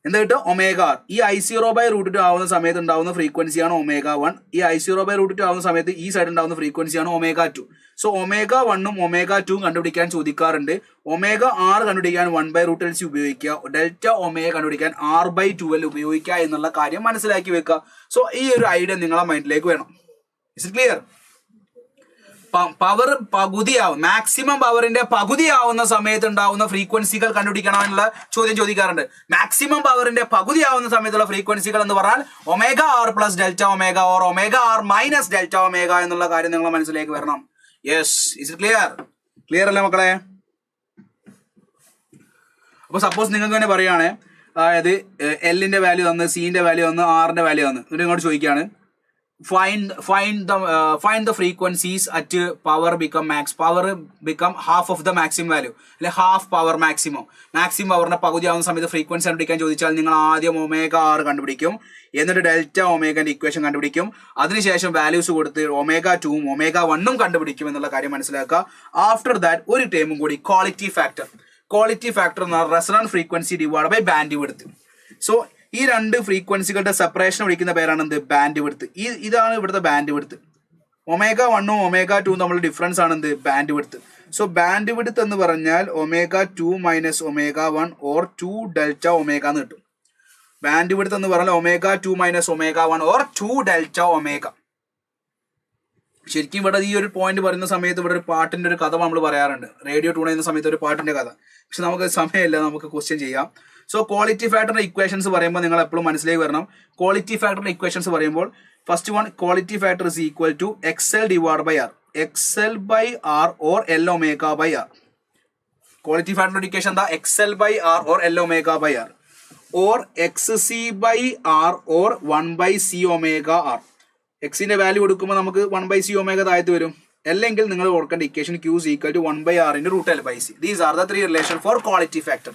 എന്താ കിട്ടും? ω(r). ഈ I0/√2 ആവുന്ന സമയത്ത് ഉണ്ടാവുന്ന ഫ്രീക്വൻസിയാണ് ω1. ഈ I0/√2 ആവുന്ന സമയത്ത് ഈ സൈഡ് ഉണ്ടാവുന്ന ഫ്രീക്വൻസിയാണ് ω2. സോ ω1ഉം ω2ഉം കണ്ടുപിടിക്കാൻ ചോദിക്കാറുണ്ട്. ω(r) കണ്ടുപിടിക്കാൻ 1/√LC ഉപയോഗിക്കുക, ഡെൽറ്റ ഒമേഗ കണ്ടുപിടിക്കാൻ R/2L ഉപയോഗിക്കുക എന്നുള്ള കാര്യം മനസ്സിലാക്കി വെക്കുക. സോ ഈ ഒരു ഐഡിയ നിങ്ങളെ മൈൻഡിലേക്ക് വേണം. Is it clear? പവർ പകുതിയാവും, മാക്സിമം പവറിന്റെ പകുതി ആവുന്ന സമയത്ത് ഉണ്ടാവുന്ന ഫ്രീക്വൻസികൾ കണ്ടുപിടിക്കണമെന്നുള്ള ചോദ്യം ചോദിക്കാറുണ്ട്. മാക്സിമം പവറിന്റെ പകുതി ആവുന്ന സമയത്തുള്ള ഫ്രീക്വൻസികൾ എന്ന് പറഞ്ഞാൽ ω(r) + delta omega or ω(r) - delta omega എന്നുള്ള കാര്യം നിങ്ങളെ മനസ്സിലേക്ക് വരണം. Yes, is clear? ക്ലിയർ അല്ലേ മക്കളെ? അപ്പൊ സപ്പോസ് നിങ്ങൾക്ക് തന്നെ പറയുകയാണെ, അതായത് എല്ലിന്റെ വാല്യൂ തന്ന്, സിന്റെ വാല്യൂ തന്ന്, ആറിന്റെ വാല്യൂ തന്ന്, എന്നിട്ട് ഇങ്ങോട്ട് ചോദിക്കുകയാണ് find the frequencies at power become half of the maximum value, അല്ലെ ഹാഫ് പവർ മാക്സിമം പവറിന്റെ പകുതി ആവുന്ന സമയത്ത് ഫ്രീക്വൻസി കണ്ടുപിടിക്കാൻ ചോദിച്ചാൽ നിങ്ങൾ ആദ്യം ω(r) കണ്ടുപിടിക്കും, എന്നിട്ട് ഡെൽറ്റ ഒമേഗന്റെ ഇക്വേഷൻ കണ്ടുപിടിക്കും, അതിനുശേഷം വാല്യൂസ് കൊടുത്ത് ω2ഉം ω1ഉം കണ്ടുപിടിക്കും എന്നുള്ള കാര്യം മനസ്സിലാക്കുക. ആഫ്റ്റർ ദാറ്റ് ഒരു ടേമും കൂടി ക്വാളിറ്റി ഫാക്ടർ എന്ന് പറഞ്ഞാൽ resonant frequency divide by bandwidth. സോ ഈ രണ്ട് ഫ്രീക്വൻസികളുടെ സെപ്പറേഷൻ വിളിക്കുന്ന പേരാണ് എന്ത്? Bandwidth. ഇതാണ് ഇവിടുത്തെ ബാൻഡ് വിഡ്ത്ത്. ω1ഉം ω2ഉം തമ്മിലുള്ള ഡിഫറൻസ് ആണ് എന്ത്? Bandwidth. So band width എന്ന് പറഞ്ഞാൽ ω2 - ω1 ഓർ 2 ഡെൽറ്റ ഒമേഗ എന്ന് കിട്ടും. ബാൻഡ് വിഡ്ത്ത് എന്ന് പറഞ്ഞാൽ ω2 - ω1 ഓർ 2 ഡെൽറ്റ ഒമേഗ. ശരിക്കും ഇവിടെ ഈ ഒരു പോയിന്റ് പറയുന്ന സമയത്ത് ഇവിടെ ഒരു പാട്ടിന്റെ ഒരു കഥ നമ്മൾ പറയാറുണ്ട്. റേഡിയോ ട്യൂൺ ചെയ്യുന്ന സമയത്ത് ഒരു പാട്ടിന്റെ കഥ. പക്ഷെ നമുക്ക് സമയമില്ല, നമുക്ക് ക്വസ്റ്റ്യൻ ചെയ്യാം. സോ ക്വാളിറ്റി ഫാക്ടറിന്റെ ഇക്വേഷൻസ് പറയുമ്പോൾ നിങ്ങൾ എപ്പോഴും മനസ്സിലേക്ക് വരണം. ക്വാളിറ്റി ഫാക്ടറിന്റെ ഇക്വേഷൻസ് പറയുമ്പോൾ first one, quality factor is equal to XL / R, XL/R or L/R. Quality ഫാക്ടറിന്റെ ഇക്വേഷൻ എന്താ? XL/R or L/R or XC/R or 1/C⍵R. എക്സിന്റെ വാല്യൂ കൊടുക്കുമ്പോൾ നമുക്ക് 1/C⍵ താഴത്ത് വരും. അല്ലെങ്കിൽ നിങ്ങൾ ഓർക്കേണ്ട equation Q is equal to 1/R/√L/C. These are the three relation for quality factor.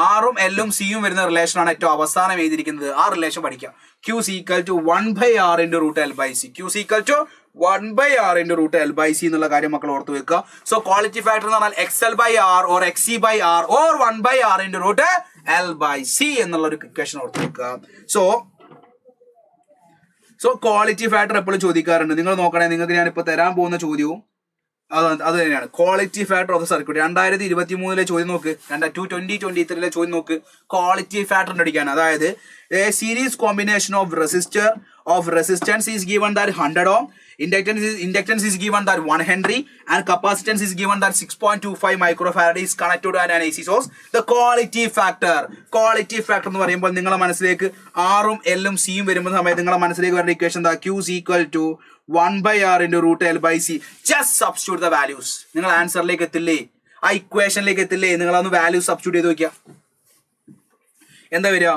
ആറും എല്ലും സിയും വരുന്ന റിലേഷൻ ആണ് ഏറ്റവും അവസാനം എഴുതിയിരിക്കുന്നത്. ആ റിലേഷൻ പഠിക്കാം. Q is equal to 1/R/√L/C. Q is equal to 1/r into root L by C എന്നുള്ള കാര്യം മക്കൾ ഓർത്ത് വെക്കുക. സോ ക്വാളിറ്റി ഫാക്ടർ എന്ന് പറഞ്ഞാൽ XL/R or XC/R or 1/r into root L by C എന്നുള്ള ഒരു ഇക്വേഷൻ ഓർത്ത് വെക്കുക. സോ ക്വാളിറ്റി ഫാക്ടർ എപ്പോഴും ചോദിക്കാറുണ്ട്. നിങ്ങൾ നോക്കണേ, നിങ്ങൾക്ക് ഞാനിപ്പോൾ തരാൻ പോകുന്ന ചോദ്യവും അത് തന്നെയാണ്. Quality factor of the circuit 2023 ചോദ്യം നോക്ക്, 2023 ചോദ്യം നോക്ക്. ക്വാളിറ്റി ഫാക്ടർ അടിക്കാൻ, അതായത് a series combination of resistance is given that 100 ohm, inductance is given that 1 Henry, and capacitance is given that 6.25 microfarad is connected to an AC source. The quality factor എന്ന് പറയുമ്പോൾ നിങ്ങളുടെ മനസ്സിലേക്ക് ആറും എല്ലും സിയും വരുന്ന സമയത്ത് നിങ്ങളുടെ മനസ്സിലേക്ക് വരുന്ന ഇക്വേഷൻ എന്താ? Q is equal to 1/r into root L by C. Just substitute the values. നിങ്ങൾ ആൻസറിലേക്ക് എത്തില്ലേ, ആ ഇക്വേഷനിലേക്ക് എത്തില്ലേ, നിങ്ങളൊന്ന് വാല്യൂസ് സബ്സ്റ്റിറ്റ്യൂട്ട് ചെയ്ത് നോക്കിയാൽ എന്താ വരിക?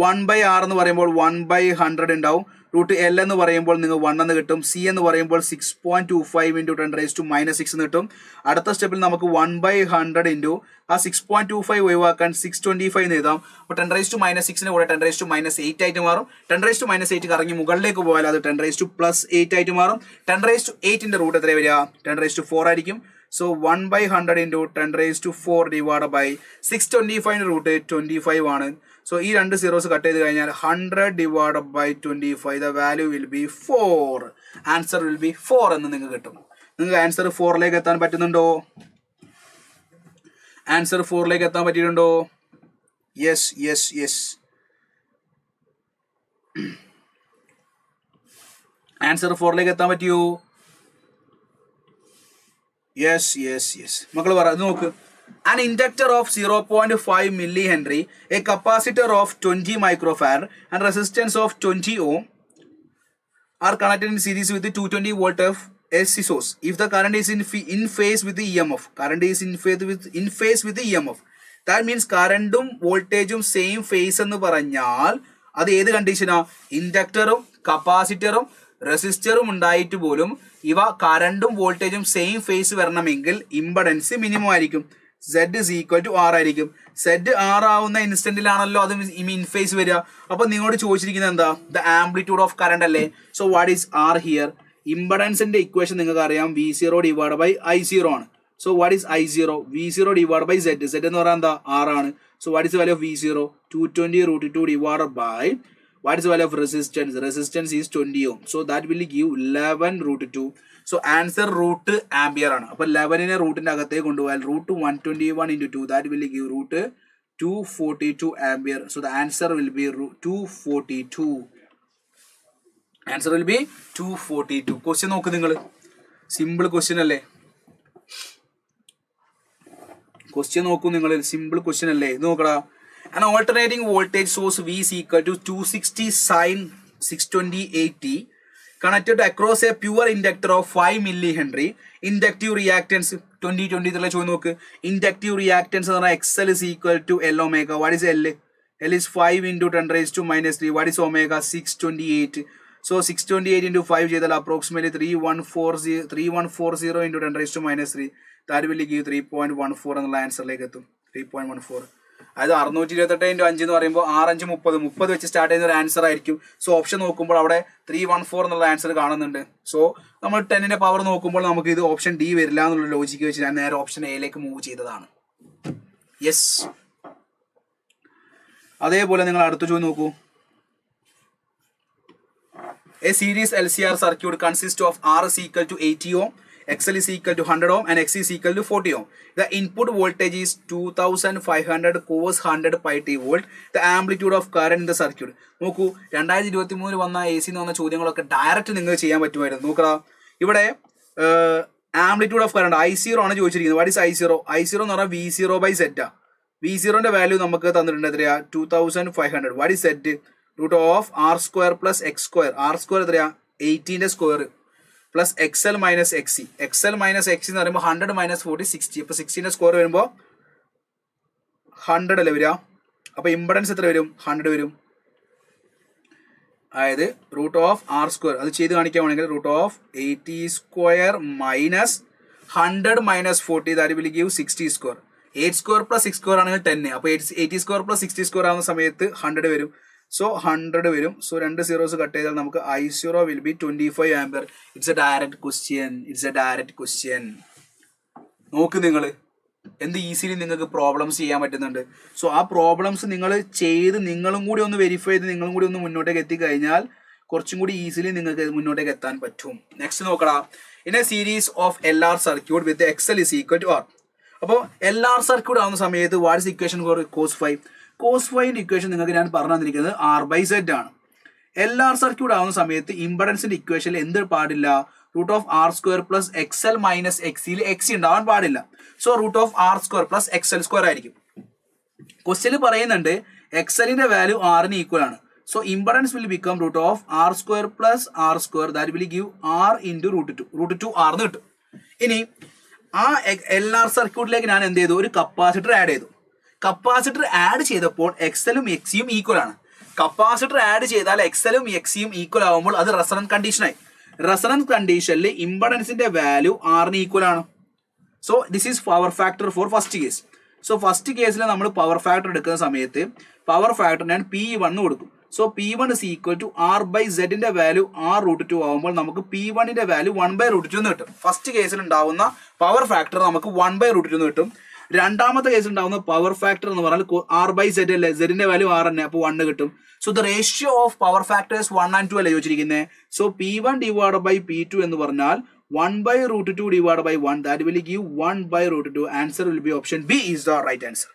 1/r എന്ന് പറയുമ്പോൾ 1/100 ഉണ്ടാവും. റൂട്ട് L എന്ന് പറയുമ്പോൾ നിങ്ങൾ 1 എന്ന് കിട്ടും. സി എന്ന് പറയുമ്പോൾ 6.25 into 10⁻⁶ എന്ന് കിട്ടും. അടുത്ത സ്റ്റെപ്പിൽ നമുക്ക് 1/100 into ആ 6.25 ഒഴിവാക്കാൻ 625 എന്ന് എഴുതാം. അപ്പോൾ 10⁻⁶ കൂടെ 10⁻8 ആയിട്ട് മാറും. 10⁻8 കറങ്ങി മുകളിലേക്ക് പോയാൽ അത് 10⁻+8 ആയിട്ട് മാറും. 10⁻8ന്റെ റൂട്ട് എത്ര വരിക? 10⁻4 ആയിരിക്കും. So 1/100 into 10⁴ divided by 625 root 25 ആണ്. So ഈ രണ്ട് സീറോസ് കട്ട് ചെയ്ത് കഴിഞ്ഞാൽ 100 divided by 25, the value will be 4. Answer will be 4 എന്ന് നിങ്ങൾക്ക് കിട്ടും. നിങ്ങൾക്ക് ആൻസർ 4ലേക്ക് എത്താൻ പറ്റുന്നുണ്ടോ? ആൻസർ 4ലേക്ക് എത്താൻ പറ്റിയിട്ടുണ്ടോ? യെസ്. ആൻസർ 4ലേക്ക് എത്താൻ പറ്റിയോ? യെസ്. മക്കൾ പറ, ഇത് നോക്ക്. An inductor of 0.5 millihenry, a capacitor of 20 microfarad, and resistance of 20 ohm are connected in series with the 220 volt of AC source. If the current is in phase with the EMF, that means കറണ്ടും വോൾട്ടേജും same face എന്ന് പറഞ്ഞാൽ അത് ഏത് കണ്ടീഷനാ? ഇൻഡക്ടറും കപ്പാസിറ്ററും റെസിസ്റ്ററും ഉണ്ടായിട്ട് പോലും ഇവ കറണ്ടും വോൾട്ടേജും സെയിം ഫേസ് വരണമെങ്കിൽ ഇംപെഡൻസ് മിനിമം ആയിരിക്കും. Z is equal to R ആയിരിക്കും. Z R ആവുന്ന ഇൻസ്റ്റന്റിലാണല്ലോ അത് ഇൻ ഫേസ് വരിക. അപ്പൊ നിങ്ങളോട് ചോദിച്ചിരിക്കുന്നത് എന്താ? ദ ആംപ്ലിറ്റ്യൂഡ് ഓഫ് കറണ്ട് അല്ലേ? So what is R here? ഇംപെഡൻസിന്റെ ഇക്വേഷൻ നിങ്ങൾക്ക് അറിയാം, V0 divided by I0 ആണ്. So what is I0? V0 divided by Z. Z എന്ന് പറയാൻ എന്താ? R ആണ്. So what is the value of V0? 220 root 2 divided by what is the value of resistance? Resistance is 20 ohm. So that will give 11 root 2. So answer root ampere ആണ്. അപ്പോൾ 11നെ റൂട്ടിന്റെ അകത്തേക്ക് കൊണ്ടുപോയാൽ root 121 into 2, that will give root 242 ampere. So the answer will be 242. Answer will be 242. Question നോക്ക് നിങ്ങൾ, simple question അല്ലേ? Question നോക്കൂ നിങ്ങൾ, simple question അല്ലേ? ഇത് നോക്കടാ. An alternating voltage source V is equal to 260 sin 620 connected across a pure inductor of 5 millihenry. Inductive reactance 2020 ചോദിച്ചു നോക്ക്. Inductive reactance എന്ന് പറഞ്ഞാൽ XL is equal to L omega. What is L? L is 5 into 10⁻⁻3. What is omega? 628. So 628 into 5 ചെയ്താൽ approximately 3140 into 10⁻⁻3. That will give 3.14 എന്നുള്ള ആൻസറിലേക്ക് എത്തും. 3.14. അതായത് 628 into 5 എന്ന് പറയുമ്പോൾ 6×5 30 വെച്ച് സ്റ്റാർട്ട് ചെയ്യുന്ന ഒരു ആൻസർ ആയിരിക്കും. സോ ഓപ്ഷൻ നോക്കുമ്പോൾ അവിടെ 314 എന്നുള്ള ആൻസർ കാണുന്നുണ്ട്. സോ നമ്മൾ 10ന്റെ പവർ നോക്കുമ്പോൾ നമുക്ക് ഇത് ഓപ്ഷൻ ഡി വരില്ല എന്നുള്ള ലോജിക്ക് വെച്ച് ഞാൻ നേരെ ഓപ്ഷൻ എയിലേക്ക് മൂവ് ചെയ്തതാണ്. യെസ്. അതേപോലെ നിങ്ങൾ അടുത്ത ചോദ്യം നോക്കൂ. A series LCR circuit consists of R is equal to 80 ohm, XL is equal to 100 ohm, and X is equal to 40 ohm. The input voltage is 2500 cos 100 pi t volt. The amplitude of current in the circuit. നോക്കൂ, 2023 വന്ന AC എന്ന് പറഞ്ഞ ചോദ്യങ്ങളൊക്കെ direct നിങ്ങൾക്ക് ചെയ്യാൻ പറ്റുമായിരുന്നു. നോക്കടാ, ഇവിടെ ആംപ്ലിറ്റ്യൂഡ് ഓഫ് കറണ്ട് I0 ആണ് ചോദിച്ചിരിക്കുന്നത്. What is I0? I0 എന്ന് പറഞ്ഞാൽ V0 by Z. V0ന്റെ വാല്യൂ നമുക്ക് തന്നിട്ടുണ്ട് എത്രയാ? 2500. What is Z? root of R square plus X square. R square എത്രയാ? 18ന്റെ square plus XL minus XC. XL minus XC എന്ന് പറയുമ്പോൾ 100 minus 40 60. അപ്പോൾ 60ന്റെ സ്ക്വയർ വരുമ്പോൾ 100 അല്ലേ വരിക? അപ്പോൾ ഇംപെഡൻസ് എത്ര വരും? 100 വരും. അതായത് റൂട്ട് ഓഫ് ആർ സ്ക്വയർ അത് ചെയ്ത് കാണിക്കുകയാണെങ്കിൽ root of 80 square minus 100 minus 40, that will give 60 square. 8 square plus 6 square ആണെങ്കിൽ 10. അപ്പോൾ 80 സ്ക്വയർ പ്ലസ് 60 സ്ക്വയർ ആവുന്ന സമയത്ത് 100 വരും. So 100 വരും. So 2 zeros കട്ട് ചെയ്താൽ നമുക്ക് I0 will be 25 ampere. It's a direct question. നോക്ക് നിങ്ങൾ എന്ത് ഈസിലി നിങ്ങൾക്ക് പ്രോബ്ലംസ് ചെയ്യാൻ പറ്റുന്നുണ്ട്. സോ ആ പ്രോബ്ലംസ് നിങ്ങൾ ചെയ്ത് നിങ്ങളും കൂടി ഒന്ന് വെരിഫൈ ചെയ്ത് നിങ്ങളും കൂടി ഒന്ന് മുന്നോട്ടേക്ക് എത്തിക്കഴിഞ്ഞാൽ കുറച്ചും കൂടി ഈസിലി നിങ്ങൾക്ക് മുന്നോട്ടേക്ക് എത്താൻ പറ്റും. നെക്സ്റ്റ് നോക്കടാ. In a series of LR circuit with XL is equal to R. അപ്പോൾ LR സർക്യൂട്ട് ആവുന്ന സമയത്ത് what is equation for cos phi? cos phi equation നിങ്ങൾക്ക് ഞാൻ പറഞ്ഞു തന്നിരിക്കുന്നത് R/Z ആണ്. LR സർക്യൂട്ട് ആവുന്ന സമയത്ത് ഇംപെഡൻസിന്റെ ഇക്വേഷനിൽ എന്ത് പാടില്ല? Root of R² plus XL minus XC XC ഉണ്ടാവാൻ പാടില്ല. So root of R² plus XL² ആയിരിക്കും. ക്വസ്റ്റ്യൻ പറയുന്നുണ്ട് XLന്റെ വാല്യൂ R ഈക്വൽ ആണ്. So impedance will become root of R² plus R², that will give R into root 2 R എന്ന് കിട്ടും. ഇനി ആ LR സർക്യൂട്ടിലേക്ക് ഞാൻ എന്ത് ചെയ്തു? ഒരു കപ്പാസിറ്റർ ആഡ് ചെയ്തു. കപ്പാസിറ്റർ ആഡ് ചെയ്തപ്പോൾ XLും XCയും ഈക്വൽ ആണ്. കപ്പാസിറ്റർ ആഡ് ചെയ്താൽ XLും XCയും ഈക്വൽ ആവുമ്പോൾ അത് റെസണൻസ് കണ്ടീഷനായി. റെസണൻസ് കണ്ടീഷനിൽ ഇംപെഡൻസിന്റെ വാല്യൂ R ഈക്വൽ ആണ്. So this is power factor for first case. So first കേസിൽ നമ്മൾ പവർ ഫാക്ടർ എടുക്കുന്ന സമയത്ത് പവർ ഫാക്ടർ ഞാൻ P1 കൊടുക്കും. So P1 is equal to R/Z ന്റെ വാല്യൂ R√2 ആവുമ്പോൾ നമുക്ക് P1 ന്റെ വാല്യൂ 1/√2 എന്ന് കിട്ടും. ഫസ്റ്റ് കേസിൽ ഉണ്ടാവുന്ന പവർ ഫാക്ടർ നമുക്ക് 1/√2 എന്ന് കിട്ടും. രണ്ടാമത്തെ കേസിൽ ഉണ്ടാവുന്ന പവർ ഫാക്ടർ എന്ന് പറഞ്ഞാൽ R/Z അല്ലേ, Z ന്റെ വാല്യൂ R തന്നെ, അപ്പോൾ 1 കിട്ടും. So the ratio of power factors 1 and 2 അല്ലേ ചോദിച്ചിരിക്കുന്നത്. So P1 divide by P2 എന്ന് പറഞ്ഞാൽ 1/√2 divide by 1, that will give 1/√2. Answer will be option B is the right answer.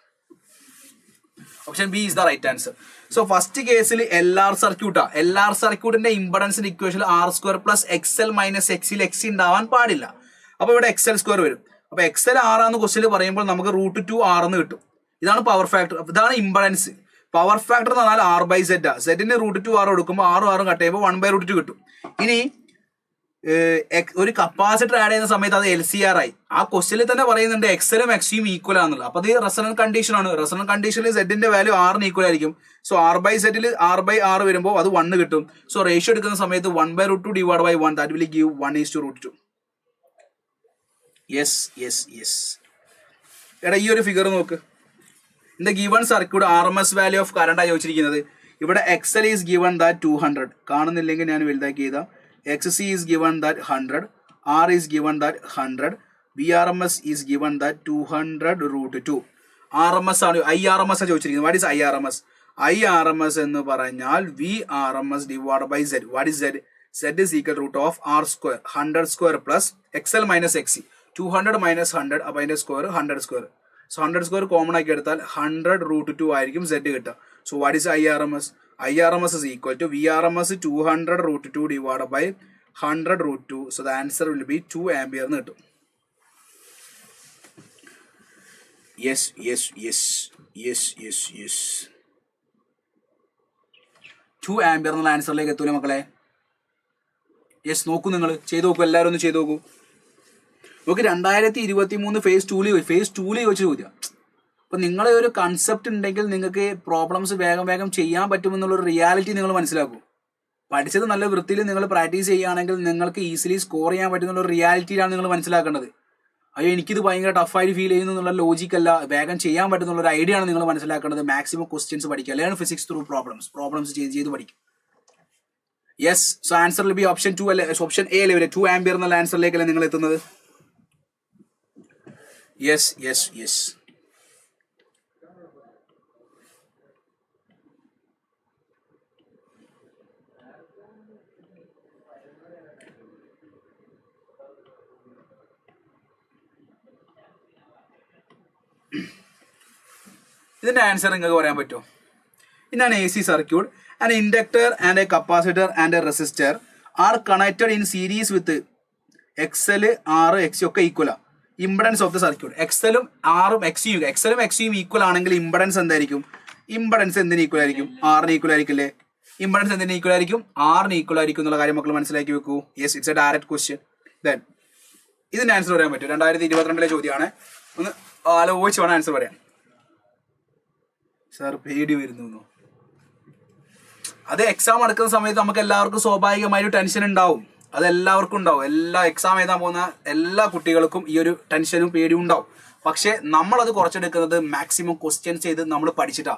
Option B is the right answer. So first കേസിൽ LR സർക്യൂട്ടാ. LR സർക്യൂട്ടിന്റെ ഇംപെഡൻസിന്റെ equation R² plus XL minus XC XC ഉണ്ടാവാൻ പാടില്ല. അപ്പൊ ഇവിടെ XL² വരും. അപ്പൊ XL R എന്ന് ക്വസ്റ്റ്യൻ പറയുമ്പോൾ നമുക്ക് √2 R എന്ന് കിട്ടും. ഇതാണ് പവർ ഫാക്ടർ, ഇതാണ് ഇംപെഡൻസ്. പവർ ഫാക്ടർ എന്ന് പറഞ്ഞാൽ R/Z. Z ന് √2 R കൊടുക്കുമ്പോൾ R കട്ട് ചെയ്യുമ്പോൾ 1/√2 കിട്ടും. ഇനി ഒരു കപ്പാസിറ്റർ ആഡ് ചെയ്യുന്ന സമയത്ത് അത് LCR ആയി. ആ ക്വസ്റ്റ്യനിൽ തന്നെ പറയുന്നുണ്ട് XLും XCയും ഈക്വൽ ആണെന്നുള്ളത്. അപ്പൊ അത് റെസണൻസ് കണ്ടീഷൻ ആണ്. റെസണൻസ് കണ്ടീഷനിൽ Z ന്റെ വാല്യൂ R ഈക്വൽ ആയിരിക്കും. സോ R/Z R/R വരുമ്പോൾ അത് 1 കിട്ടും. സോ റേഷ്യോ എടുക്കുന്ന സമയത്ത് 1/√2 divide by 1, that will give 1:√2. Yes. എടാ ഈ ഒരു ഫിഗർ നോക്ക്. In the given circuit RMS value of current ആയി ചോദിച്ചിരിക്കുന്നത്. ഇവിടെ XL ഈസ് ഗിവൺ ദാറ്റ് 200. കാണുന്നില്ലെങ്കിൽ ഞാൻ വലുതാക്കി ചെയ്താ. XC is given that 100, R is given that 100, VRMS is given that 200√2. RMS ആണ്, IRMS ആണ് ചോദിച്ചിരിക്കുന്നത്. What is IRMS? IRMS എന്ന് പറഞ്ഞാൽ VRMS divided by Z. What is Z? Z is equal root of R², 100² plus XL minus XC. 200 minus 100, അപ്പോൾ അതിന്റെ square 100². So 100² common ആക്കി എടുത്താൽ 100√2 ആയിരിക്കും Z കിട്ടുക. So what is IRMS? IRMS is equal to VRMS 200√2 divided by 100√2. So the answer will be 2 ampere എന്ന് കിട്ടും. Yes. 2 ampere എന്നുള്ള ആൻസറിലേക്ക് എത്തൂലേ മക്കളെ? യെസ്, നോക്കൂ, നിങ്ങൾ ചെയ്ത് നോക്കൂ, എല്ലാവരും ഒന്ന് ചെയ്ത് നോക്കൂ. നോക്കി 2023 phase 2 ചോദിച്ച ചോദ്യം. അപ്പം നിങ്ങളെ ഒരു കൺസെപ്റ്റ് ഉണ്ടെങ്കിൽ നിങ്ങൾക്ക് പ്രോബ്ലംസ് വേഗം ചെയ്യാൻ പറ്റുമെന്നുള്ളൊരു റിയാലിറ്റി നിങ്ങൾ മനസ്സിലാക്കൂ. പഠിച്ചത് നല്ല വൃത്തിയിൽ നിങ്ങൾ പ്രാക്ടീസ് ചെയ്യുകയാണെങ്കിൽ നിങ്ങൾക്ക് ഈസിലി സ്കോർ ചെയ്യാൻ പറ്റുന്നുള്ളൊരു റിയാലിറ്റിയിലാണ് നിങ്ങൾ മനസ്സിലാക്കേണ്ടത്. അയ്യോ എനിക്കിത് ഭയങ്കര ടഫായിട്ട് ഫീൽ ചെയ്യുന്നു എന്നുള്ള ലോജിക്കല്ല, വേഗം ചെയ്യാൻ പറ്റുന്നുള്ളൊരു ഐഡിയ ആണ് നിങ്ങൾ മനസ്സിലാക്കേണ്ടത്. മാക്സിമം ക്വസ്റ്റ്യൻസ് പഠിക്കുക, ലേൺ ഫിസിക്സ് ത്രൂ പ്രോബ്ലംസ് ചെയ്ത് പഠിക്കും. Yes, so answer will be option 2 അല്ലേ, ഓപ്ഷൻ എ അല്ലേ വരെ 2 ആംപിയർ എന്നുള്ള ആൻസറിലേക്കല്ലേ നിങ്ങൾ എത്തുന്നത്. യെസ്. ഇതിന്റെ ആൻസർ നിങ്ങൾക്ക് പറയാൻ പറ്റുമോ? ഇതാണ് AC circuit. An inductor and a capacitor and a resistor are connected in series with XL, R, XC ഒക്കെ ഈക്വൽ ആണ്. ഇംപെഡൻസ് ഓഫ് ദ സർക്യൂട്ട് XLും Rഉം XCയും ഈക്വൽ ആണെങ്കിൽ ഇംപെഡൻസ് എന്തായിരിക്കും? ഇംപെഡൻസ് എന്തിന് ഈക്വൽ ആയിരിക്കും? Rന് ഈക്വൽ ആയിരിക്കില്ലേ? ഇംപെഡൻസ് എന്തിന് ഈക്വൽ ആയിരിക്കും? Rന് ഈക്വൽ ആയിരിക്കും എന്നുള്ള കാര്യം മക്കൾ മനസ്സിലാക്കി വെക്കൂ. Yes, it's a direct question. Then ഇതിന്റെ ആൻസർ പറയാൻ പറ്റും. 2022 ചോദ്യമാണ്. ഒന്ന് ആലോചിച്ച് വേണം ആൻസർ പറയാൻ. സാർ പേടി വരുന്നു. അത് എക്സാം എടുക്കുന്ന സമയത്ത് നമുക്ക് എല്ലാവർക്കും സ്വാഭാവികമായൊരു ടെൻഷൻ ഉണ്ടാവും. അതെല്ലാവർക്കും ഉണ്ടാവും. എല്ലാ എക്സാം എഴുതാൻ പോകുന്ന എല്ലാ കുട്ടികൾക്കും ഈ ഒരു ടെൻഷനും പേടിയും ഉണ്ടാവും. പക്ഷെ നമ്മളത് കുറച്ചെടുക്കുന്നത് മാക്സിമം ക്വസ്റ്റ്യൻസ് ചെയ്ത് നമ്മൾ പഠിച്ചിട്ടാ.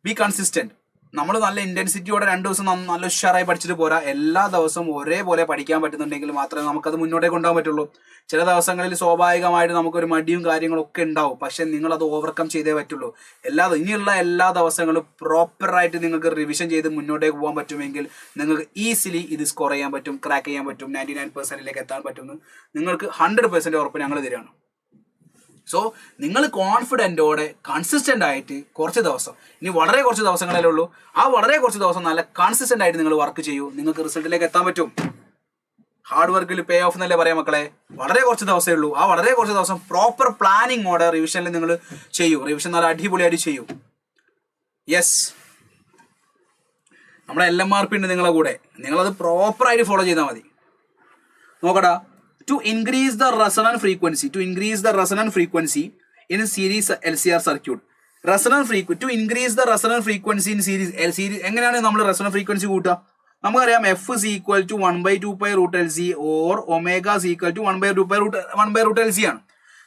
B consistent. നമ്മൾ നല്ല ഇന്റൻസിറ്റിയോടെ 2 ദിവസം നല്ല ഉഷാറായി പഠിച്ചിട്ട് പോരാ. എല്ലാ ദിവസവും ഒരേപോലെ പഠിക്കാൻ പറ്റുന്നുണ്ടെങ്കിൽ മാത്രമേ നമുക്കത് മുന്നോട്ടേക്ക് കൊണ്ടുപോകാൻ പറ്റുള്ളൂ. ചില ദിവസങ്ങളിൽ സ്വാഭാവികമായിട്ട് നമുക്കൊരു മടിയും കാര്യങ്ങളൊക്കെ ഉണ്ടാവും. പക്ഷെ നിങ്ങളത് ഓവർകം ചെയ്തേ പറ്റുള്ളൂ. ഇനിയുള്ള എല്ലാ ദിവസങ്ങളും പ്രോപ്പറായിട്ട് നിങ്ങൾക്ക് റിവിഷൻ ചെയ്ത് മുന്നോട്ടേക്ക് പോകാൻ പറ്റുമെങ്കിൽ നിങ്ങൾക്ക് ഈസിലി ഇത് സ്കോർ ചെയ്യാൻ പറ്റും, ക്രാക്ക് ചെയ്യാൻ പറ്റും, 99% എത്താൻ പറ്റും. നിങ്ങൾക്ക് 100% ഉറപ്പ് ഞങ്ങൾ തരികയാണ്. സോ നിങ്ങൾ കോൺഫിഡൻറ്റോടെ കൺസിസ്റ്റൻ്റ് ആയിട്ട് കുറച്ച് ദിവസം, ഇനി വളരെ കുറച്ച് ദിവസങ്ങളല്ലേ ഉള്ളൂ, ആ വളരെ കുറച്ച് ദിവസം നല്ല കൺസിസ്റ്റൻ്റ് ആയിട്ട് നിങ്ങൾ വർക്ക് ചെയ്യൂ. നിങ്ങൾക്ക് റിസൾട്ടിലേക്ക് എത്താൻ പറ്റും. ഹാർഡ് വർക്കിൽ പേ ഓഫ് എന്നല്ലേ പറയാം മക്കളെ. വളരെ കുറച്ച് ദിവസമേ ഉള്ളൂ. ആ വളരെ കുറച്ച് ദിവസം പ്രോപ്പർ പ്ലാനിങ്ങോടെ റിവിഷനിൽ നിങ്ങൾ ചെയ്യൂ. റിവിഷൻ നല്ല അടിപൊളിയായിട്ട് ചെയ്യൂ. യെസ്, നമ്മുടെ LMRP ഉണ്ട് നിങ്ങളെ കൂടെ. നിങ്ങളത് പ്രോപ്പറായിട്ട് ഫോളോ ചെയ്താൽ മതി. നോക്കടാ, to increase the resonant frequency in series LCR circuit. To increase the resonant frequency in series എങ്ങനെയാണ് നമ്മൾ resonant frequency കൂട്ടുക? നമുക്കറിയാം F is equal to 1/2 pi root LC or omega is equal to 1/2 pi root LC ആണ്.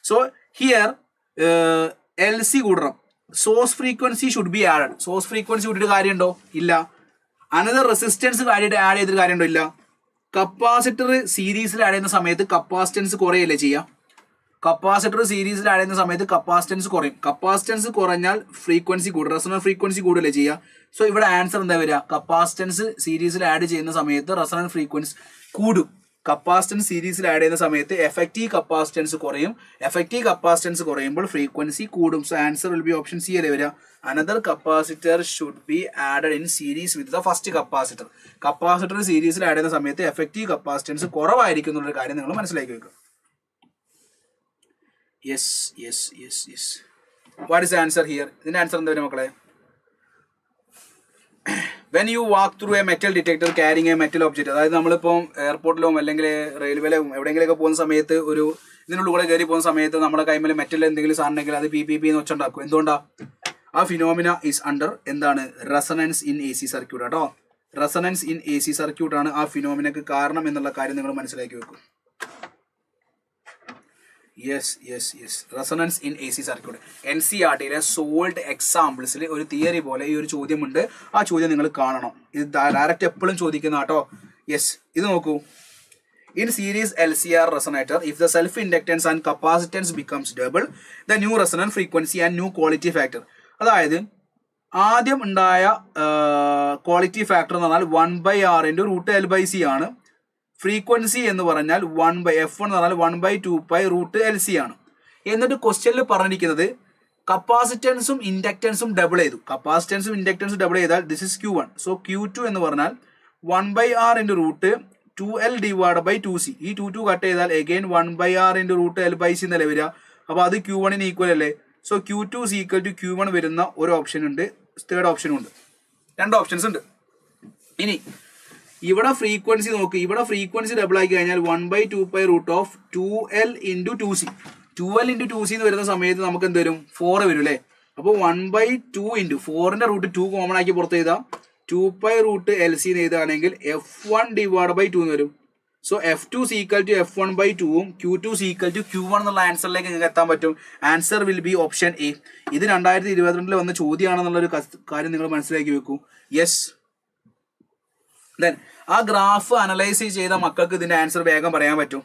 So here LC കൂട്ടണം. Source frequency should be added. Source frequency കൂട്ടിയിട്ട് കാര്യമുണ്ടോ? ഇല്ല. Another resistance കാര്യമായിട്ട് ആഡ് ചെയ്തിട്ട് കാര്യമുണ്ടോ? ഇല്ല. കപ്പാസിറ്റർ സീരീസിൽ ആഡ് ചെയ്യുന്ന സമയത്ത് കപ്പാസിറ്റൻസ് കുറയല്ലേ ചെയ്യുക? കപ്പാസിറ്റർ സീരീസിൽ ആഡ് ചെയ്യുന്ന സമയത്ത് കപ്പാസിറ്റൻസ് കുറയും. കപ്പാസിറ്റൻസ് കുറഞ്ഞാൽ ഫ്രീക്വൻസി കൂടും, റെസൊണന്റ് ഫ്രീക്വൻസി കൂടുതലേ ചെയ്യുക. സോ ഇവിടെ ആൻസർ എന്താ വരിക? കപ്പാസിറ്റൻസ് സീരീസിൽ ആഡ് ചെയ്യുന്ന സമയത്ത് റെസൊണന്റ് ഫ്രീക്വൻസി കൂടും. കപ്പാസിറ്റൻസ് സീരീസിൽ ആഡ് ചെയ്യുന്ന സമയത്ത് എഫക്റ്റീവ് കപ്പാസിറ്റൻസ് കുറയും. എഫക്റ്റീവ് കപ്പാസിറ്റൻസ് കുറയുമ്പോൾ ഫ്രീക്വൻസി കൂടും. So answer will be option C അല്ലേ വരിക. Another capacitor should be added in series with the first capacitor. Capacitor സീരീസിൽ ആഡ് ചെയ്യുന്ന സമയത്ത് എഫക്റ്റീവ് കപ്പാസിറ്റൻസ് കുറവായിരിക്കും എന്നുള്ള കാര്യം നിങ്ങൾ മനസ്സിലാക്കി വെക്കുക. Yes. What is answer here? ഇതിന്റെ ആൻസർ എന്താ വരും മക്കളെ? When you walk through a metal detector carrying a metal object, അതായത് നമ്മളിപ്പം എയർപോർട്ടിലും അല്ലെങ്കിൽ റെയിൽവേയിലും എവിടെയെങ്കിലുമൊക്കെ പോകുന്ന സമയത്ത് ഇതിനുള്ളിൽ കൂടെ കയറി പോകുന്ന സമയത്ത് നമ്മുടെ കൈമേൽ മെറ്റൽ എന്തെങ്കിലും സാധനം ഉണ്ടെങ്കിൽ അത് പി എന്ന് വെച്ചുണ്ടാക്കും. എന്തുകൊണ്ടാ? ആ ഫിനോമിന ഈസ് അണ്ടർ എന്താണ്? റെസണൻസ് ഇൻ AC സർക്യൂട്ട് കേട്ടോ. റെസണൻസ് ഇൻ AC സർക്യൂട്ട് ആണ് ആ ഫിനോമിനക്ക് കാരണം എന്നുള്ള കാര്യം നിങ്ങൾ മനസ്സിലാക്കി വെക്കും. Yes. Resonance in AC circuit. NCERTയിലെ സോൾഡ് എക്സാമ്പിൾസിൽ ഒരു തിയറി പോലെ ഈ ഒരു ചോദ്യമുണ്ട്. ആ ചോദ്യം നിങ്ങൾ കാണണം. ഇത് ഡയറക്റ്റ് എപ്പോഴും ചോദിക്കുന്ന കേട്ടോ. യെസ്, ഇത് നോക്കൂ. In series LCR resonator, if the self-inductance and capacitance becomes double, the new resonant frequency and new quality factor. അതായത് ആദ്യം ഉണ്ടായ ക്വാളിറ്റി ഫാക്ടർ എന്ന് പറഞ്ഞാൽ 1/R × √L/C ആണ്. ഫ്രീക്വൻസി എന്ന് പറഞ്ഞാൽ F1 എന്ന് പറഞ്ഞാൽ 1/2 pi √LC ആണ്. എന്നിട്ട് ക്വസ്റ്റ്യനിൽ പറഞ്ഞിരിക്കുന്നത് കപ്പാസിറ്റൻസും ഇൻഡക്റ്റൻസും ഡബിൾ ചെയ്തു. കപ്പാസിറ്റൻസും ഇൻഡക്റ്റൻസും ഡബിൾ ചെയ്താൽ this is Q1. So Q2 എന്ന് പറഞ്ഞാൽ 1/R × √2L / 2C. ഈ 2 കട്ട് ചെയ്താൽ അഗെയിൻ 1/R × √L/C എന്നല്ലേ വരിക. അപ്പോൾ അത് Q1 ഈക്വൽ അല്ലേ. So Q2 is equal to Q1 വരുന്ന ഒരു ഓപ്ഷൻ ഉണ്ട്, തേർഡ് ഓപ്ഷനും ഉണ്ട്. 2 ഓപ്ഷൻസ് ഉണ്ട്. ഇനി ഇവിടെ ഫ്രീക്വൻസി നോക്ക്. ഇവിടെ ഫ്രീക്വൻസി ഡബിൾ ആക്കി കഴിഞ്ഞാൽ 1/2 pi √2L × 2C. 2L × 2C എന്ന് വരുന്ന സമയത്ത് നമുക്ക് എന്ത് വരും? 4 വരും അല്ലേ. അപ്പോൾ 1/2 × 4ന്റെ √2 കോമൺ ആക്കി പുറത്ത് ചെയ്താൽ 2 pi √LC എന്ന് എഴുതുകയാണെങ്കിൽ F1 / 2 എന്ന് വരും. So F2 is equal to F1/2 Q2 is equal to Q1 എന്നുള്ള ആൻസറിലേക്ക് നിങ്ങൾക്ക് എത്താൻ പറ്റും. Answer will be option A. ഇത് 2022 വന്ന ചോദ്യമാണെന്നുള്ളൊരു കാര്യം നിങ്ങൾ മനസ്സിലാക്കി വെക്കൂ. യെസ്. ദെൻ ആ ഗ്രാഫ് അനലൈസ് ചെയ്ത മക്കൾക്ക് ഇതിന്റെ ആൻസർ വേഗം പറയാൻ പറ്റും.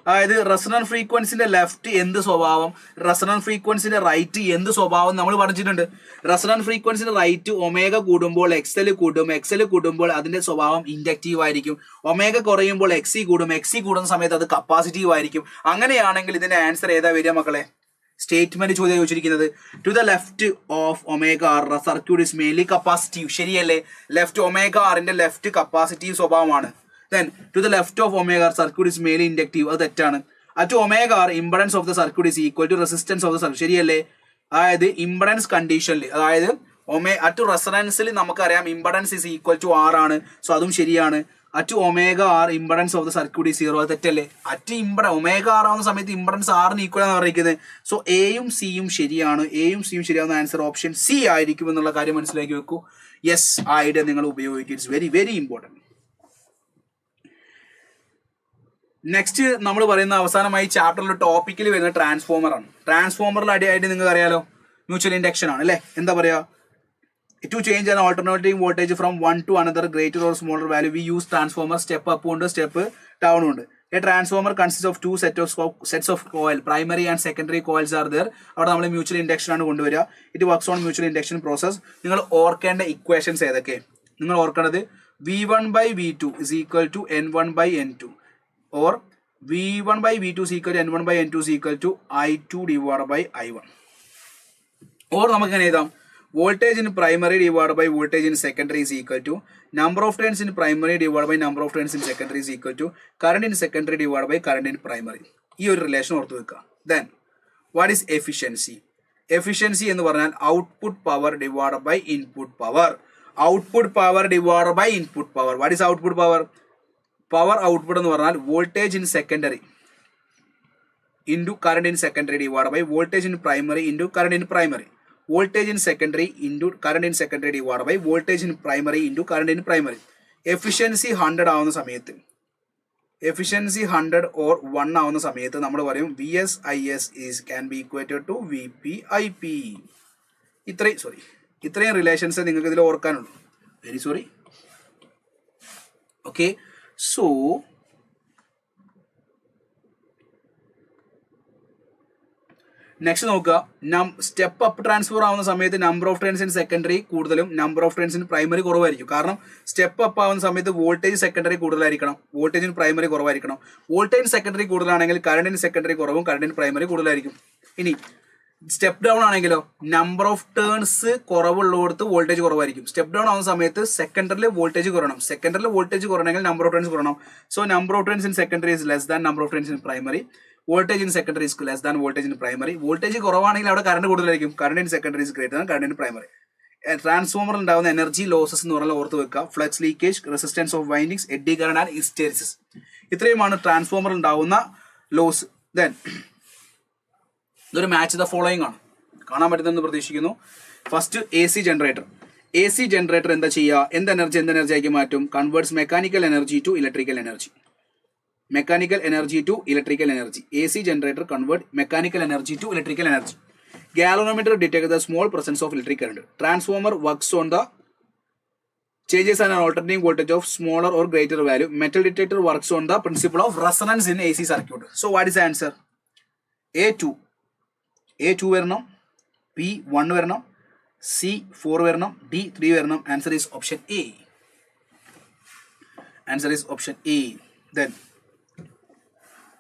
അതായത് റെസൊണന്റ് ഫ്രീക്വൻസിന്റെ ലെഫ്റ്റ് എന്ത് സ്വഭാവം, റെസൊണന്റ് ഫ്രീക്വൻസിന്റെ റൈറ്റ് എന്ത് സ്വഭാവം നമ്മൾ പഠിച്ചിട്ടുണ്ട്. റെസൊണന്റ് ഫ്രീക്വൻസിന്റെ റൈറ്റ് ഒമേഗ കൂടുമ്പോൾ XL കൂടും, XL കൂടുമ്പോൾ അതിന്റെ സ്വഭാവം ഇൻഡക്റ്റീവ് ആയിരിക്കും. ഒമേഗ കുറയുമ്പോൾ XC കൂടും, XC കൂടുന്ന സമയത്ത് അത് കപ്പാസിറ്റീവ് ആയിരിക്കും. അങ്ങനെയാണെങ്കിൽ ഇതിന്റെ ആൻസർ ഏതാ വരിക മക്കളെ? സ്റ്റേറ്റ്മെന്റ് ചോദ്യം ചോദിച്ചിരിക്കുന്നത് to the left of omega R circuit is mainly capacitive. ശരിയല്ലേ? ലെഫ്റ്റ് ഒമേഗ ആറിന്റെ ലെഫ്റ്റ് കപ്പാസിറ്റീവ് സ്വഭാവമാണ്. Then to the left of omega r circuit is mainly inductive. അത് തെറ്റാണ്. At omega r impedance of the circuit is equal to resistance of the circuit. ശരിയല്ലേ? അതായത് impedance കണ്ടീഷനിൽ, അതായത് at റെസൊണൻസിൽ നമുക്കറിയാം impedance is equal to R ആണ്. So അതും ശരിയാണ്. At omega R impedance of the circuit is 0. അത് തെറ്റല്ലേ? അറ്റ് ഒമേഗ ആർ ആവുന്ന സമയത്ത് ഇംപെഡൻസ് ആറിന് ഈക്വൽ ആണ് പറയുന്നത്. സോ എയും സിയും ശരിയാണ്. എയും സിയും ശരിയാവുന്ന ആൻസർ ഓപ്ഷൻ സി ആയിരിക്കും എന്നുള്ള കാര്യം മനസ്സിലാക്കി വെക്കൂ. യെസ്, ആ ഐഡിയ നിങ്ങൾ ഉപയോഗിക്കുക. It's very very important. Next നമ്മൾ പറയുന്ന അവസാനമായി ചാപ്റ്ററിൽ ടോപ്പിക്കിൽ വരുന്ന ട്രാൻസ്ഫോമർ ആണ്. ട്രാൻസ്ഫോമറിൽ അടിയായിട്ട് നിങ്ങൾക്ക് അറിയാലോ മ്യൂച്വൽ ഇൻഡക്ഷൻ ആണ് അല്ലേ. എന്താ പറയാ? To change an alternating voltage from one to another greater or smaller value, we use transformer. Step up and step down. A transformer consists of two sets of coil. Primary and secondary coils are there. Our mutual induction. It works on mutual induction process. You will the equations. V1 by V2 is equal to N1 by N2. Or V1 by V2 is equal to N1 by N2 is equal to I2 divided by I1. Or voltage in primary divided by voltage in secondary is equal to number of turns in primary divided by number of turns in secondary is equal to current in secondary divided by current in primary. This relation. Then, what is efficiency? Efficiency is output power divided by input power. Output power divided by input power. What is output power? Power output is voltage in secondary into current in secondary divided by voltage in primary into current in primary. Voltage in secondary into current in secondary divided by voltage in primary into current in primary. Efficiency 100 ആവുന്ന സമയത്ത് efficiency 100 or 1 ആവുന്ന സമയത്ത് നമ്മൾ പറയും VS IS can be equated to VP IP. ഇത്രയും relations നിങ്ങൾക്ക് ഇതിൽ ഓർക്കാനുള്ളൂ. Very sorry. Okay, so next നോക്കുക, സ്റ്റെപ്പ് അപ്പ് ട്രാൻസ്ഫർ ആവുന്ന സമയത്ത് number of turns in secondary കൂടുതലും number of turns in primary കുറവായിരിക്കും. കാരണം സ്റ്റെപ്പ് അപ്പ് ആവുന്ന സമയത്ത് വോൾട്ടേജ് സെക്കൻഡറി കൂടുതലായിരിക്കണം, വോൾട്ടേജ് ഇൻ പ്രൈമറി കുറവായിരിക്കണം. വോൾട്ടേജ് സെക്കൻഡറി കൂടുതലാണെങ്കിൽ കറണ്ട് ഇൻ സെക്കൻഡറി കുറവും കറണ്ട് ഇൻ പ്രൈമറി കൂടുതലായിരിക്കും. ഇനി സ്റ്റെപ്പ് ഡൗൺ ആണെങ്കിലോ നമ്പർ ഓഫ് ടേൺസ് കുറവുള്ളടത്ത് വോൾട്ടേജ് കുറവായിരിക്കും. സ്റ്റെപ്പ് ഡൗൺ ആവുന്ന സമയത്ത് സെക്കൻഡറിൽ വോൾട്ടേജ് കുറയണം. സെക്കൻഡറിൽ വോൾട്ടേജ് കുറയണമെങ്കിൽ നമ്പർ ഓഫ് ടേൺസ് കുറയണം. So number of turns in secondary is less than number of turns in primary. Voltage in secondary is less than voltage in primary. Voltage കുറവാണെങ്കിൽ അവിടെ current കൂടുതലായിരിക്കും. Current in secondary is greater than current in primary. Transformer ഉണ്ടാകുന്ന energy losses എന്ന് പറഞ്ഞാൽ ഓർത്ത് വെക്കുക. Flux leakage, resistance of windings, eddy current and hysteresis. ഇത്രയുമാണ് transformer ഉണ്ടാവുന്ന ലോസ്. ദെൻ ഇതൊരു മാച്ച് ദ ഫോളോയിങ് ആണ്, കാണാൻ പറ്റുന്നതെന്ന് പ്രതീക്ഷിക്കുന്നു. First AC generator. AC generator എന്താ ചെയ്യുക? എന്ത് എനർജി ആക്കി മാറ്റും? Converts mechanical energy to electrical energy. Mechanical energy to electrical energy. AC generator convert mechanical energy to electrical energy. Galvanometer detects the small presence of electric current. Transformer works on the changes and alternating voltage of smaller or greater value. Metal detector works on the principle of resonance in AC circuit. So what is the answer? A2 വരണം, B1 വരണം, C4 വരണം, D3 വരണം. Answer is option A. Answer is option A. Then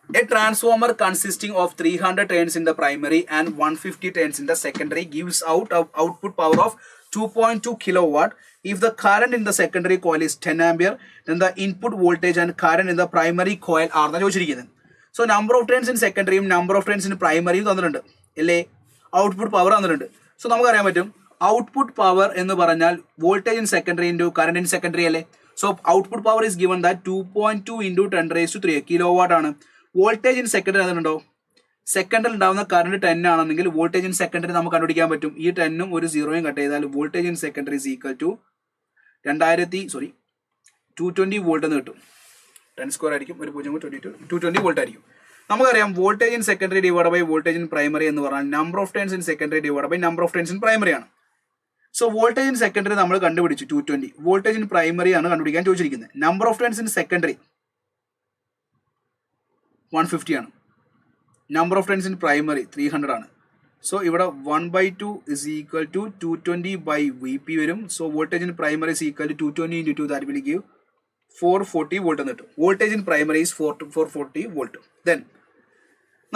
a transformer consisting of 300 turns in the primary and 150 turns in the secondary gives output power of 2.2 kilowatt. If the current in the secondary coil is 10 ampere, then the input voltage and current in the primary coil are the So number of turns in secondary, number of turns in primary output power. So we output power in the voltage in secondary into current in secondary. So output power is given that 2.2 into 10 raised to 3 kilowatt. Voltage in secondary അതുണ്ടോ? സെക്കൻഡിൽ ഉണ്ടാവുന്ന current 10 ആണെങ്കിൽ voltage in secondary നമുക്ക് കണ്ടുപിടിക്കാൻ പറ്റും. ഈ 10ഉം ഒരു 0യും കട്ട് ചെയ്താൽ voltage in secondary is equal to 220 volt എന്ന് കിട്ടും. 10 സ്ക്വയർ ആയിരിക്കും, ഒരു 220 വോൾട്ട് ആയിരിക്കും. നമുക്കറിയാം voltage in secondary divide by voltage in primary എന്ന് പറഞ്ഞാൽ number of turns in secondary divide by number of turns in primary ആണ്. സോ വോൾട്ടേജ് ഇൻ സെക്കൻഡറി നമ്മൾ കണ്ടുപിടിച്ചു 220. വോൾട്ടേജ് ഇൻ പ്രൈമറി ആണ് കണ്ടുപിടിക്കാൻ ചോദിച്ചിരിക്കുന്നത്. Number of turns in secondary 150 ആണ്. Number of turns in primary 300 ആണ്. സോ ഇവിടെ 1/2 is equal to 220 by VP വരും. So voltage in primary is equal to 220 into 2, that will give 440 volt എന്ന് കിട്ടും. Voltage in primary is 440 volt. Then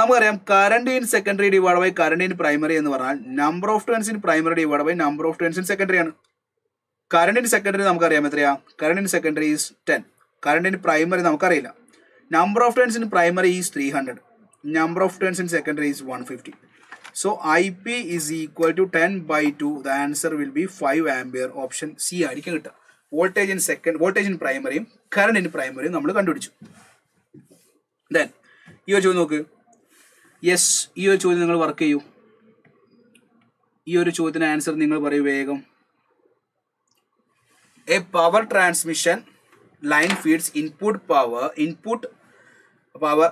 നമുക്കറിയാം current in secondary divide by current in primary എന്ന് പറഞ്ഞാൽ number of turns in primary divide by number of turns in secondary ആണ്. Current in secondary നമുക്കറിയാം എത്രയാ? Current in secondary is 10. Current in primary നമുക്കറിയില്ല. Number of turns in primary is 300. Number of turns in secondary is 150. So IP is equal to 10/2. The answer will be 5 ampere. Option C ആയിരിക്കും കിട്ടുക. Voltage in primary, current in primary നമ്മൾ കണ്ടുപിടിച്ചു. Then ഈ ഒരു ചോദ്യം നോക്ക്. Yes, ഈ ഒരു ചോദ്യം നിങ്ങൾ വർക്ക് ചെയ്യൂ. ഈ ഒരു ചോദ്യത്തിന് ആൻസർ നിങ്ങൾ പറയൂ വേഗം. A power transmission line feeds input power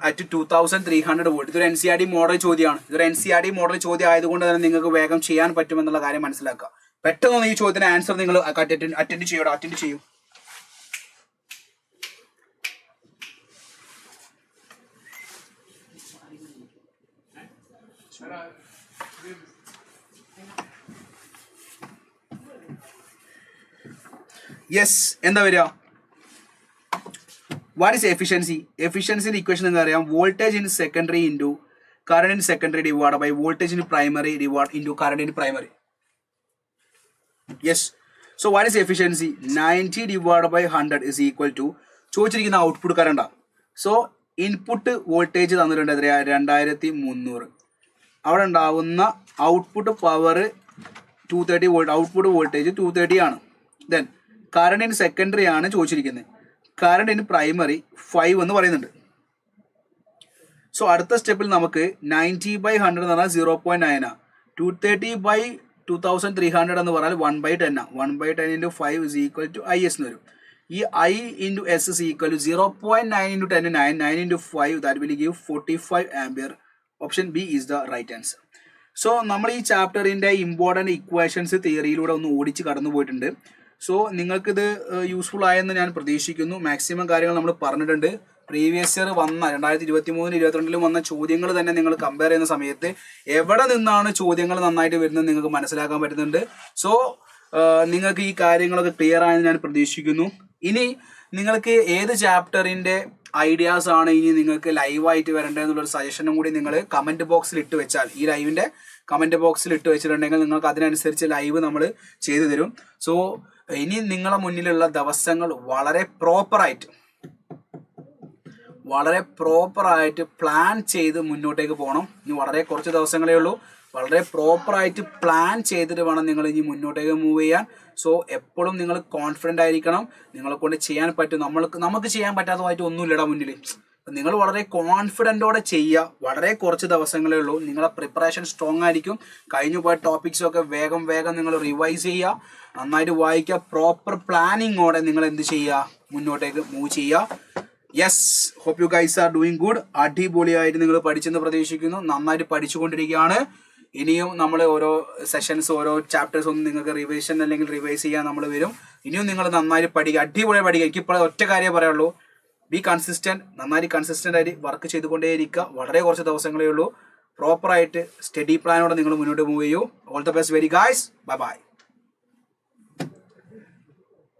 at 2300 volt. ഇതൊരു NCERT മോഡൽ ചോദ്യമാണ്. ഇതൊരു NCERT മോഡൽ ചോദ്യം ആയതുകൊണ്ട് തന്നെ നിങ്ങൾക്ക് വേഗം ചെയ്യാൻ പറ്റുമെന്നുള്ള കാര്യം മനസ്സിലാക്കുക. പെട്ടെന്ന് ഈ ചോദ്യത്തിന് ആൻസർ നിങ്ങൾ അറ്റൻഡ് ചെയ്യൂ. യെസ്, എന്താ വരിക? What is efficiency? എഫിഷ്യൻസിന്റെ ഇക്വേഷൻ നിങ്ങൾക്ക് അറിയാം. Voltage in secondary into current in secondary divide by voltage in primary divide into current in primary. Yes. So what is efficiency? 90 divide by 100 is equal to ചോദിച്ചിരിക്കുന്ന output കറണ്ടാണ്. So input voltage തന്നിട്ടുണ്ട് എത്രയാ? 2300. അവിടെ ഉണ്ടാവുന്ന output power 230 volt. Output voltage 230 ആണ്. Then current in secondary ആണ് ചോദിച്ചിരിക്കുന്നത്. Current in primary 5 എന്ന് പറയുന്നുണ്ട്. സോ അടുത്ത സ്റ്റെപ്പിൽ നമുക്ക് 90 ബൈ 100 എന്ന് പറഞ്ഞാൽ 0.9 ആണ്. 230 ബൈ 2300 എന്ന് പറഞ്ഞാൽ 1/10 ആണ്. 1/10 into 5 is equal to IS എന്ന് വരും. ഈ I into S is equal to 0.9 into 10 9 into 5 that will give 45 ampere. Option B is the right answer. So നമ്മൾ ഈ ചാപ്റ്ററിൻ്റെ ഇമ്പോർട്ടൻറ്റ് ഇക്വേഷൻസ് തിയറിയിലൂടെ ഒന്ന് ഓടിച്ച് കടന്നു പോയിട്ടുണ്ട്. സോ നിങ്ങൾക്കിത് യൂസ്ഫുൾ ആയെന്ന് ഞാൻ പ്രതീക്ഷിക്കുന്നു. മാക്സിമം കാര്യങ്ങൾ നമ്മൾ പറഞ്ഞിട്ടുണ്ട്. പ്രീവിയസ് ഇയർ വന്ന 2023 2022 വന്ന ചോദ്യങ്ങൾ തന്നെ നിങ്ങൾ കമ്പയർ ചെയ്യുന്ന സമയത്ത് എവിടെ നിന്നാണ് ചോദ്യങ്ങൾ നന്നായിട്ട് വരുന്നത് നിങ്ങൾക്ക് മനസ്സിലാക്കാൻ പറ്റുന്നുണ്ട്. സോ നിങ്ങൾക്ക് ഈ കാര്യങ്ങളൊക്കെ ക്ലിയർ ആയെന്ന് ഞാൻ പ്രതീക്ഷിക്കുന്നു. ഇനി നിങ്ങൾക്ക് ഏത് ചാപ്റ്ററിൻ്റെ ഐഡിയാസ് ആണ് ഇനി നിങ്ങൾക്ക് ലൈവായിട്ട് വരേണ്ടതെന്നുള്ളൊരു സജഷനും കൂടി നിങ്ങൾ കമൻറ്റ് ബോക്സിൽ ഇട്ട് വെച്ചാൽ, ഈ ലൈവിൻ്റെ കമൻറ്റ് ബോക്സിൽ ഇട്ട് വെച്ചിട്ടുണ്ടെങ്കിൽ നിങ്ങൾക്ക് അതിനനുസരിച്ച് ലൈവ് നമ്മൾ ചെയ്തു തരും. സോ ഇനി നിങ്ങളുടെ മുന്നിലുള്ള ദിവസങ്ങൾ വളരെ പ്രോപ്പറായിട്ട് പ്ലാൻ ചെയ്ത് മുന്നോട്ടേക്ക് പോകണം. ഇനി വളരെ കുറച്ച് ദിവസങ്ങളേ ഉള്ളൂ. വളരെ പ്രോപ്പറായിട്ട് പ്ലാൻ ചെയ്തിട്ട് വേണം നിങ്ങൾ ഇനി മുന്നോട്ടേക്ക് മൂവ് ചെയ്യാൻ. സോ എപ്പോഴും നിങ്ങൾ കോൺഫിഡൻ്റ് ആയിരിക്കണം. നിങ്ങളെ കൊണ്ട് ചെയ്യാൻ പറ്റും. നമുക്ക് ചെയ്യാൻ പറ്റാത്തതായിട്ട് ഒന്നുമില്ലടാ മുന്നിൽ. നിങ്ങൾ വളരെ കോൺഫിഡൻറ്റോടെ ചെയ്യുക. വളരെ കുറച്ച് ദിവസങ്ങളേ ഉള്ളൂ. നിങ്ങളുടെ പ്രിപ്പറേഷൻ സ്ട്രോങ് ആയിരിക്കും. കഴിഞ്ഞു പോയ ടോപ്പിക്സൊക്കെ വേഗം നിങ്ങൾ റിവൈസ് ചെയ്യുക. നന്നായിട്ട് വായിക്കുക. പ്രോപ്പർ പ്ലാനിങ്ങോടെ നിങ്ങൾ എന്ത് ചെയ്യുക? മുന്നോട്ടേക്ക് മൂവ് ചെയ്യുക. Yes, hope you guys are doing good. അടിപൊളിയായിട്ട് നിങ്ങൾ പഠിച്ചെന്ന് പ്രതീക്ഷിക്കുന്നു. നന്നായിട്ട് പഠിച്ചുകൊണ്ടിരിക്കുകയാണ്. ഇനിയും നമ്മൾ ഓരോ സെഷൻസ്, ഓരോ ചാപ്റ്റേഴ്സ് ഒന്നും നിങ്ങൾക്ക് റിവിഷൻ അല്ലെങ്കിൽ റിവൈസ് ചെയ്യാൻ നമ്മൾ വരും. ഇനിയും നിങ്ങൾ നന്നായിട്ട് പഠിക്കുക. അടിപൊളിയായി പഠിക്കുക. എനിക്കിപ്പോൾ ഒറ്റ കാര്യമേ പറയുള്ളൂ. B consistent. നന്നായിട്ട് കൺസിസ്റ്റൻ്റ് ആയിട്ട് വർക്ക് ചെയ്തുകൊണ്ടേയിരിക്കുക. വളരെ കുറച്ച് ദിവസങ്ങളേ ഉള്ളൂ. പ്രോപ്പറായിട്ട് സ്റ്റഡി പ്ലാനോടെ നിങ്ങൾ മുന്നോട്ട് മൂവ് ചെയ്യൂ. All the best very guys. Bye bye.